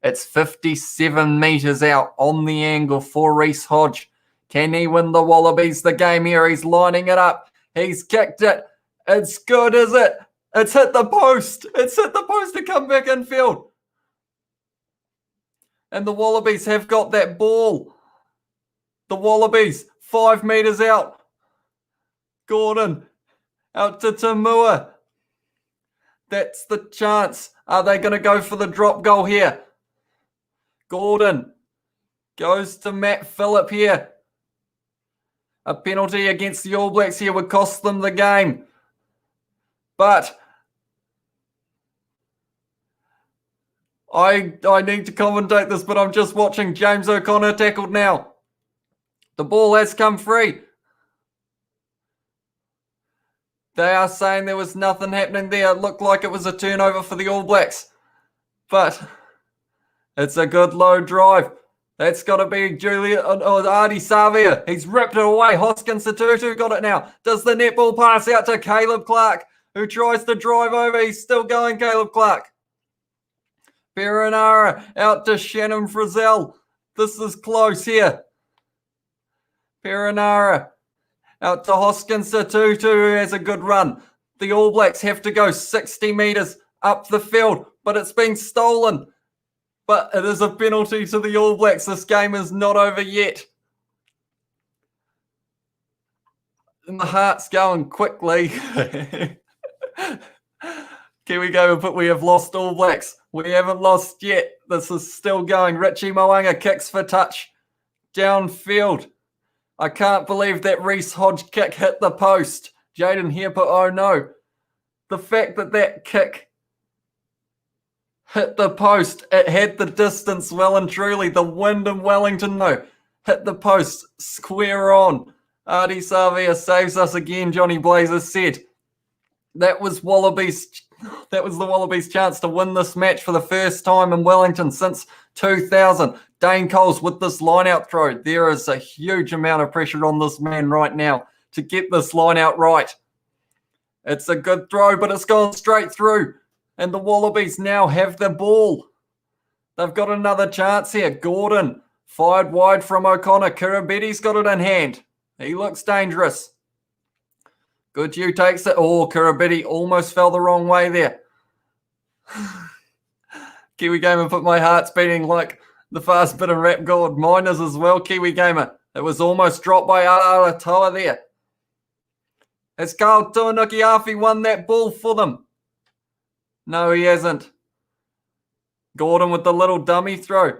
It's 57 metres out on the angle for Reese Hodge. Can he win the Wallabies the game here? He's lining it up. He's kicked it. It's good, is it? It's hit the post. It's hit the post to come back in field. And the Wallabies have got that ball. The Wallabies, 5 metres out. Gordon, out to Tamua. That's the chance. Are they going to go for the drop goal here? Gordon goes to Matt Phillip here. A penalty against the All Blacks here would cost them the game. But I need to commentate this, but I'm just watching. James O'Connor tackled now. The ball has come free. They are saying there was nothing happening there. It looked like it was a turnover for the All Blacks. But it's a good low drive. That's got to be Ardie Savia. He's ripped it away. Hoskins Satutu got it now. Does the netball pass out to Caleb Clark, who tries to drive over. He's still going, Caleb Clark. Perenara out to Shannon Frizzell. This is close here. Perenara out to Hoskins Satutu, who has a good run. The All Blacks have to go 60 metres up the field, but it's been stolen. But it is a penalty to the All Blacks. This game is not over yet. And the heart's going quickly. Kiwi go, but we have lost All Blacks. We haven't lost yet. This is still going. Richie Mo'unga kicks for touch. Downfield. I can't believe that Reese Hodge kick hit the post. Jaden Hepa, oh no. The fact that that kick hit the post, it had the distance well and truly. The wind in Wellington, though, hit the post square on. Ardie Savia saves us again, Johnny Blazers said. That was the Wallabies' chance to win this match for the first time in Wellington since 2000. Dane Coles with this line-out throw. There is a huge amount of pressure on this man right now to get this line-out right. It's a good throw, but it's gone straight through. And the Wallabies now have the ball. They've got another chance here. Gordon fired wide from O'Connor. Kiribeti's got it in hand. He looks dangerous. Goodhue takes it. Oh, Kiribeti almost fell the wrong way there. Kiwi Gamer put my heart's beating like the fast bit of rap god. Mine is as well, Kiwi Gamer. It was almost dropped by Alatoa there. Has Carl Tuanuki-Afi won that ball for them? No, he hasn't. Gordon with the little dummy throw.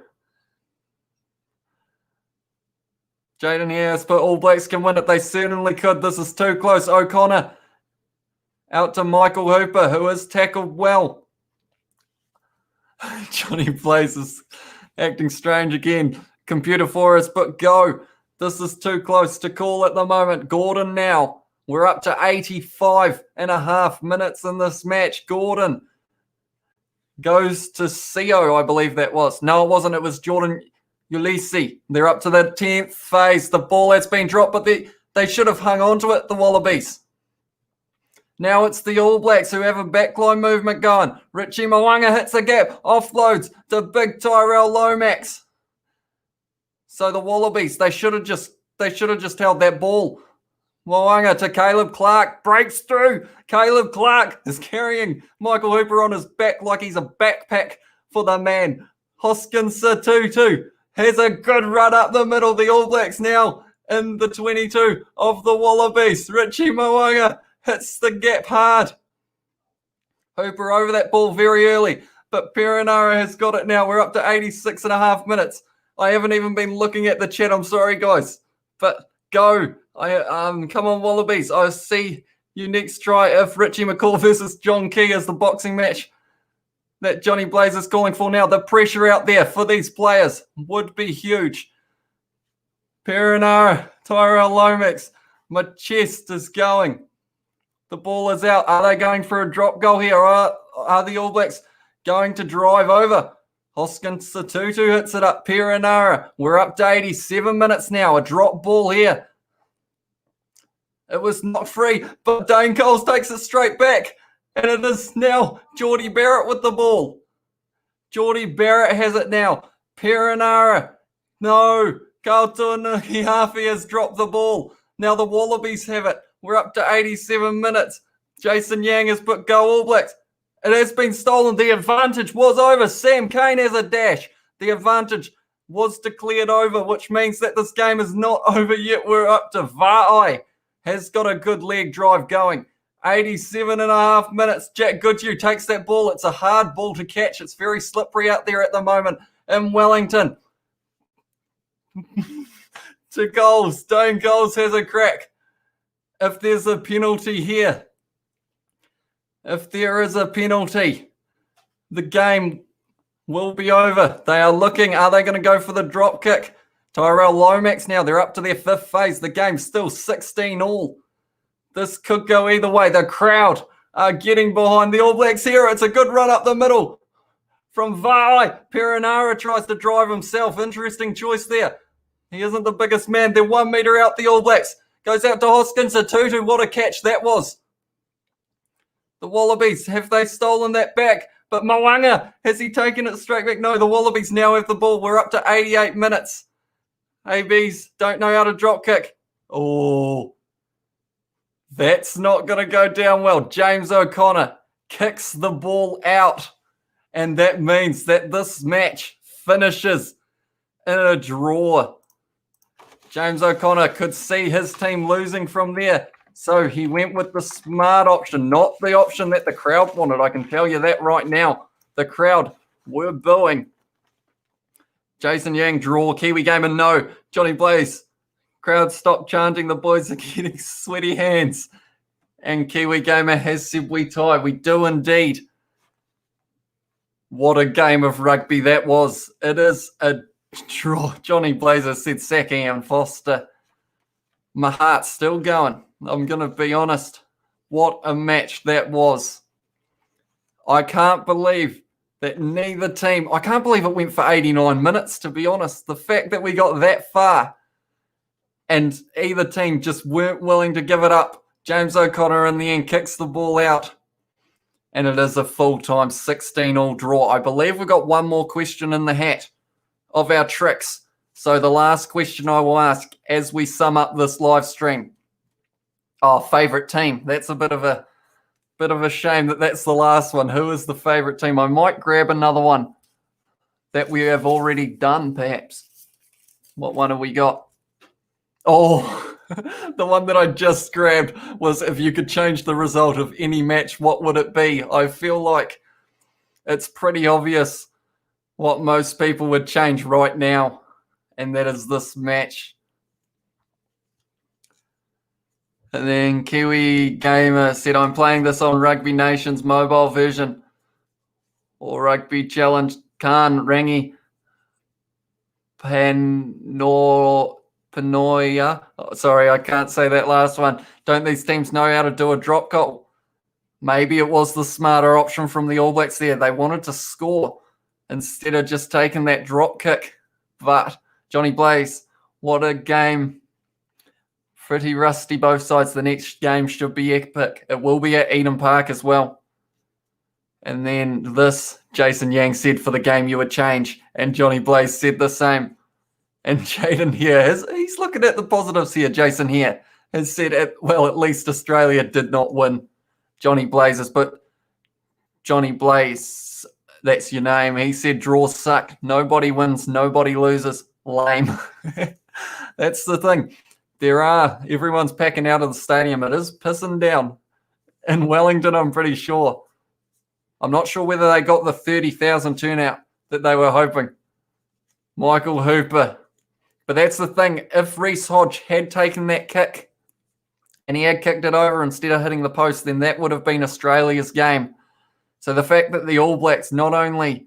Jaden Harris, but All Blacks can win it. They certainly could. This is too close. O'Connor out to Michael Hooper, who has tackled well. Johnny Blaze is acting strange again. Computer for us, but go. This is too close to call at the moment. Gordon now. We're up to 85 and a half minutes in this match. Gordon goes to Seo, I believe that was. No, it wasn't. It was Jordan Ulisi. They're up to the 10th phase. The ball has been dropped, but they should have hung on to it, the Wallabies. Now it's the All Blacks who have a backline movement going. Richie Mo'unga hits a gap, offloads to big Tyrell Lomax. So the Wallabies, they should have just held that ball. Mo'unga to Caleb Clark, breaks through. Caleb Clark is carrying Michael Hooper on his back like he's a backpack for the man. Hoskins Satutu has a good run up the middle. The All Blacks now in the 22 of the Wallabies. Richie Mo'unga hits the gap hard. Hooper over that ball very early, but Perenara has got it now. We're up to 86 and a half minutes. I haven't even been looking at the chat. I'm sorry, guys, but go. Come on, Wallabies. I see you next try if Richie McCall versus John Key is the boxing match. that Johnny Blaze is calling for now. The pressure out there for these players would be huge. Perenara, Tyrell Lomax, my chest is going. The ball is out. Are they going for a drop goal here? Are the All Blacks going to drive over? Hoskins Satutu hits it up. Perenara. We're up to 87 minutes now. A drop ball here. It was not free, but Dane Coles takes it straight back. And it is now Geordie Barrett with the ball. Geordie Barrett has it now. Perenara. No. Carlton Hihafi has dropped the ball. Now the Wallabies have it. We're up to 87 minutes. Jason Yang has put go All Blacks. It has been stolen. The advantage was over. Sam Cane has a dash. The advantage was declared over, which means that this game is not over yet. We're up to Va'ai. Has got a good leg drive going. 87 and a half minutes. Jack Goodhue takes that ball. It's a hard ball to catch. It's very slippery out there at the moment in Wellington. To goals. Dane Coles has a crack. If there's a penalty here, if there is a penalty, the game will be over. They are looking. Are they going to go for the drop kick? Tyrell Lomax now. They're up to their fifth phase. The game's still 16-all. This could go either way. The crowd are getting behind the All Blacks here. It's a good run up the middle from Vai. Perenara tries to drive himself. Interesting choice there. He isn't the biggest man. They're 1 metre out, the All Blacks. Goes out to Hoskins Satutu. What a catch that was. The Wallabies, have they stolen that back? But Moanga, has he taken it straight back? No, the Wallabies now have the ball. We're up to 88 minutes. ABs don't know how to drop kick. Oh, that's not going to go down well. James O'Connor kicks the ball out. And that means that this match finishes in a draw. James O'Connor could see his team losing from there. So he went with the smart option, not the option that the crowd wanted. I can tell you that right now. The crowd were booing. Jason Yang, draw, Kiwi gamer, no. Johnny Blaze, crowd stop chanting. The boys are getting sweaty hands. And Kiwi gamer has said we tie. We do indeed. What a game of rugby that was. It is a draw. Johnny Blaze said Saki and Foster. My heart's still going. I'm going to be honest. What a match that was. I can't believe that neither team... I can't believe it went for 89 minutes, to be honest. The fact that we got that far and either team just weren't willing to give it up. James O'Connor in the end kicks the ball out. And it is a full-time 16-all draw. I believe we've got one more question in the hat of our tricks. So the last question I will ask as we sum up this live stream. Oh, favourite team. That's a bit of a shame that that's the last one. Who is the favourite team? I might grab another one that we have already done, perhaps. What one have we got? Oh, the one that I just grabbed was if you could change the result of any match, what would it be? I feel like it's pretty obvious what most people would change right now, and that is this match. And then Kiwi Gamer said, I'm playing this on Rugby Nation's mobile version or Rugby Challenge. Khan, Rangi, Panoia. Oh, sorry, I can't say that last one. Don't these teams know how to do a drop goal? Maybe it was the smarter option from the All Blacks there. They wanted to score instead of just taking that drop kick. But Johnny Blaze, what a game. Pretty rusty both sides. The next game should be epic. It will be at Eden Park as well. And then this, Jason Yang said for the game you would change. And Johnny Blaze said the same. And Jaden here, he's looking at the positives here. Jason here has said, at least Australia did not win. Johnny Blazes, but Johnny Blaze, that's your name. He said draws suck. Nobody wins, nobody loses. Lame. That's the thing. Everyone's packing out of the stadium. It is pissing down in Wellington, I'm pretty sure. I'm not sure whether they got the 30,000 turnout that they were hoping. Michael Hooper. But that's the thing. If Reece Hodge had taken that kick and he had kicked it over instead of hitting the post, then that would have been Australia's game. So the fact that the All Blacks not only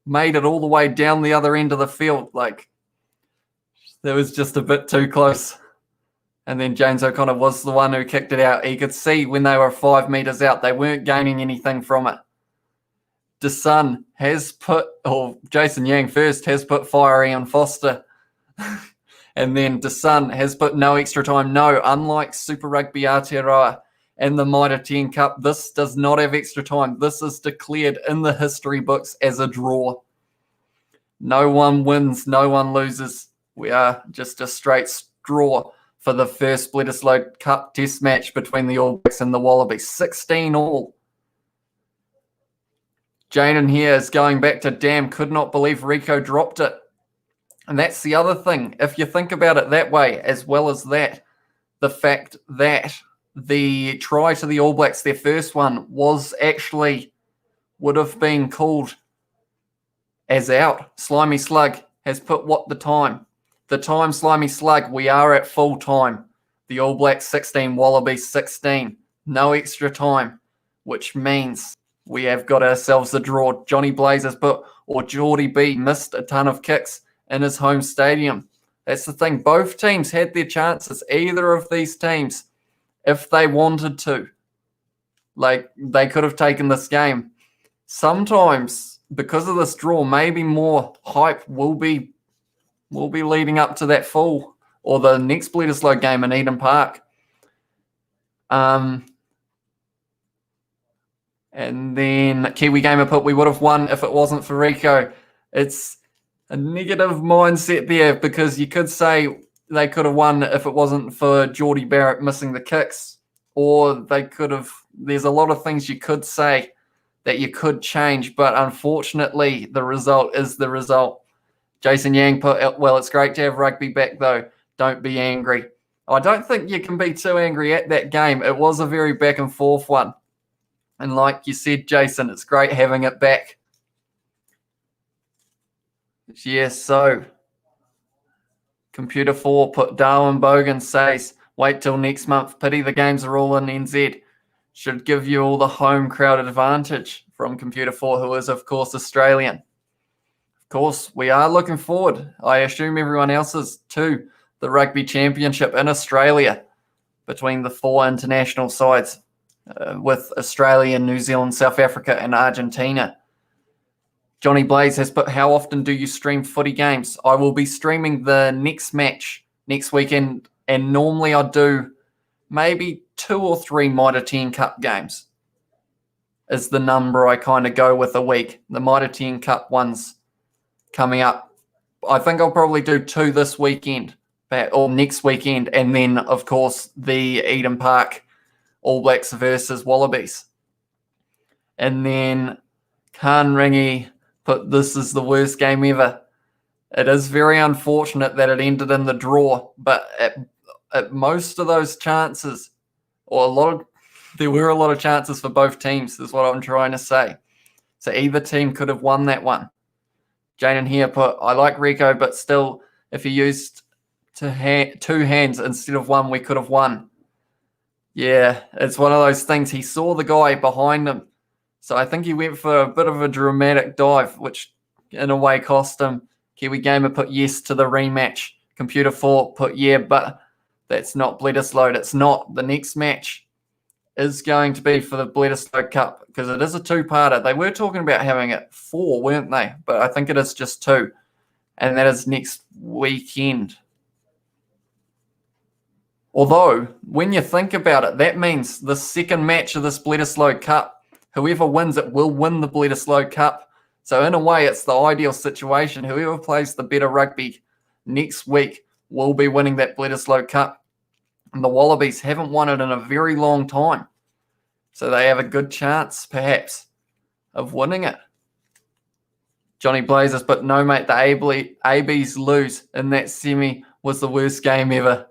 made it all the way down the other end of the field, like, that was just a bit too close. And then James O'Connor was the one who kicked it out. He could see when they were 5 metres out, they weren't gaining anything from it. DeSun has put, or Jason Yang first, has put Fiery on Foster. And then DeSun has put no extra time. No, unlike Super Rugby Aotearoa and the Mitre 10 Cup, this does not have extra time. This is declared in the history books as a draw. No one wins, no one loses. We are just a straight draw for the first Bledisloe Cup Test match between the All Blacks and the Wallabies. 16 all. Jaden here is going back to damn, could not believe Rico dropped it. And that's the other thing. If you think about it that way, as well as that, the fact that the try to the All Blacks, their first one, would have been called as out. Slimy Slug has put what the time? The time, Slimy Slug, we are at full time. The All Blacks 16, Wallabies 16. No extra time, which means we have got ourselves a draw. Johnny Blaze has put, or Geordie B missed a ton of kicks in his home stadium. That's the thing. Both teams had their chances. Either of these teams, if they wanted to, like, they could have taken this game. Sometimes, because of this draw, maybe more hype will be leading up to that full or the next Bledisloe game in Eden Park. And then Kiwi Gamer put, we would have won if it wasn't for Rico. It's a negative mindset there, because you could say they could have won if it wasn't for Geordie Barrett missing the kicks, or they could have, there's a lot of things you could say that you could change, but unfortunately the result is the result. Jason Yang put, well, it's great to have rugby back though. Don't be angry. I don't think you can be too angry at that game. It was a very back and forth one. And like you said, Jason, it's great having it back. Yes, so Computer 4 put Darwin Bogan says, wait till next month. Pity the games are all in NZ. Should give you all the home crowd advantage, from Computer 4, who is, of course, Australian. Of course, we are looking forward, I assume everyone else is too, the Rugby Championship in Australia between the 4 international sides. With Australia, New Zealand, South Africa, and Argentina. Johnny Blaze has put, how often do you stream footy games? I will be streaming the next match next weekend, and normally I do maybe 2 or 3 Mitre 10 Cup games is the number I kind of go with a week. The Mitre 10 Cup ones coming up. I think I'll probably do 2 this weekend or next weekend, and then, of course, the Eden Park All Blacks versus Wallabies. And then Khan Ringy put, this is the worst game ever. It is very unfortunate that it ended in the draw, but at most of those chances, or there were a lot of chances for both teams, is what I'm trying to say. So either team could have won that one. Jaden here put, I like Rico, but still, if he used 2 hands instead of 1, we could have won. Yeah, it's one of those things. He saw the guy behind him. So I think he went for a bit of a dramatic dive, which in a way cost him. Kiwi Gamer put yes to the rematch. Computer 4 put yeah, but that's not Bledisloe. It's not. The next match is going to be for the Bledisloe Cup, because it is a 2-parter. They were talking about having it 4, weren't they? But I think it is just 2. And that is next weekend. Although, when you think about it, that means the second match of this Bledisloe Cup, whoever wins it will win the Bledisloe Cup. So in a way, it's the ideal situation. Whoever plays the better rugby next week will be winning that Bledisloe Cup. And the Wallabies haven't won it in a very long time. So they have a good chance, perhaps, of winning it. Johnny Blazers, but no, mate, the ABs lose in that semi was the worst game ever.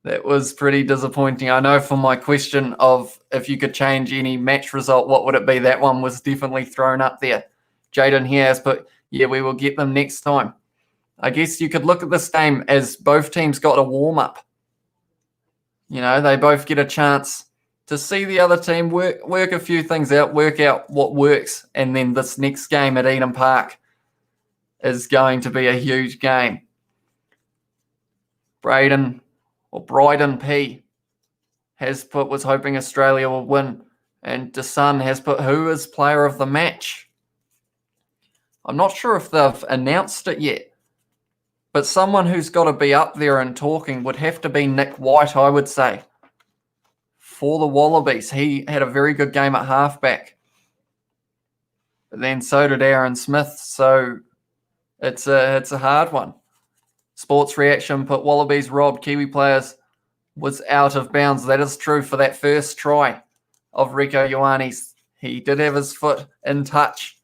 That was pretty disappointing. I know, for my question of if you could change any match result, what would it be? That one was definitely thrown up there. Jaden here has put, yeah, we will get them next time. I guess you could look at this game as both teams got a warm-up. You know, they both get a chance to see the other team work a few things out, work out what works, and then this next game at Eden Park is going to be a huge game. Bryden P was hoping Australia will win, and DeSun has put who is player of the match. I'm not sure if they've announced it yet, but someone who's got to be up there and talking would have to be Nick White, I would say, for the Wallabies. He had a very good game at halfback, but then so did Aaron Smith, so it's a hard one. Sports Reaction put Wallabies robbed Kiwi players was out of bounds. That is true for that first try of Rieko Ioane's. He did have his foot in touch.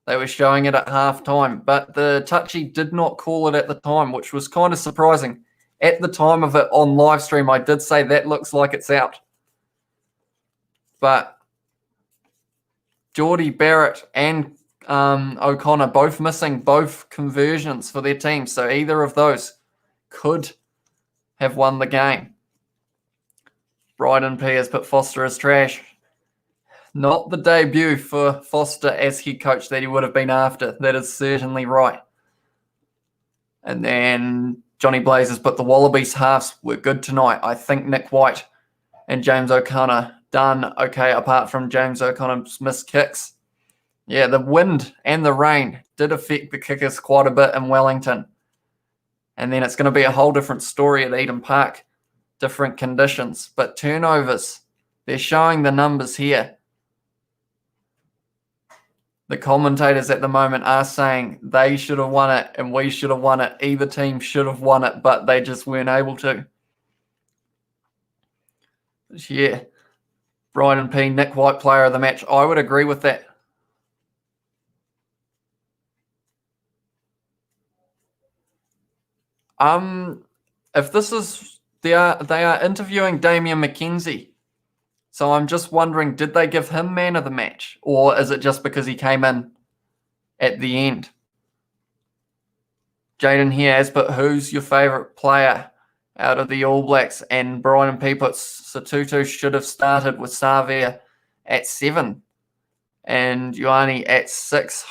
They were showing it at halftime, but the touchy did not call it at the time, which was kind of surprising. At the time of it on live stream, I did say that looks like it's out. But Geordie Barrett and O'Connor both missing both conversions for their team, so either of those could have won the game. Bryden P has put Foster as trash. Not the debut for Foster as head coach that he would have been after. That is certainly right. And then Johnny Blaze has put the Wallabies halves were good tonight. I think Nick White and James O'Connor done okay apart from James O'Connor's missed kicks. Yeah, the wind and the rain did affect the kickers quite a bit in Wellington. And then it's going to be a whole different story at Eden Park. Different conditions. But turnovers, they're showing the numbers here. The commentators at the moment are saying they should have won it and we should have won it. Either team should have won it, but they just weren't able to. But yeah, Bryden P, Nick White, player of the match. I would agree with that. If this is they are interviewing Damian McKenzie, so I'm just wondering, did they give him man of the match, or is it just because he came in at the end? Jaden here has put who's your favourite player out of the All Blacks, and Brian P puts Satutu should have started with Savia at 7 and Ioane at 6,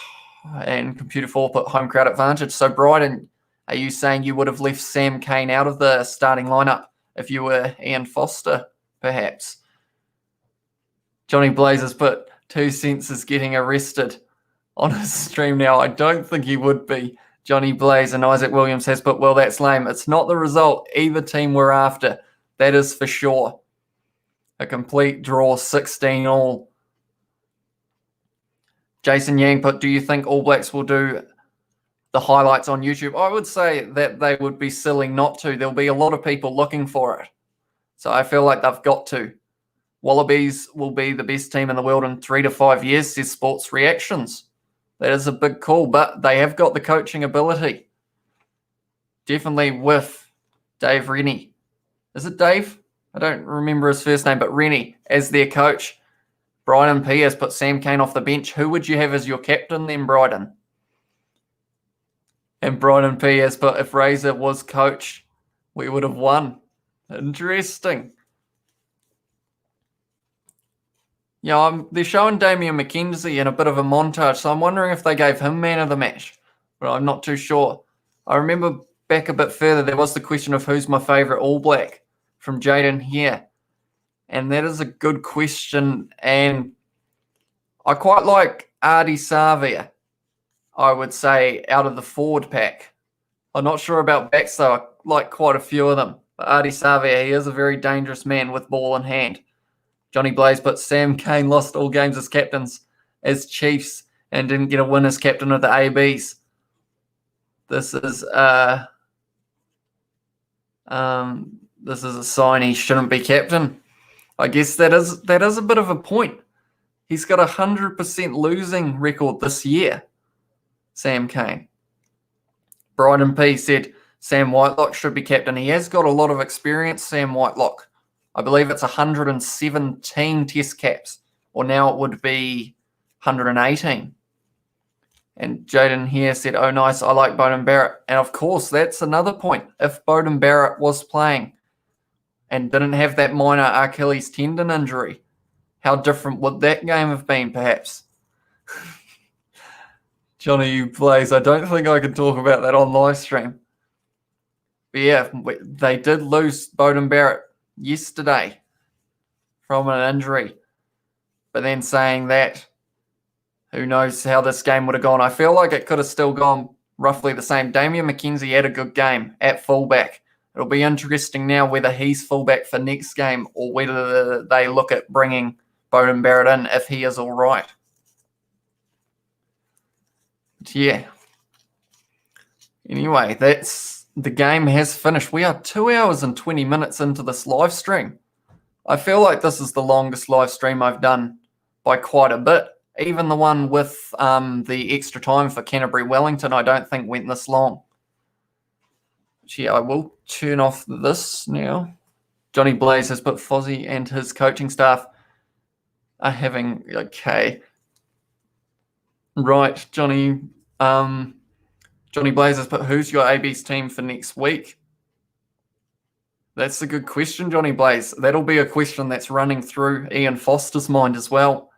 and Computer 4 put home crowd advantage. So Bryden, are you saying you would have left Sam Cane out of the starting lineup if you were Ian Foster, perhaps? Johnny Blaze has put 2 cents is getting arrested on his stream now. I don't think he would be. Johnny Blaze, and Isaac Williams has put, well, that's lame. It's not the result either team were after. That is for sure. A complete draw, 16 all. Jason Yang put, do you think All Blacks will do the highlights on YouTube? I would say that they would be silly not to. There'll be a lot of people looking for it. So I feel like they've got to. Wallabies will be the best team in the world in 3 to 5 years, says Sports Reactions. That is a big call, but they have got the coaching ability. Definitely with Dave Rennie. Is it Dave? I don't remember his first name, but Rennie as their coach. Bryden P has put Sam Cane off the bench. Who would you have as your captain then, Bryden? And Bryden P has put, if Razor was coach, we would have won. Interesting. Yeah, they're showing Damian McKenzie in a bit of a montage, so I'm wondering if they gave him man of the match, but I'm not too sure. I remember back a bit further, there was the question of who's my favourite All Black from Jaden here, and that is a good question, and I quite like Ardie Savia, I would say, out of the forward pack. I'm not sure about backs, though. I like quite a few of them, but Ardie Savia, he is a very dangerous man with ball in hand. Johnny Blaze, but Sam Cane lost all games as captains as Chiefs and didn't get a win as captain of the ABs. This is a sign he shouldn't be captain. I guess that is a bit of a point. He's got a 100% losing record this year, Sam Cane. Bryden P said Sam Whitelock should be captain. He has got a lot of experience, Sam Whitelock. I believe it's 117 test caps, or now it would be 118. And Jaden here said, oh, nice, I like Beauden Barrett. And, of course, that's another point. If Beauden Barrett was playing and didn't have that minor Achilles tendon injury, how different would that game have been, perhaps? Johnny Blaze, I don't think I can talk about that on live stream. But yeah, they did lose Beauden Barrett yesterday from an injury. But then saying that, who knows how this game would have gone. I feel like it could have still gone roughly the same. Damian McKenzie had a good game at fullback. It'll be interesting now whether he's fullback for next game or whether they look at bringing Beauden Barrett in if he is all right. But yeah. Anyway, the game has finished. We are 2 hours and 20 minutes into this live stream. I feel like this is the longest live stream I've done by quite a bit. Even the one with the extra time for Canterbury Wellington, I don't think went this long. Gee, I will turn off this now. Johnny Blaze has put Fozzie and his coaching staff are having, okay. Right, Johnny Blaze has put, who's your AB's team for next week? That's a good question, Johnny Blaze. That'll be a question that's running through Ian Foster's mind as well.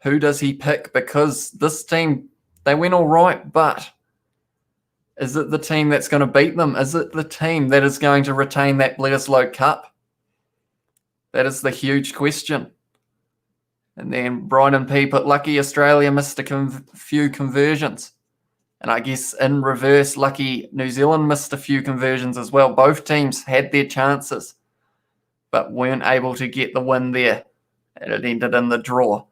Who does he pick? Because this team, they went all right, but is it the team that's going to beat them? Is it the team that is going to retain that Bledisloe Cup? That is the huge question. And then Brian P put, lucky Australia missed a few conversions. And I guess in reverse, lucky New Zealand missed a few conversions as well. Both teams had their chances, but weren't able to get the win there. And it ended in the draw.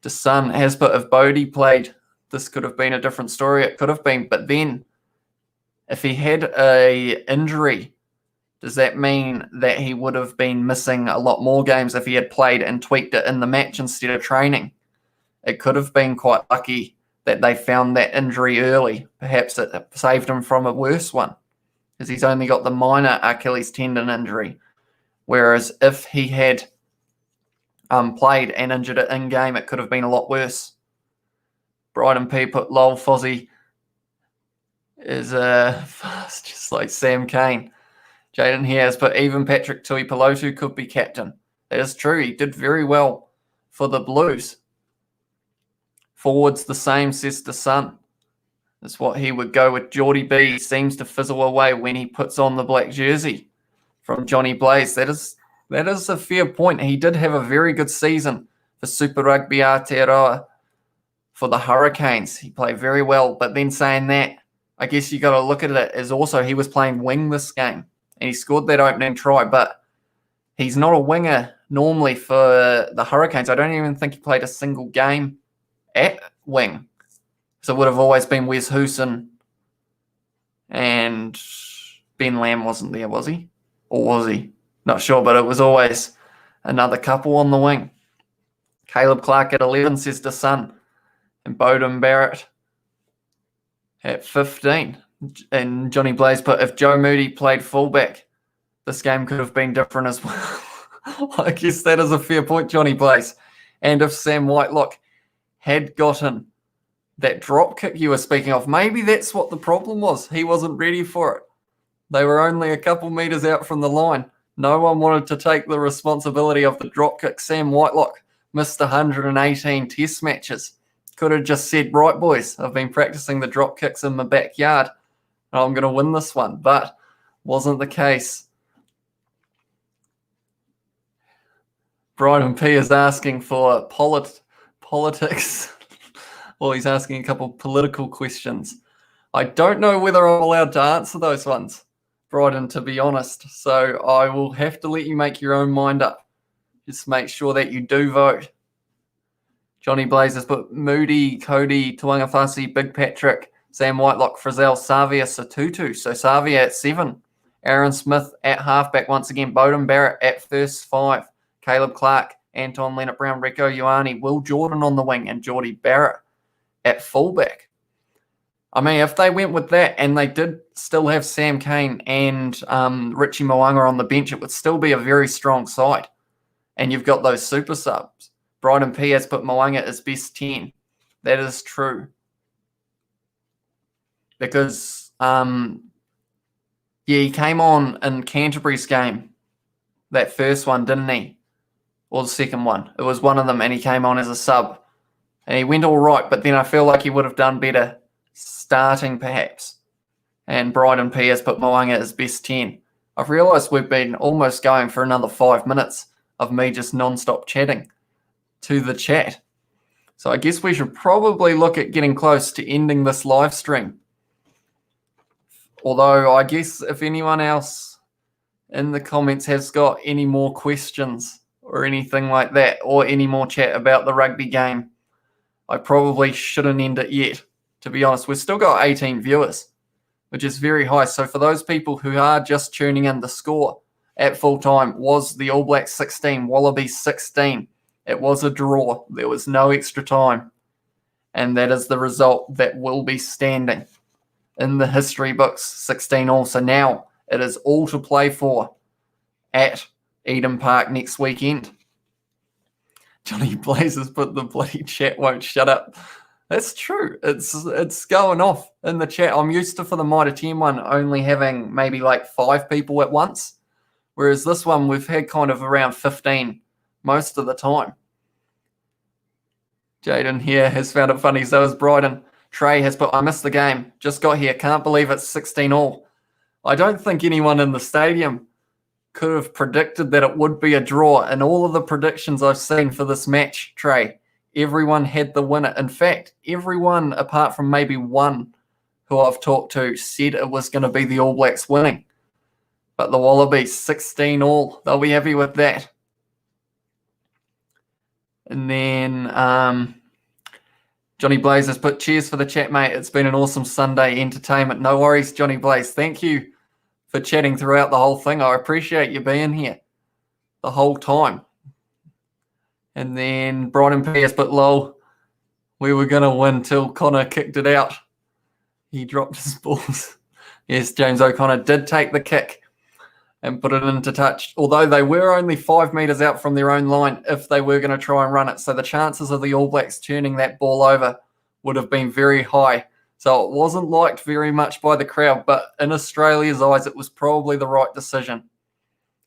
The Sun has put, if Bodie played, this could have been a different story. It could have been. But then, if he had a injury, does that mean that he would have been missing a lot more games if he had played and tweaked it in the match instead of training? It could have been quite lucky that they found that injury early. Perhaps it saved him from a worse one, because he's only got the minor Achilles tendon injury. Whereas if he had played and injured it in-game, it could have been a lot worse. Bryden P put, lol, Fozzie is just like Sam Cane. Jaden here has put, even Patrick Tuipulotu could be captain. That is true. He did very well for the Blues. Forwards the same, says the Sun. That's what he would go with. Geordie B seems to fizzle away when he puts on the black jersey. From Johnny Blaze. That is a fair point. He did have a very good season for Super Rugby Aotearoa for the Hurricanes. He played very well. But then saying that, I guess you got to look at it as also he was playing wing this game. And he scored that opening try. But he's not a winger normally for the Hurricanes. I don't even think he played a single game at wing. So it would have always been Wes Hooson, and Ben Lamb wasn't there, was he? Or was he? Not sure, but it was always another couple on the wing. Caleb Clark at 11, says the Sun. And Beauden Barrett at 15. And Johnny Blaze put, if Joe Moody played fullback, this game could have been different as well. I guess that is a fair point, Johnny Blaze. And if Sam Whitelock had gotten that drop kick you were speaking of, maybe that's what the problem was. He wasn't ready for it. They were only a couple metres out from the line. No one wanted to take the responsibility of the drop kick. Sam Whitelock missed 118 test matches. Could have just said, right, boys, I've been practicing the drop kicks in my backyard, and I'm going to win this one. But wasn't the case. Brian P is asking for politics. Well, he's asking a couple political questions. I don't know whether I'm allowed to answer those ones, Bryden, to be honest. So I will have to let you make your own mind up. Just make sure that you do vote. Johnny Blaze has put Moody, Cody, Tuangafasi, Big Patrick, Sam Whitelock, Frizzell, Savia, Satutu. So Savia at 7. Aaron Smith at halfback once again. Beauden Barrett at first 5. Caleb Clark, Anton Leonard-Brown, Rico Ioane, Will Jordan on the wing, and Geordie Barrett at fullback. I mean, if they went with that and they did still have Sam Cane and Richie Mo'unga on the bench, it would still be a very strong side. And you've got those super subs. Bryden P has put Mo'unga as best 10. That is true. Because, he came on in Canterbury's game, that first one, didn't he? or the second one. It was one of them, and he came on as a sub. And he went all right, but then I feel like he would have done better starting, perhaps. And Bryden P has put Mo'unga as best 10. I've realised we've been almost going for another 5 minutes of me just non-stop chatting to the chat. So I guess we should probably look at getting close to ending this live stream. Although I guess if anyone else in the comments has got any more questions or anything like that, or any more chat about the rugby game, I probably shouldn't end it yet. To be honest, we've still got 18 viewers, which is very high. So for those people who are just tuning in, the score at full time was the All Blacks 16, Wallabies 16. It was a draw. There was no extra time. And that is the result that will be standing in the history books, 16 all. So now it is all to play for at Eden Park next weekend. Johnny Blazers put the bloody chat won't shut up. That's true. It's going off in the chat. I'm used to, for the Mitre 10 one, only having maybe like 5 people at once. Whereas this one, we've had kind of around 15 most of the time. Jaden here has found it funny. So has Bryden. Trey has put, I missed the game. Just got here. Can't believe it's 16 all. I don't think anyone in the stadium could have predicted that it would be a draw. In all of the predictions I've seen for this match, Trey, everyone had the winner. In fact, everyone apart from maybe one who I've talked to said it was going to be the All Blacks winning. But the Wallabies, 16 all. They'll be happy with that. And then Johnny Blaze has put, cheers for the chat, mate. It's been an awesome Sunday entertainment. No worries, Johnny Blaze. Thank you for chatting throughout the whole thing. I appreciate you being here the whole time. And then Brian P has put, lol, we were going to win till Connor kicked it out. He dropped his balls. Yes, James O'Connor did take the kick and put it into touch, although they were only 5 metres out from their own line if they were going to try and run it. So the chances of the All Blacks turning that ball over would have been very high. So it wasn't liked very much by the crowd, but in Australia's eyes, it was probably the right decision.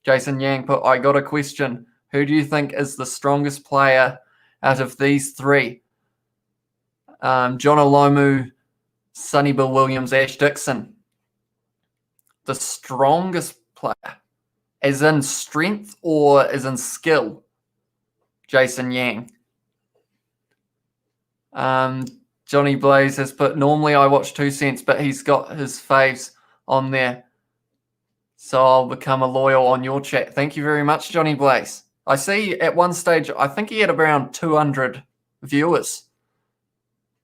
Jason Yang put, I got a question. Who do you think is the strongest player out of these 3? John Olomu, Sonny Bill Williams, Ash Dixon. The strongest player, as in strength or as in skill? Jason Yang. Johnny Blaze has put, normally I watch 2 cents, but he's got his faves on there. So I'll become a loyal on your chat. Thank you very much, Johnny Blaze. I see at one stage, I think he had around 200 viewers.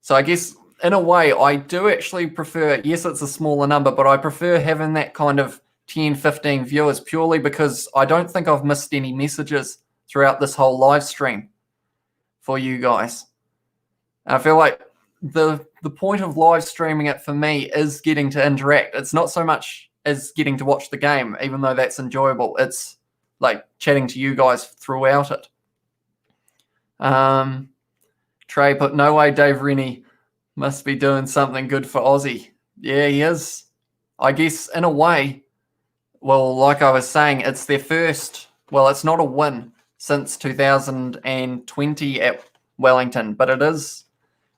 So I guess in a way, I do actually prefer, yes, it's a smaller number, but I prefer having that kind of 10, 15 viewers purely because I don't think I've missed any messages throughout this whole live stream for you guys. I feel like the point of live streaming it for me is getting to interact. It's not so much as getting to watch the game, even though that's enjoyable. It's like chatting to you guys throughout it. Trey put, no way Dave Rennie must be doing something good for Aussie. Yeah, he is. I guess in a way, well, like I was saying, it's their first, well, it's not a win since 2020 at Wellington, but it is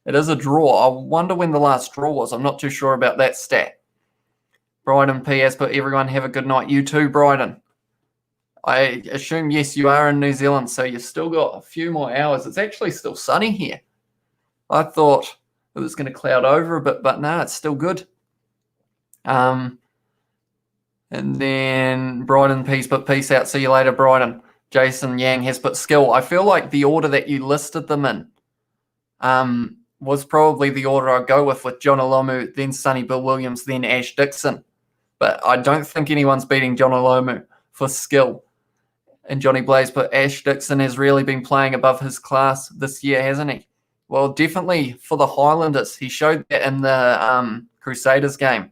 a draw. I wonder when the last draw was. I'm not too sure about that stat. Bryden P has put, everyone have a good night. You too, Bryden. I assume, yes, you are in New Zealand, so you've still got a few more hours. It's actually still sunny here. I thought it was going to cloud over a bit, but no, it's still good. And then Bryden P's put, peace out. See you later, Bryden. Jason Yang has put, skill. I feel like the order that you listed them in was probably the order I'd go with John Olomu, then Sonny Bill Williams, then Ash Dixon. But I don't think anyone's beating John Olomu for skill. And Johnny Blaze put, Ash Dixon has really been playing above his class this year, hasn't he? Well, definitely for the Highlanders. He showed that in the Crusaders game,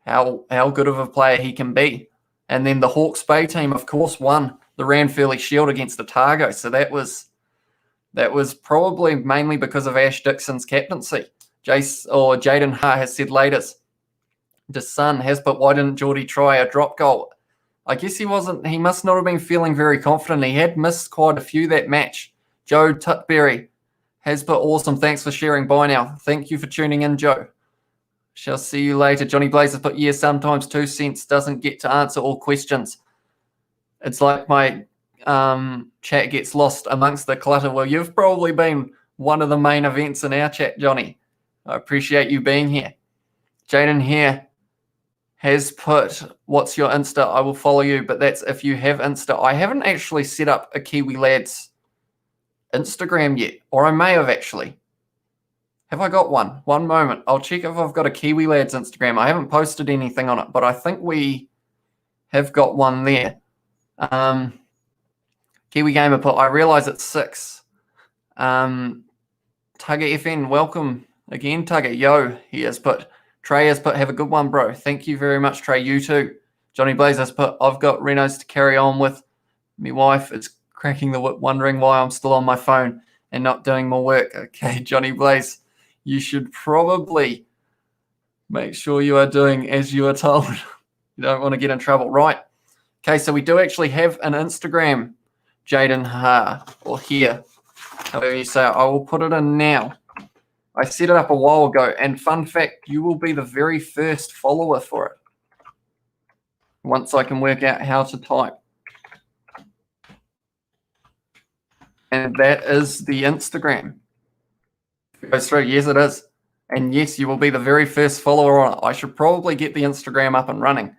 how good of a player he can be. And then the Hawke's Bay team, of course, won the Ranfurly Shield against Otago. So that was probably mainly because of Ash Dixon's captaincy. Jaden Ha has said latest. The Sun has put, why didn't Geordie try a drop goal? I guess he must not have been feeling very confident. He had missed quite a few that match. Joe Tutberry has put awesome. Thanks for sharing. Bye now. Thank you for tuning in, Joe. Shall see you later. Johnny Blaze has put, yeah, sometimes 2 cents doesn't get to answer all questions. It's like my chat gets lost amongst the clutter. Well, you've probably been one of the main events in our chat, Johnny. I appreciate you being here. Jaden here has put, what's your Insta? I will follow you, but that's if you have Insta. I haven't actually set up a Kiwi Lads Instagram yet, or I may have actually. Have I got one? One moment. I'll check if I've got a Kiwi Lads Instagram. I haven't posted anything on it, but I think we have got one there. Kiwi Gamer put, I realise it's 6. Tugger FN, welcome again, Tugger. Yo, he has put, Trey has put, have a good one, bro. Thank you very much, Trey. You too. Johnny Blaze has put, I've got Renos to carry on with. My wife is cracking the whip, wondering why I'm still on my phone and not doing more work. Okay, Johnny Blaze, you should probably make sure you are doing as you are told. You don't want to get in trouble. Right. Okay, so we do actually have an Instagram, Jaden or here, however you say it. I will put it in now. I set it up a while ago, and fun fact, you will be the very first follower for it once I can work out how to type. And that is the Instagram. It goes through. Yes, it is. And yes, you will be the very first follower on it. I should probably get the Instagram up and running,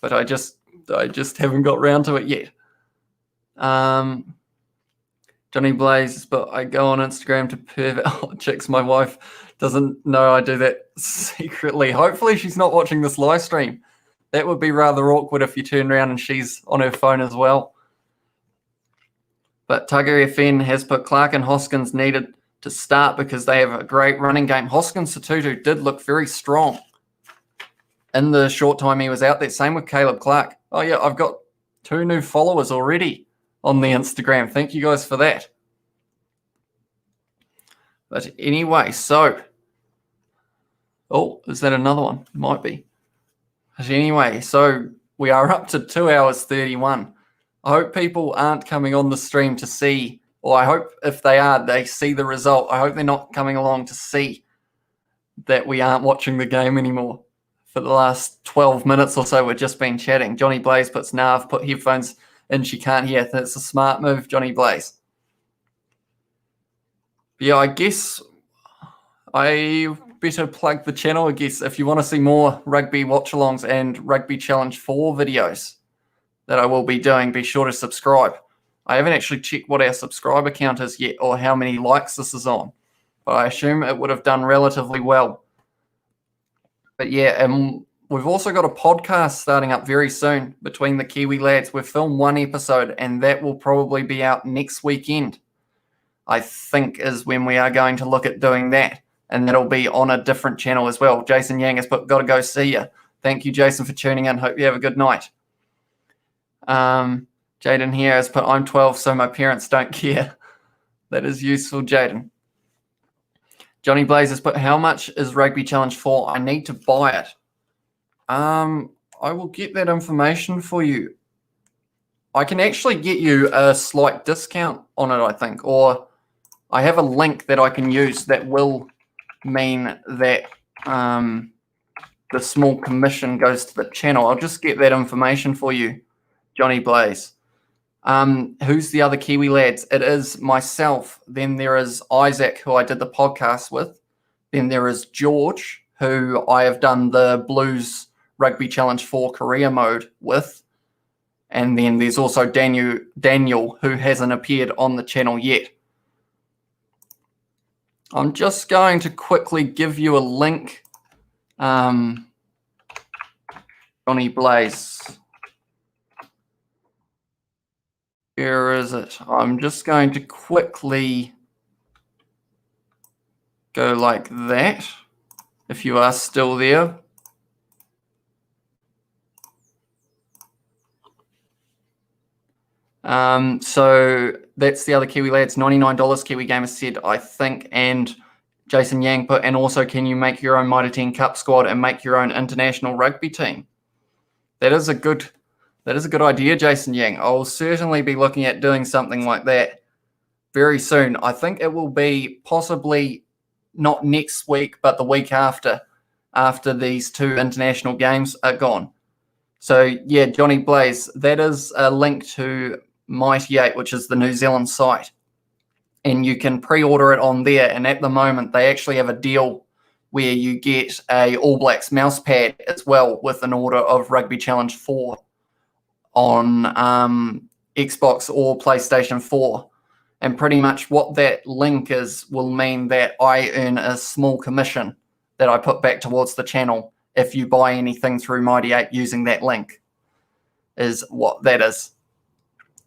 but I just haven't got round to it yet. Johnny Blaze, but I go on Instagram to pervert chicks. My wife doesn't know I do that secretly. Hopefully she's not watching this live stream. That would be rather awkward if you turn around and she's on her phone as well. But Tugger FN has put Clark and Hoskins needed to start because they have a great running game. Hoskins Satutu did look very strong in the short time he was out there. Same with Caleb Clark. Oh, yeah, I've got 2 new followers already on the Instagram. Thank you guys for that. But anyway, so... Oh, is that another one? Might be. But anyway, so we are up to 2 hours 31. I hope people aren't coming on the stream to see, or I hope if they are, they see the result. I hope they're not coming along to see that we aren't watching the game anymore. For the last 12 minutes or so, we've just been chatting. Johnny Blaze puts, nah, I've put headphones in, she can't hear. That's a smart move, Johnny Blaze. But yeah, I guess I better plug the channel, I guess. If you want to see more rugby watch-alongs and Rugby Challenge 4 videos that I will be doing, be sure to subscribe. I haven't actually checked what our subscriber count is yet or how many likes this is on, but I assume it would have done relatively well. But yeah, and we've also got a podcast starting up very soon between the Kiwi Lads. We've filmed 1 episode, and that will probably be out next weekend, I think, is when we are going to look at doing that. And that'll be on a different channel as well. Jason Yang has put, got to go see you. Thank you, Jason, for tuning in. Hope you have a good night. Jaden here has put, I'm 12, so my parents don't care. That is useful, Jaden. Johnny Blaze has put, how much is Rugby Challenge 4? I need to buy it. I will get that information for you. I can actually get you a slight discount on it, I think. Or I have a link that I can use that will mean that the small commission goes to the channel. I'll just get that information for you, Johnny Blaze. Who's the other Kiwi Lads? It is myself. Then there is Isaac, who I did the podcast with. Then there is George, who I have done the Blues Rugby Challenge 4 career mode with. And then there's also Daniel, who hasn't appeared on the channel yet. I'm just going to quickly give you a link. Johnny Blaze. Where is it? I'm just going to quickly go like that, if you are still there. So that's the other Kiwi Lads, $99, Kiwi Gamer said, I think, and Jason Yang put, and also can you make your own Mitre 10 Cup squad and make your own international rugby team? That is a good That is a good idea, Jason Yang. I'll certainly be looking at doing something like that very soon. I think it will be possibly not next week, but the week after these 2 international games are gone. So, yeah, Johnny Blaze, that is a link to Mighty 8, which is the New Zealand site. And you can pre-order it on there. And at the moment, they actually have a deal where you get a All Blacks mouse pad as well with an order of Rugby Challenge 4 on Xbox or PlayStation 4. And pretty much what that link is will mean that I earn a small commission that I put back towards the channel if you buy anything through Mighty 8 using that link, is what that is.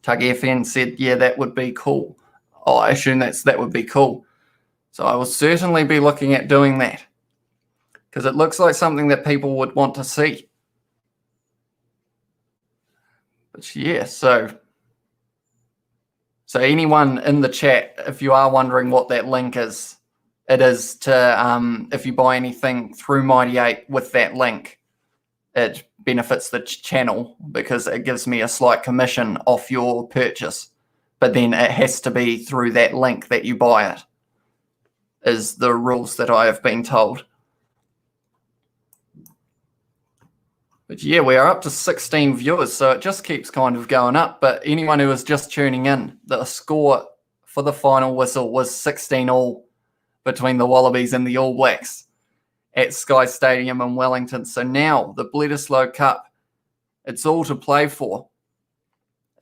Tug FN said, yeah, that would be cool. Oh, I assume that would be cool. So I will certainly be looking at doing that because it looks like something that people would want to see. But yeah, so anyone in the chat, if you are wondering what that link is, it is to, if you buy anything through Mighty 8 with that link, it benefits the channel because it gives me a slight commission off your purchase. But then it has to be through that link that you buy it, is the rules that I have been told. But yeah, we are up to 16 viewers, so it just keeps kind of going up. But anyone who is just tuning in, the score for the final whistle was 16-all between the Wallabies and the All Blacks at Sky Stadium in Wellington. So now the Bledisloe Cup, it's all to play for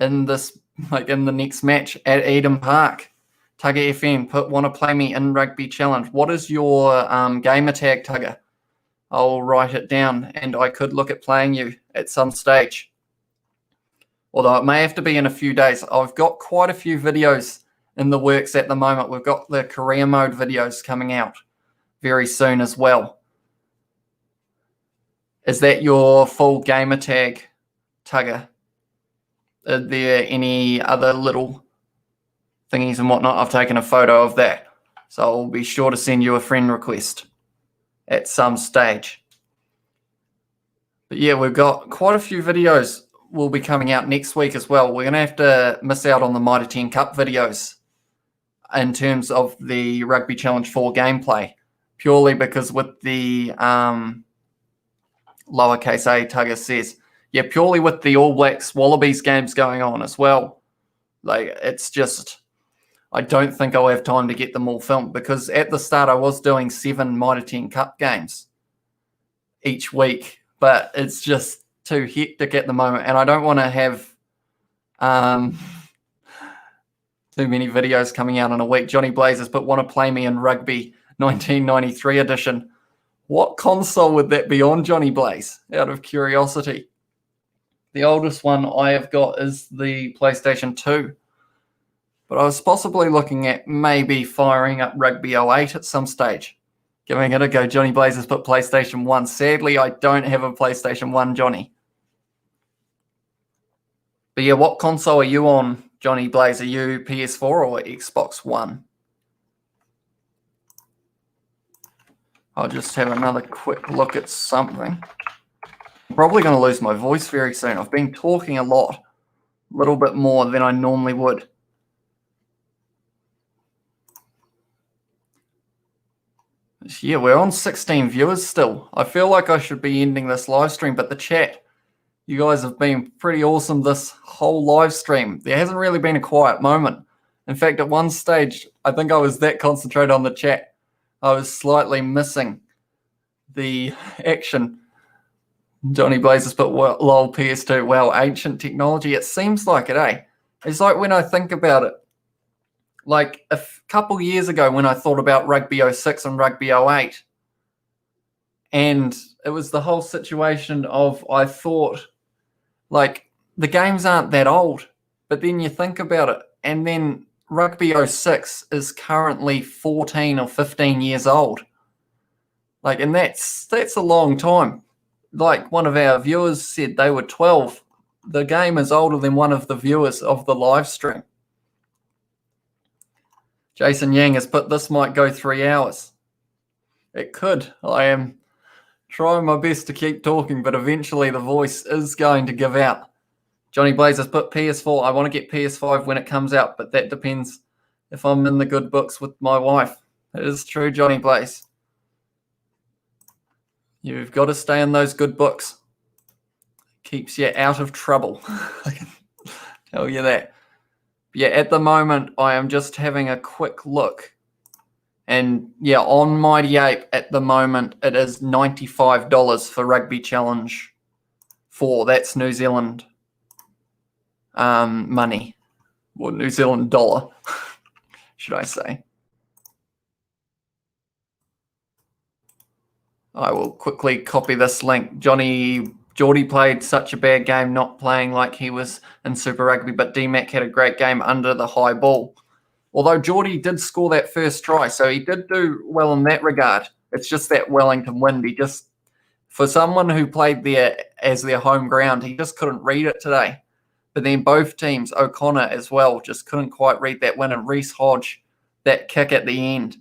in this, like in the next match at Eden Park. Tugger FM, want to play me in Rugby Challenge. What is your gamer tag, Tugger? I'll write it down, and I could look at playing you at some stage. Although it may have to be in a few days. I've got quite a few videos in the works at the moment. We've got the career mode videos coming out very soon as well. Is that your full gamer tag, Tugger? Are there any other little thingies and whatnot? I've taken a photo of that. So I'll be sure to send you a friend request at some stage. But yeah, we've got quite a few videos will be coming out next week as well. We're going to have to miss out on the Mitre 10 Cup videos in terms of the Rugby Challenge 4 gameplay, purely because with the lowercase a, Tugger says, yeah, purely with the All Blacks Wallabies games going on as well. Like, it's just, I don't think I'll have time to get them all filmed because at the start I was doing 7 Mitre 10 Cup games each week, but it's just too hectic at the moment, and I don't want to have too many videos coming out in a week. Johnny Blazers, but want to play me in Rugby 1993 edition. What console would that be on, Johnny Blaze? Out of curiosity. The oldest one I have got is the PlayStation 2. But I was possibly looking at maybe firing up Rugby 08 at some stage. Giving it a go. Johnny Blazers put PlayStation 1. Sadly, I don't have a PlayStation 1, Johnny. But yeah, what console are you on, Johnny Blaze? Are you PS4 or Xbox One? I'll just have another quick look at something. I'm probably going to lose my voice very soon. I've been talking a lot, a little bit more than I normally would. Yeah, we're on 16 viewers still. I feel like I should be ending this live stream, but the chat, you guys have been pretty awesome this whole live stream. There hasn't really been a quiet moment. In fact, at one stage, I think I was that concentrated on the chat, I was slightly missing the action. Johnny Blazers put lol PS2. Wow, ancient technology. It seems like it, eh? It's like when I think about it, like a couple years ago when I thought about Rugby 06 and Rugby 08, and it was the whole situation of I thought, like, the games aren't that old, but then you think about it, and then Rugby 06 is currently 14 or 15 years old. Like, and that's a long time. Like one of our viewers said, they were 12. The game is older than one of the viewers of the live stream. Jason Yang has put, this might go 3 hours. It could. I am trying my best to keep talking, but eventually the voice is going to give out. Johnny Blaze has put PS4. I want to get PS5 when it comes out, but that depends if I'm in the good books with my wife. It is true, Johnny Blaze. You've got to stay in those good books. Keeps you out of trouble. I can tell you that. But yeah, at the moment, I am just having a quick look. And yeah, on Mighty Ape at the moment, it is $95 for Rugby Challenge 4. That's New Zealand money. Or New Zealand dollar, should I say. I will quickly copy this link. Geordie played such a bad game, not playing like he was in Super Rugby, but D-Mac had a great game under the high ball. Although Geordie did score that first try, so he did do well in that regard. It's just that Wellington wind. He just, for someone who played there as their home ground, he just couldn't read it today. But then both teams, O'Connor as well, just couldn't quite read that win. And Reece Hodge, that kick at the end,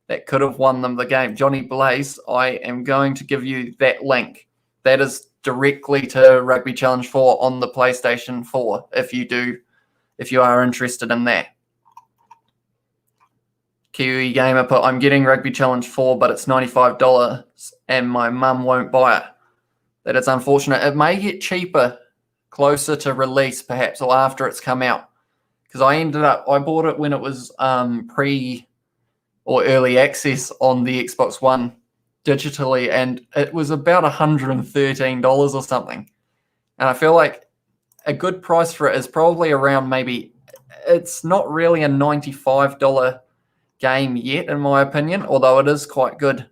that could have won them the game. Johnny Blaze, I am going to give you that link. That is directly to Rugby Challenge 4 on the PlayStation 4 if you are interested in that. Kiwi Gamer put, I'm getting Rugby Challenge 4, but it's $95 and my mum won't buy it. That is unfortunate. It may get cheaper closer to release perhaps, or after it's come out. Because I bought it when it was pre or early access on the Xbox One digitally, and it was about $113 or something. And I feel like a good price for it is probably around, maybe, it's not really a $95 game yet, in my opinion, although it is quite good.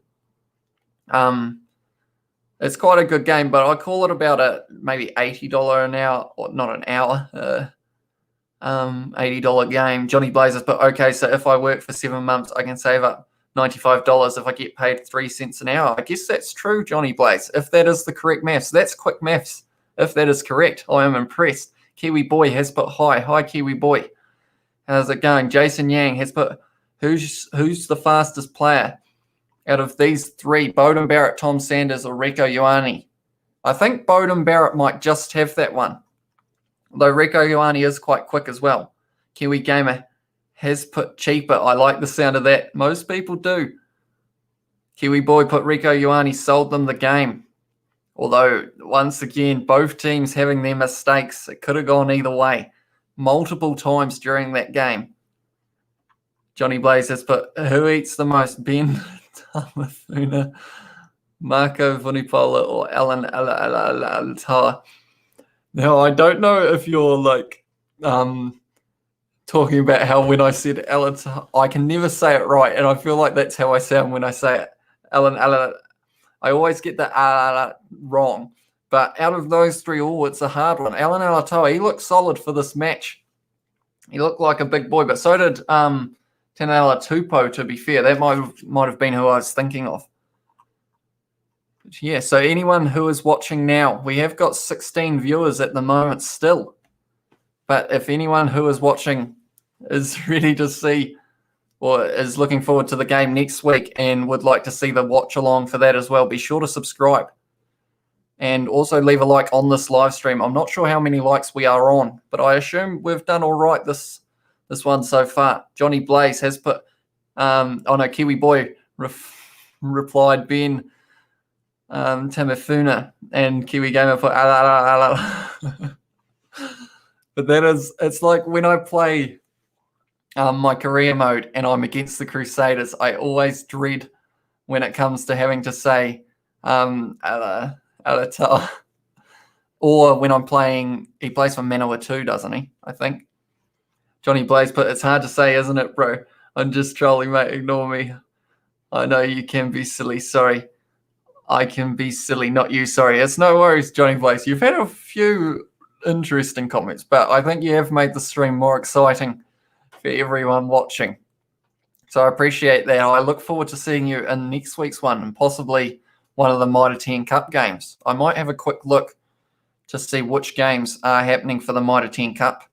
It's quite a good game, but I call it about a maybe $80 an hour, or not an hour, $80 game. Johnny Blazers, but okay, so if I work for 7 months, I can save up $95 if I get paid 3 cents an hour. I guess that's true, Johnny Blaze, if that is the correct maths. That's quick maths. If that is correct, I am impressed. Kiwi Boy has put hi. Hi, Kiwi Boy. How's it going? Jason Yang has put, who's the fastest player out of these 3, Bowden Barrett, Tom Sanders, or Rieko Ioane? I think Bowden Barrett might just have that one, although Rieko Ioane is quite quick as well. Kiwi Gamer has put cheaper. I like the sound of that. Most people do. Kiwi Boy put Rieko Ioane sold them the game. Although, once again, both teams having their mistakes. It could have gone either way multiple times during that game. Johnny Blaze has put, who eats the most? Ben Tamafuna, Marco Vunipola, or Alan Alatawa? Now, I don't know if you're like talking about how when I said Alatawa, I can never say it right, and I feel like that's how I sound when I say it. Alan I always get the wrong. But out of those 3, it's a hard one. Alan Alatawa, he looked solid for this match. He looked like a big boy, but so did Tanela Tupou, to be fair. That might have been who I was thinking of. But yeah, so anyone who is watching now, we have got 16 viewers at the moment still. But if anyone who is watching is ready to see or is looking forward to the game next week and would like to see the watch along for that as well, be sure to subscribe. And also leave a like on this live stream. I'm not sure how many likes we are on, but I assume we've done all right this one so far. Johnny Blaze has put, Kiwi Boy replied Ben Tamafuna, and Kiwi Gamer put, but it's like when I play my career mode and I'm against the Crusaders, I always dread when it comes to having to say Alata. Or when I'm playing, he plays for Manawatu, doesn't he? I think. Johnny Blaze put, it's hard to say, isn't it, bro? I'm just trolling, mate. Ignore me. I know you can be silly. Sorry. I can be silly, not you. Sorry. It's no worries, Johnny Blaze. You've had a few interesting comments, but I think you have made the stream more exciting for everyone watching. So I appreciate that. I look forward to seeing you in next week's one and possibly one of the Mitre 10 Cup games. I might have a quick look to see which games are happening for the Mitre 10 Cup.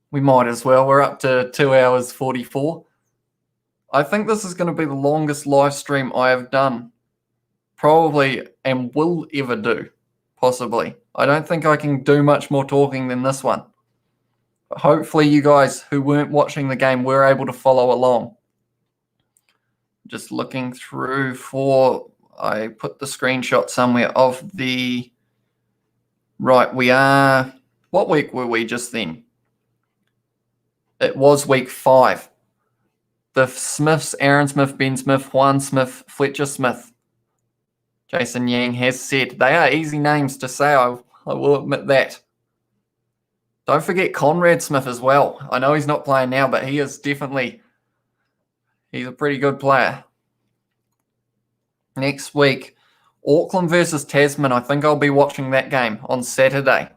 We might as well. We're up to 2 hours 44. I think this is going to be the longest live stream I have done, probably, and will ever do. possibly. I don't think I can do much more talking than this one. But hopefully you guys who weren't watching the game were able to follow along. Just looking through I put the screenshot somewhere of the... Right, we are... What week were we just then? It was week 5. The Smiths, Aaron Smith, Ben Smith, Juan Smith, Fletcher Smith, Jason Yang has said. They are easy names to say, I will admit that. Don't forget Conrad Smith as well. I know he's not playing now, but he is definitely... He's a pretty good player. Next week, Auckland versus Tasman. I think I'll be watching that game on Saturday.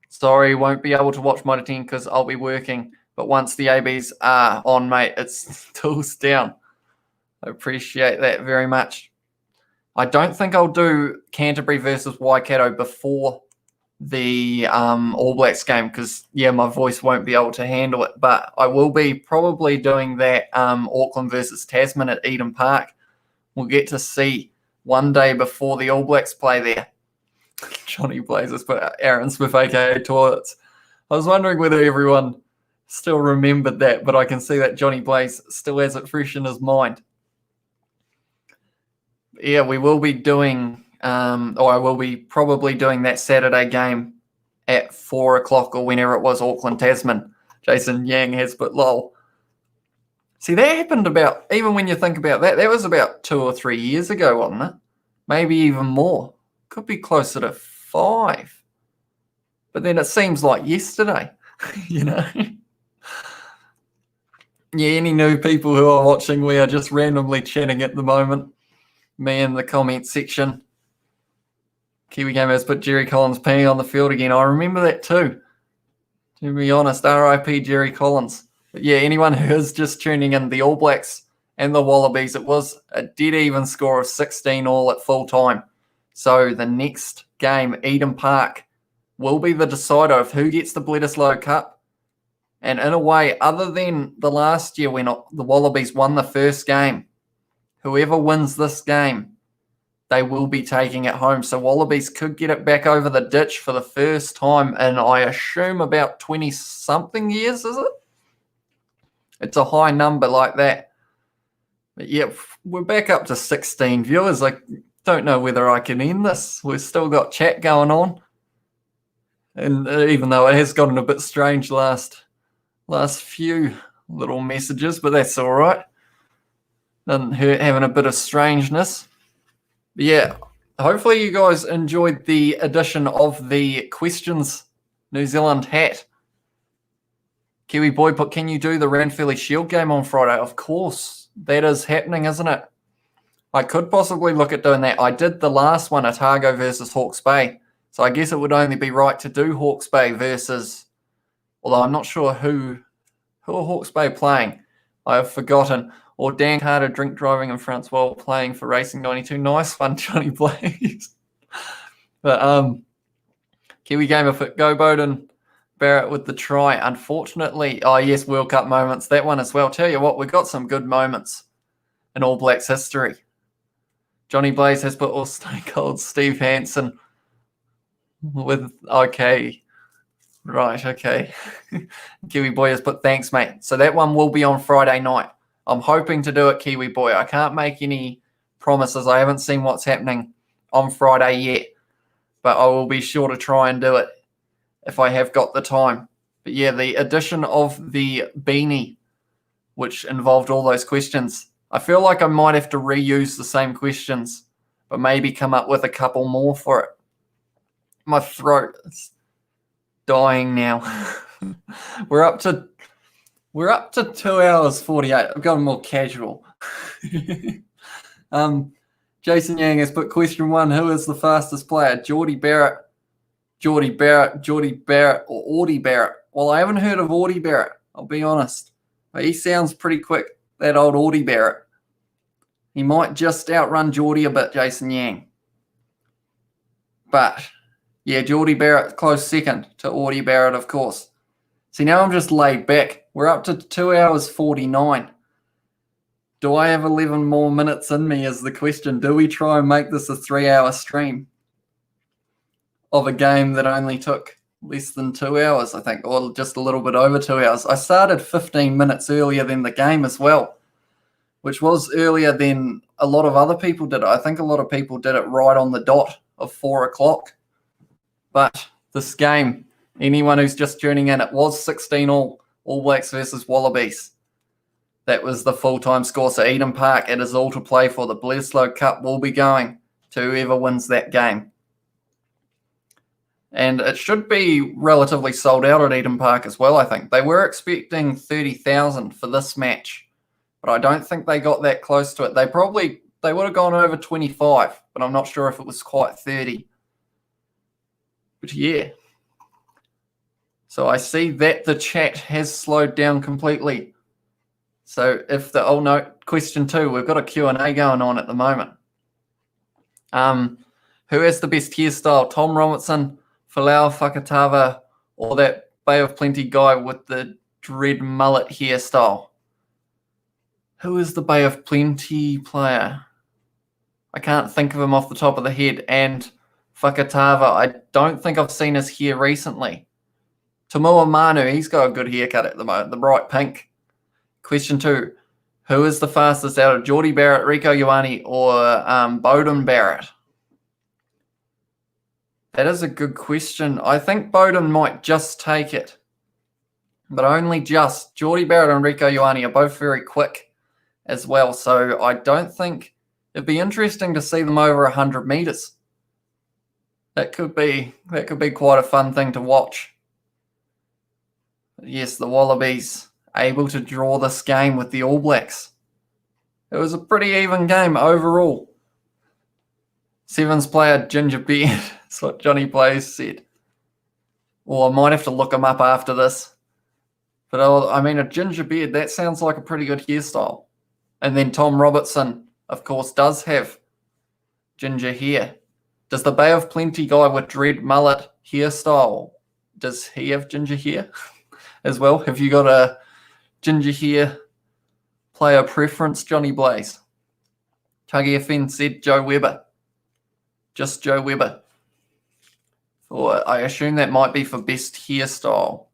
Sorry, won't be able to watch Mitre 10 because I'll be working. But once the ABs are on, mate, it's tools down. I appreciate that very much. I don't think I'll do Canterbury versus Waikato before the All Blacks game because, yeah, my voice won't be able to handle it. But I will be probably doing that Auckland versus Tasman at Eden Park. We'll get to see one day before the All Blacks play there. Johnny Blazers put Aaron Smith, a.k.a. Toilets. I was wondering whether everyone still remembered that, but I can see that Johnny Blaze still has it fresh in his mind. Yeah, we will be doing, or I will be probably doing that Saturday game at 4 o'clock or whenever it was, Auckland, Tasman. Jason Yang has put lol. See, that happened about, even when you think about that, that was about 2 or 3 years ago, wasn't it? Maybe even more. Could be closer to 5. But then it seems like yesterday, you know? Yeah, any new people who are watching, we are just randomly chatting at the moment. Me in the comment section. Kiwi Gamers put Jerry Collins peeing on the field again. I remember that too. To be honest, RIP Jerry Collins. But yeah, anyone who is just tuning in, the All Blacks and the Wallabies, it was a dead even score of 16 all at full time. So the next game, Eden Park, will be the decider of who gets the Bledisloe Cup. And in a way, other than the last year when the Wallabies won the first game, whoever wins this game, they will be taking it home. So Wallabies could get it back over the ditch for the first time in, I assume, about 20-something years, is it? It's a high number like that. But yeah, we're back up to 16 viewers. I don't know whether I can end this. We've still got chat going on. And even though it has gotten a bit strange last few little messages, but that's all right. Doesn't hurt having a bit of strangeness. But yeah, hopefully you guys enjoyed the edition of the Questions New Zealand hat. Kiwi Boy put, can you do the Ranfurly Shield game on Friday? Of course, that is happening, isn't it? I could possibly look at doing that. I did the last one, Otago versus Hawke's Bay. So I guess it would only be right to do Hawke's Bay versus, although I'm not sure who are Hawke's Bay playing. I have forgotten. Or Dan Carter drink driving in France while playing for Racing 92. Nice one, Johnny Blaze. But Kiwi Gamer for Go Bowden Barrett with the try. Unfortunately, oh yes, World Cup moments. That one as well. Tell you what, we've got some good moments in All Blacks history. Johnny Blaze has put all Stone Cold Steve Hansen with, okay. Right, okay. Kiwi Boy has put, thanks, mate. So that one will be on Friday night. I'm hoping to do it, Kiwi Boy. I can't make any promises. I haven't seen what's happening on Friday yet. But I will be sure to try and do it if I have got the time. But yeah, the addition of the beanie, which involved all those questions, I feel like I might have to reuse the same questions, but maybe come up with a couple more for it. My throat is dying now. We're up to 2 hours 48. I've gone more casual. Jason Yang has put question 1. Who is the fastest player? Geordie Barrett, or Audie Barrett? Well, I haven't heard of Audie Barrett, I'll be honest. But he sounds pretty quick, that old Audie Barrett. He might just outrun Geordie a bit, Jason Yang. But, yeah, Geordie Barrett close second to Audie Barrett, of course. See, now I'm just laid back. We're up to 2 hours 49. Do I have 11 more minutes in me is the question. Do we try and make this a 3-hour stream? of a game that only took less than 2 hours, I think, or just a little bit over 2 hours. I started 15 minutes earlier than the game as well, which was earlier than a lot of other people did it. I think a lot of people did it right on the dot of 4 o'clock. But this game, anyone who's just tuning in, it was 16-all, All Blacks versus Wallabies. That was the full-time score. So Eden Park, it is all to play for. The Bledisloe Cup will be going to whoever wins that game. And it should be relatively sold out at Eden Park as well, I think. They were expecting 30,000 for this match, but I don't think they got that close to it. They would have gone over 25, but I'm not sure if it was quite 30. But yeah. So I see that the chat has slowed down completely. So if the, oh no, question 2, we've got a Q&A going on at the moment. Who has the best hairstyle, Tom Robertson, Falau Fakatava, or that Bay of Plenty guy with the dread mullet hairstyle? Who is the Bay of Plenty player? I can't think of him off the top of the head. And Fakatava, I don't think I've seen his hair recently. Tamua Manu, he's got a good haircut at the moment, the bright pink. Question 2, who is the fastest out of Geordie Barrett, Rieko Ioane, or Bowden Barrett? That is a good question. I think Bowden might just take it, but only just. Geordie Barrett and Rieko Ioane are both very quick as well, so I don't think it'd be interesting to see them over 100 meters. That could be quite a fun thing to watch. Yes, the Wallabies able to draw this game with the All Blacks. It was a pretty even game overall. Sevens player Ginger Beard. That's what Johnny Blaze said. Or I might have to look him up after this. But I mean, a ginger beard, that sounds like a pretty good hairstyle. And then Tom Robertson, of course, does have ginger hair. Does the Bay of Plenty guy with dread mullet hairstyle, does he have ginger hair as well? Have you got a ginger hair player preference, Johnny Blaze? Tuggy FN said Joe Webber. Just Joe Webber. Or I assume that might be for best hairstyle.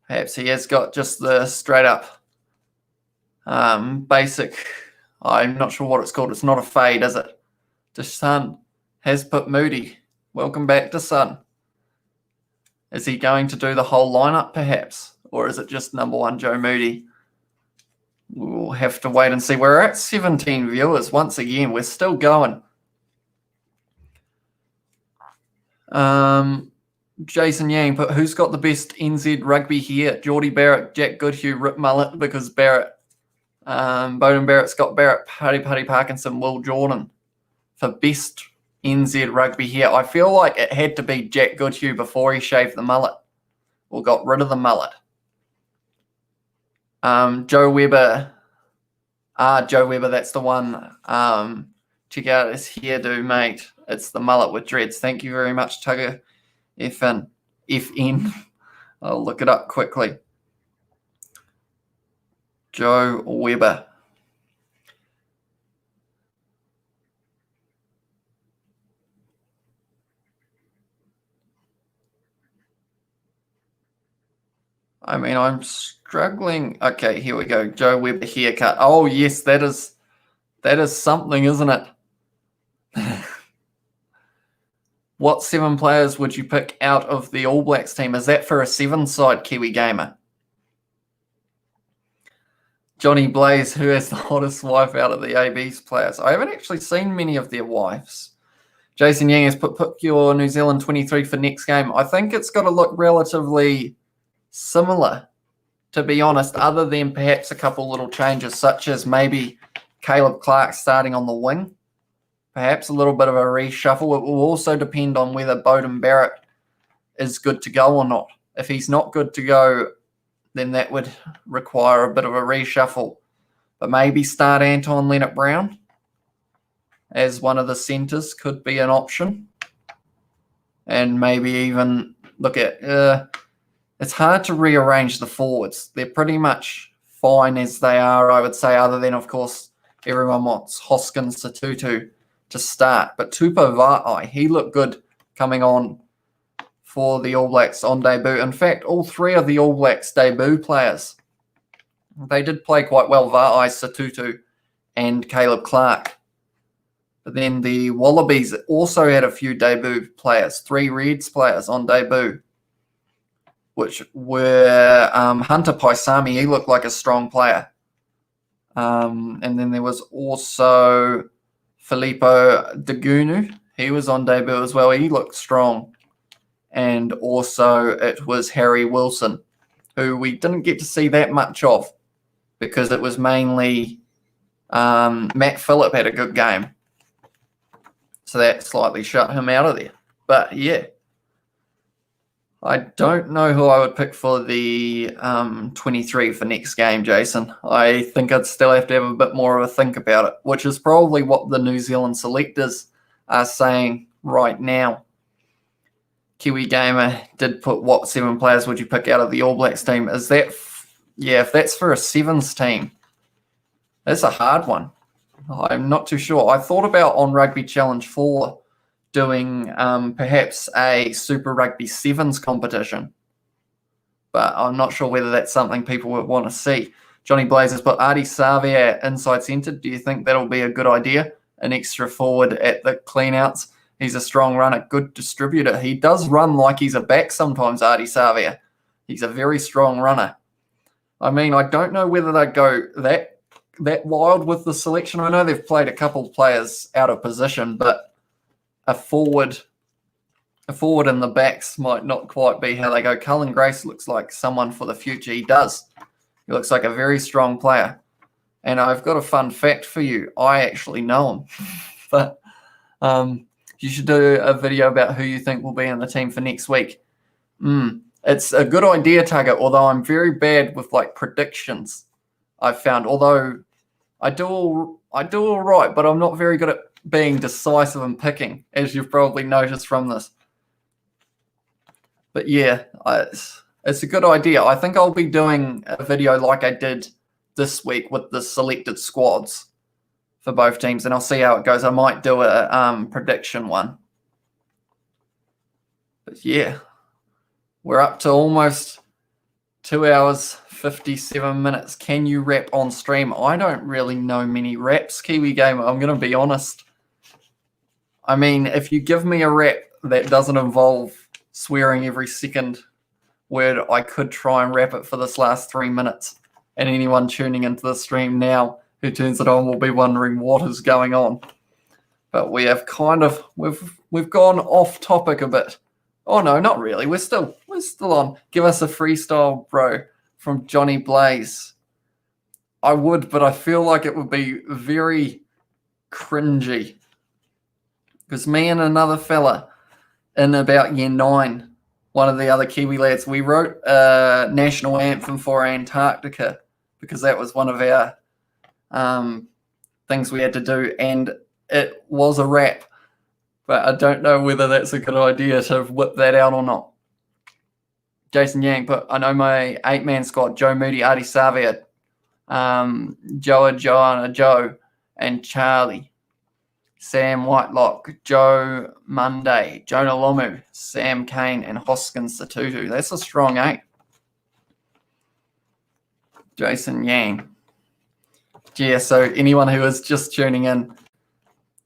Perhaps he has got just the straight up basic. I'm not sure what it's called. It's not a fade, is it? The Sun has put Moody. Welcome back to Sun. Is he going to do the whole lineup perhaps? Or is it just number 1 Joe Moody? We'll have to wait and see. We're at 17 viewers once again. We're still going. Jason Yang, but who's got the best NZ rugby here? Geordie Barrett, Jack Goodhue, Rip Mullet, because Barrett, Bowden Barrett, Scott Barrett, Paddy Parkinson, Will Jordan for best NZ rugby here. I feel like it had to be Jack Goodhue before he shaved the mullet or got rid of the mullet. Joe Webber, Joe Webber, that's the one. Check out his hairdo, mate. It's the mullet with dreads. Thank you very much, Tugger FN. I'll look it up quickly. Joe Webber. I mean, I'm struggling. Okay, here we go. Joe Webber haircut. Oh, yes, that is something, isn't it? What 7 players would you pick out of the All Blacks team? Is that for a 7-side Kiwi gamer? Johnny Blaze, who has the hottest wife out of the AB's players? I haven't actually seen many of their wives. Jason Yang has put your New Zealand 23 for next game. I think it's got to look relatively similar, to be honest, other than perhaps a couple little changes, such as maybe Caleb Clark starting on the wing. Perhaps a little bit of a reshuffle. It will also depend on whether Bowden Barrett is good to go or not. If he's not good to go, then that would require a bit of a reshuffle. But maybe start Anton Leonard-Brown as one of the centres could be an option. And maybe even look at... it's hard to rearrange the forwards. They're pretty much fine as they are, I would say, other than, of course, everyone wants Hoskins Satutu to start. But Tupou Va'ai, he looked good coming on for the All Blacks on debut. In fact, all three of the All Blacks debut players, they did play quite well, Va'ai Satutu and Caleb Clark. But then the Wallabies also had a few debut players, 3 Reds players on debut, which were Hunter Paisami. He looked like a strong player. And then there was also Filippo Degunu. He was on debut as well. He looked strong. And also it was Harry Wilson, who we didn't get to see that much of because it was mainly Matt Phillip had a good game. So that slightly shut him out of there. But yeah, I don't know who I would pick for the 23 for next game, Jason. I think I'd still have to have a bit more of a think about it, which is probably what the New Zealand selectors are saying right now. Kiwi Gamer did put, what 7 players would you pick out of the All Blacks team? Is that, if that's for a sevens team, that's a hard one. I'm not too sure. I thought about on Rugby Challenge 4 doing perhaps a Super Rugby Sevens competition, but I'm not sure whether that's something people would want to see. Johnny Blazers put Artie Savia at inside centre. Do you think that'll be a good idea? An extra forward at the cleanouts. He's a strong runner, good distributor. He does run like he's a back sometimes, Artie Savia. He's a very strong runner. I mean, I don't know whether they go that wild with the selection. I know they've played a couple players out of position, but a forward in the backs might not quite be how they go. Cullen Grace looks like someone for the future. He does. He looks like a very strong player. And I've got a fun fact for you. I actually know him. But you should do a video about who you think will be in the team for next week. It's a good idea, Tugger, although I'm very bad with like predictions. I've found, although I do all right, but I'm not very good at being decisive and picking, as you've probably noticed from this. But yeah, it's a good idea. I think I'll be doing a video like I did this week with the selected squads for both teams, and I'll see how it goes. I might do a prediction one. But yeah, we're up to almost 2 hours, 57 minutes. Can you rap on stream? I don't really know many raps, Kiwi Gamer. I'm going to be honest. I mean, if you give me a rap that doesn't involve swearing every second word, I could try and rap it for this last 3 minutes. And anyone tuning into the stream now who turns it on will be wondering what is going on. But we have we've gone off topic a bit. Oh no, not really. We're still on. Give us a freestyle, bro, from Johnny Blaze. I would, but I feel like it would be very cringy. Because me and another fella in about year 9, one of the other Kiwi lads, we wrote a national anthem for Antarctica because that was one of our things we had to do, and it was a rap. But I don't know whether that's a good idea to whip that out or not. Jason Yang put, I know my 8-man squad, Joe Moody, Artie Savia, Joanna Joe, and Charlie. Sam Whitelock, Joe Monday, Jonah Lomu, Sam Kane, and Hoskins Satutu. That's a strong 8. Jason Yang. Yeah, so anyone who is just tuning in,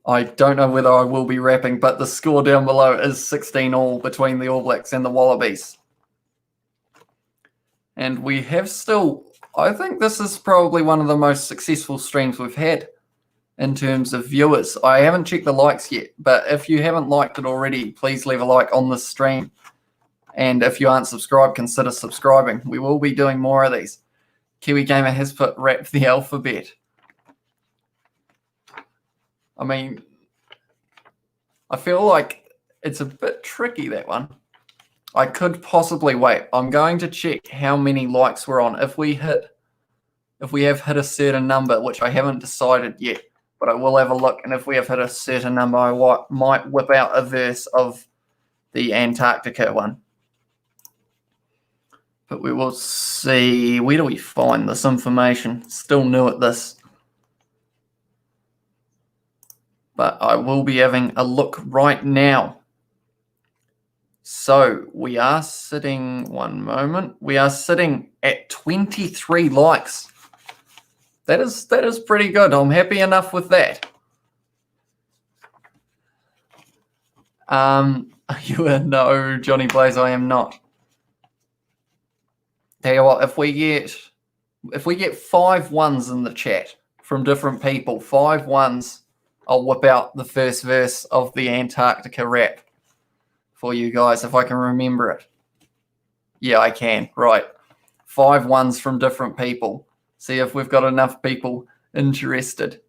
I don't know whether I will be rapping, but the score down below is 16-all between the All Blacks and the Wallabies. And we have still, I think this is probably one of the most successful streams we've had in terms of viewers. I haven't checked the likes yet, but if you haven't liked it already, please leave a like on this stream. And if you aren't subscribed, consider subscribing. We will be doing more of these. Kiwi Gamer has put rap the alphabet. I mean, I feel like it's a bit tricky, that one. I could possibly wait. I'm going to check how many likes we're on. If we have hit a certain number, which I haven't decided yet, but I will have a look. And if we have hit a certain number, I might whip out a verse of the Antarctica one. But we will see. Where do we find this information? Still new at this. But I will be having a look right now. So we are sitting, one moment, we are sitting at 23 likes. That is pretty good. I'm happy enough with that. You are no, Johnny Blaze, I am not. Tell you what, if we get 5 ones in the chat from different people, 5 ones, I'll whip out the first verse of the Antarctica rap for you guys, if I can remember it. Yeah, I can. Right. 5 ones from different people. See if we've got enough people interested.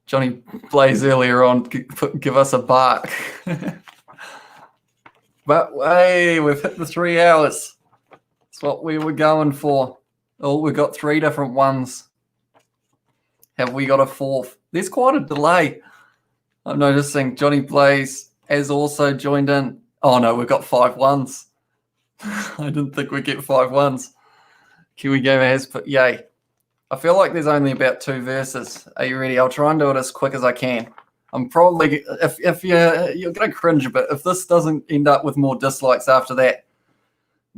Johnny Blaze earlier on, give us a bark. But hey, we've hit the 3 hours. That's what we were going for. Oh, we've got 3 different ones. Have we got a 4th? There's quite a delay. I'm noticing Johnny Blaze has also joined in. Oh no, we've got 5 ones. I didn't think we'd get 5 ones. Kiwi Gamer has put yay. I feel like there's only about 2 verses. Are you ready? I'll try and do it as quick as I can. I'm probably, if you're going to cringe a bit, if this doesn't end up with more dislikes after that,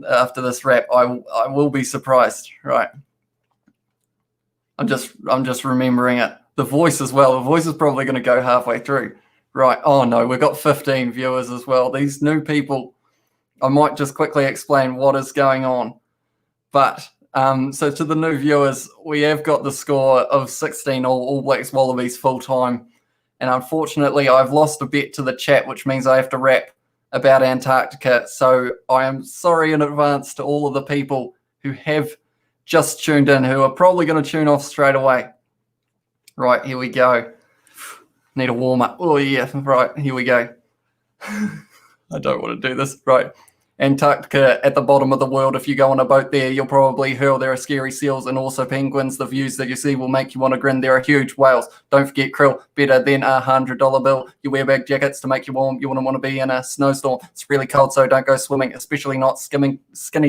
after this rap, I will be surprised. Right. I'm just remembering it. The voice as well. The voice is probably going to go halfway through. Right. Oh no, we've got 15 viewers as well. These new people, I might just quickly explain what is going on. But so to the new viewers, we have got the score of 16 All Blacks Wallabies full time. And unfortunately, I've lost a bet to the chat, which means I have to rap about Antarctica. So I am sorry in advance to all of the people who have just tuned in, who are probably going to tune off straight away. Right, here we go. Need a warm up. Oh, yeah, right, here we go. I don't want to do this. Right. Antarctica at the bottom of the world. If you go on a boat there, you'll probably hurl. There are scary seals and also penguins. The views that you see will make you want to grin. There are huge whales. Don't forget krill, better than $100 bill. You wear bag jackets to make you warm. You wouldn't want to be in a snowstorm. It's really cold, so don't go swimming, especially not skinny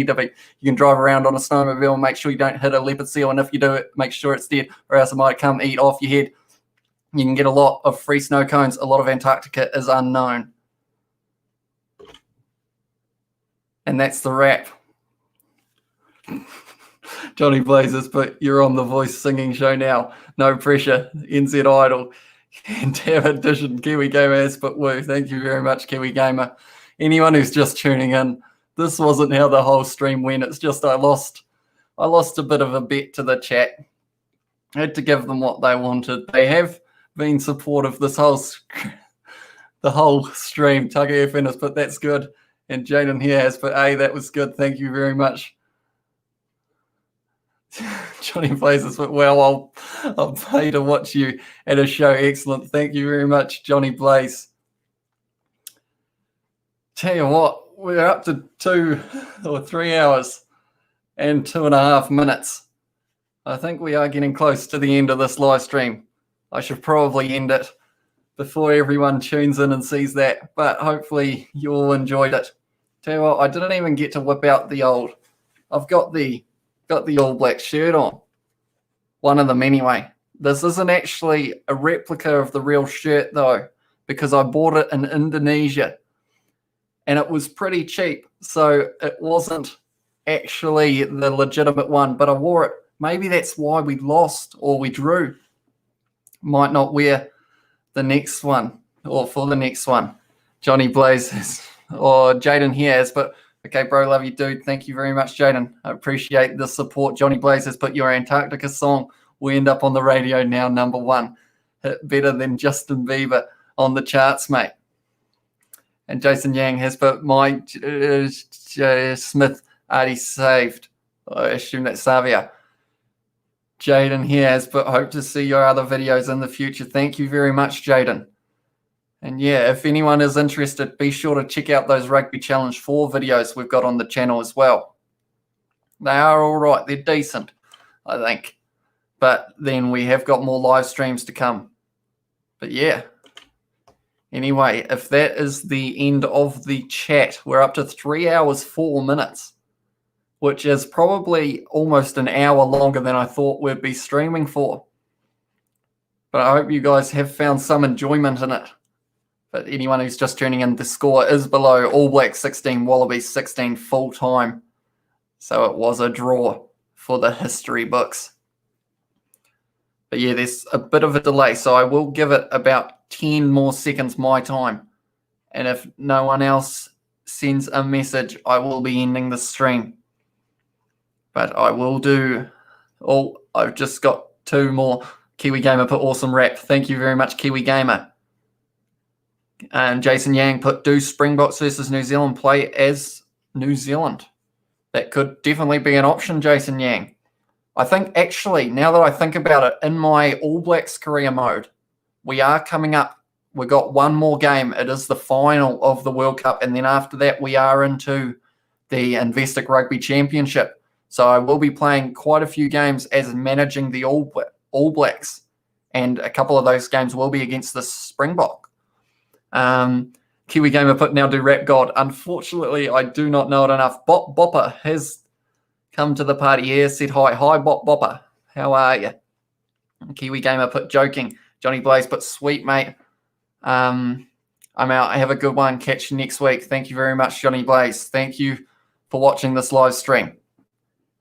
dipping. You can drive around on a snowmobile and make sure you don't hit a leopard seal, and if you do it, make sure it's dead, or else it might come eat off your head. You can get a lot of free snow cones. A lot of Antarctica is unknown. And that's the rap. Johnny Blazers, but you're on the Voice singing show now. No pressure. NZ Idol. And Tab Edition. Kiwi Gamer has put woo. Thank you very much, Kiwi Gamer. Anyone who's just tuning in, this wasn't how the whole stream went. It's just I lost a bit of a bet to the chat. I had to give them what they wanted. They have been supportive this the whole stream. Tugger FN has put that's good. And Jaden here has put, hey, that was good. Thank you very much. Johnny Blazers put, well, I'll pay to watch you at a show. Excellent. Thank you very much, Johnny Blaze. Tell you what, we're up to 2 or 3 hours and 2.5 minutes. I think we are getting close to the end of this live stream. I should probably end it before everyone tunes in and sees that, but hopefully you all enjoyed it. Tell you what, I didn't even get to whip out the old. I've got the All Black shirt on. One of them anyway. This isn't actually a replica of the real shirt though, because I bought it in Indonesia and it was pretty cheap. So it wasn't actually the legitimate one, but I wore it. Maybe that's why we lost or we drew. Might not wear the next one or for the next one. Johnny Blaze or Jaden here has put, okay, bro, love you, dude. Thank you very much, Jaden. I appreciate the support. Johnny Blaze has put your Antarctica song will end up on the radio now, #1. Hit better than Justin Bieber on the charts, mate. And Jason Yang has put my Smith already saved. I assume that's Savia. Jaden here has put, hope to see your other videos in the future. Thank you very much, Jaden. And yeah, if anyone is interested, be sure to check out those Rugby Challenge 4 videos we've got on the channel as well. They are all right. They're decent, I think. But then we have got more live streams to come. But yeah. Anyway, if that is the end of the chat, we're up to 3 hours, 4 minutes, which is probably almost an hour longer than I thought we'd be streaming for. But I hope you guys have found some enjoyment in it. But anyone who's just tuning in, the score is below. All Blacks 16, Wallabies 16 full time. So it was a draw for the history books. But yeah, there's a bit of a delay, so I will give it about 10 more seconds my time. And if no one else sends a message, I will be ending the stream. But I will do... Oh, I've just got 2 more. Kiwi Gamer put awesome rap. Thank you very much, Kiwi Gamer. And Jason Yang put, do Springboks versus New Zealand play as New Zealand? That could definitely be an option, Jason Yang. I think actually, now that I think about it, in my All Blacks career mode, we are coming up. We've got one more game. It is the final of the World Cup. And then after that, we are into the Investec Rugby Championship. So I will be playing quite a few games as managing the All Blacks. And a couple of those games will be against the Springbok. Kiwi Gamer put, now do Rap God. Unfortunately, I do not know it enough. Bop Bopper has come to the party here, said hi. Hi, Bop Bopper. How are you? Kiwi Gamer put, joking. Johnny Blaze put, sweet, mate. I'm out. Have a good one. Catch you next week. Thank you very much, Johnny Blaze. Thank you for watching this live stream.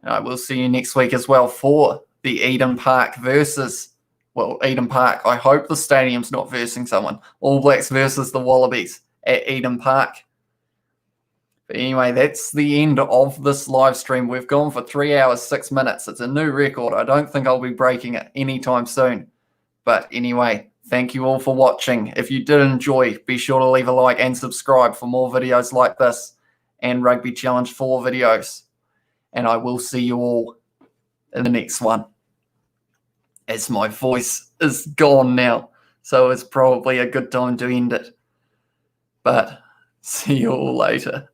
I will see you next week as well for the Eden Park versus... Well, Eden Park. I hope the stadium's not versing someone. All Blacks versus the Wallabies at Eden Park. But anyway, that's the end of this live stream. We've gone for 3 hours, 6 minutes. It's a new record. I don't think I'll be breaking it anytime soon. But anyway, thank you all for watching. If you did enjoy, be sure to leave a like and subscribe for more videos like this and Rugby Challenge 4 videos. And I will see you all in the next one. As my voice is gone now, so it's probably a good time to end it. But see you all later.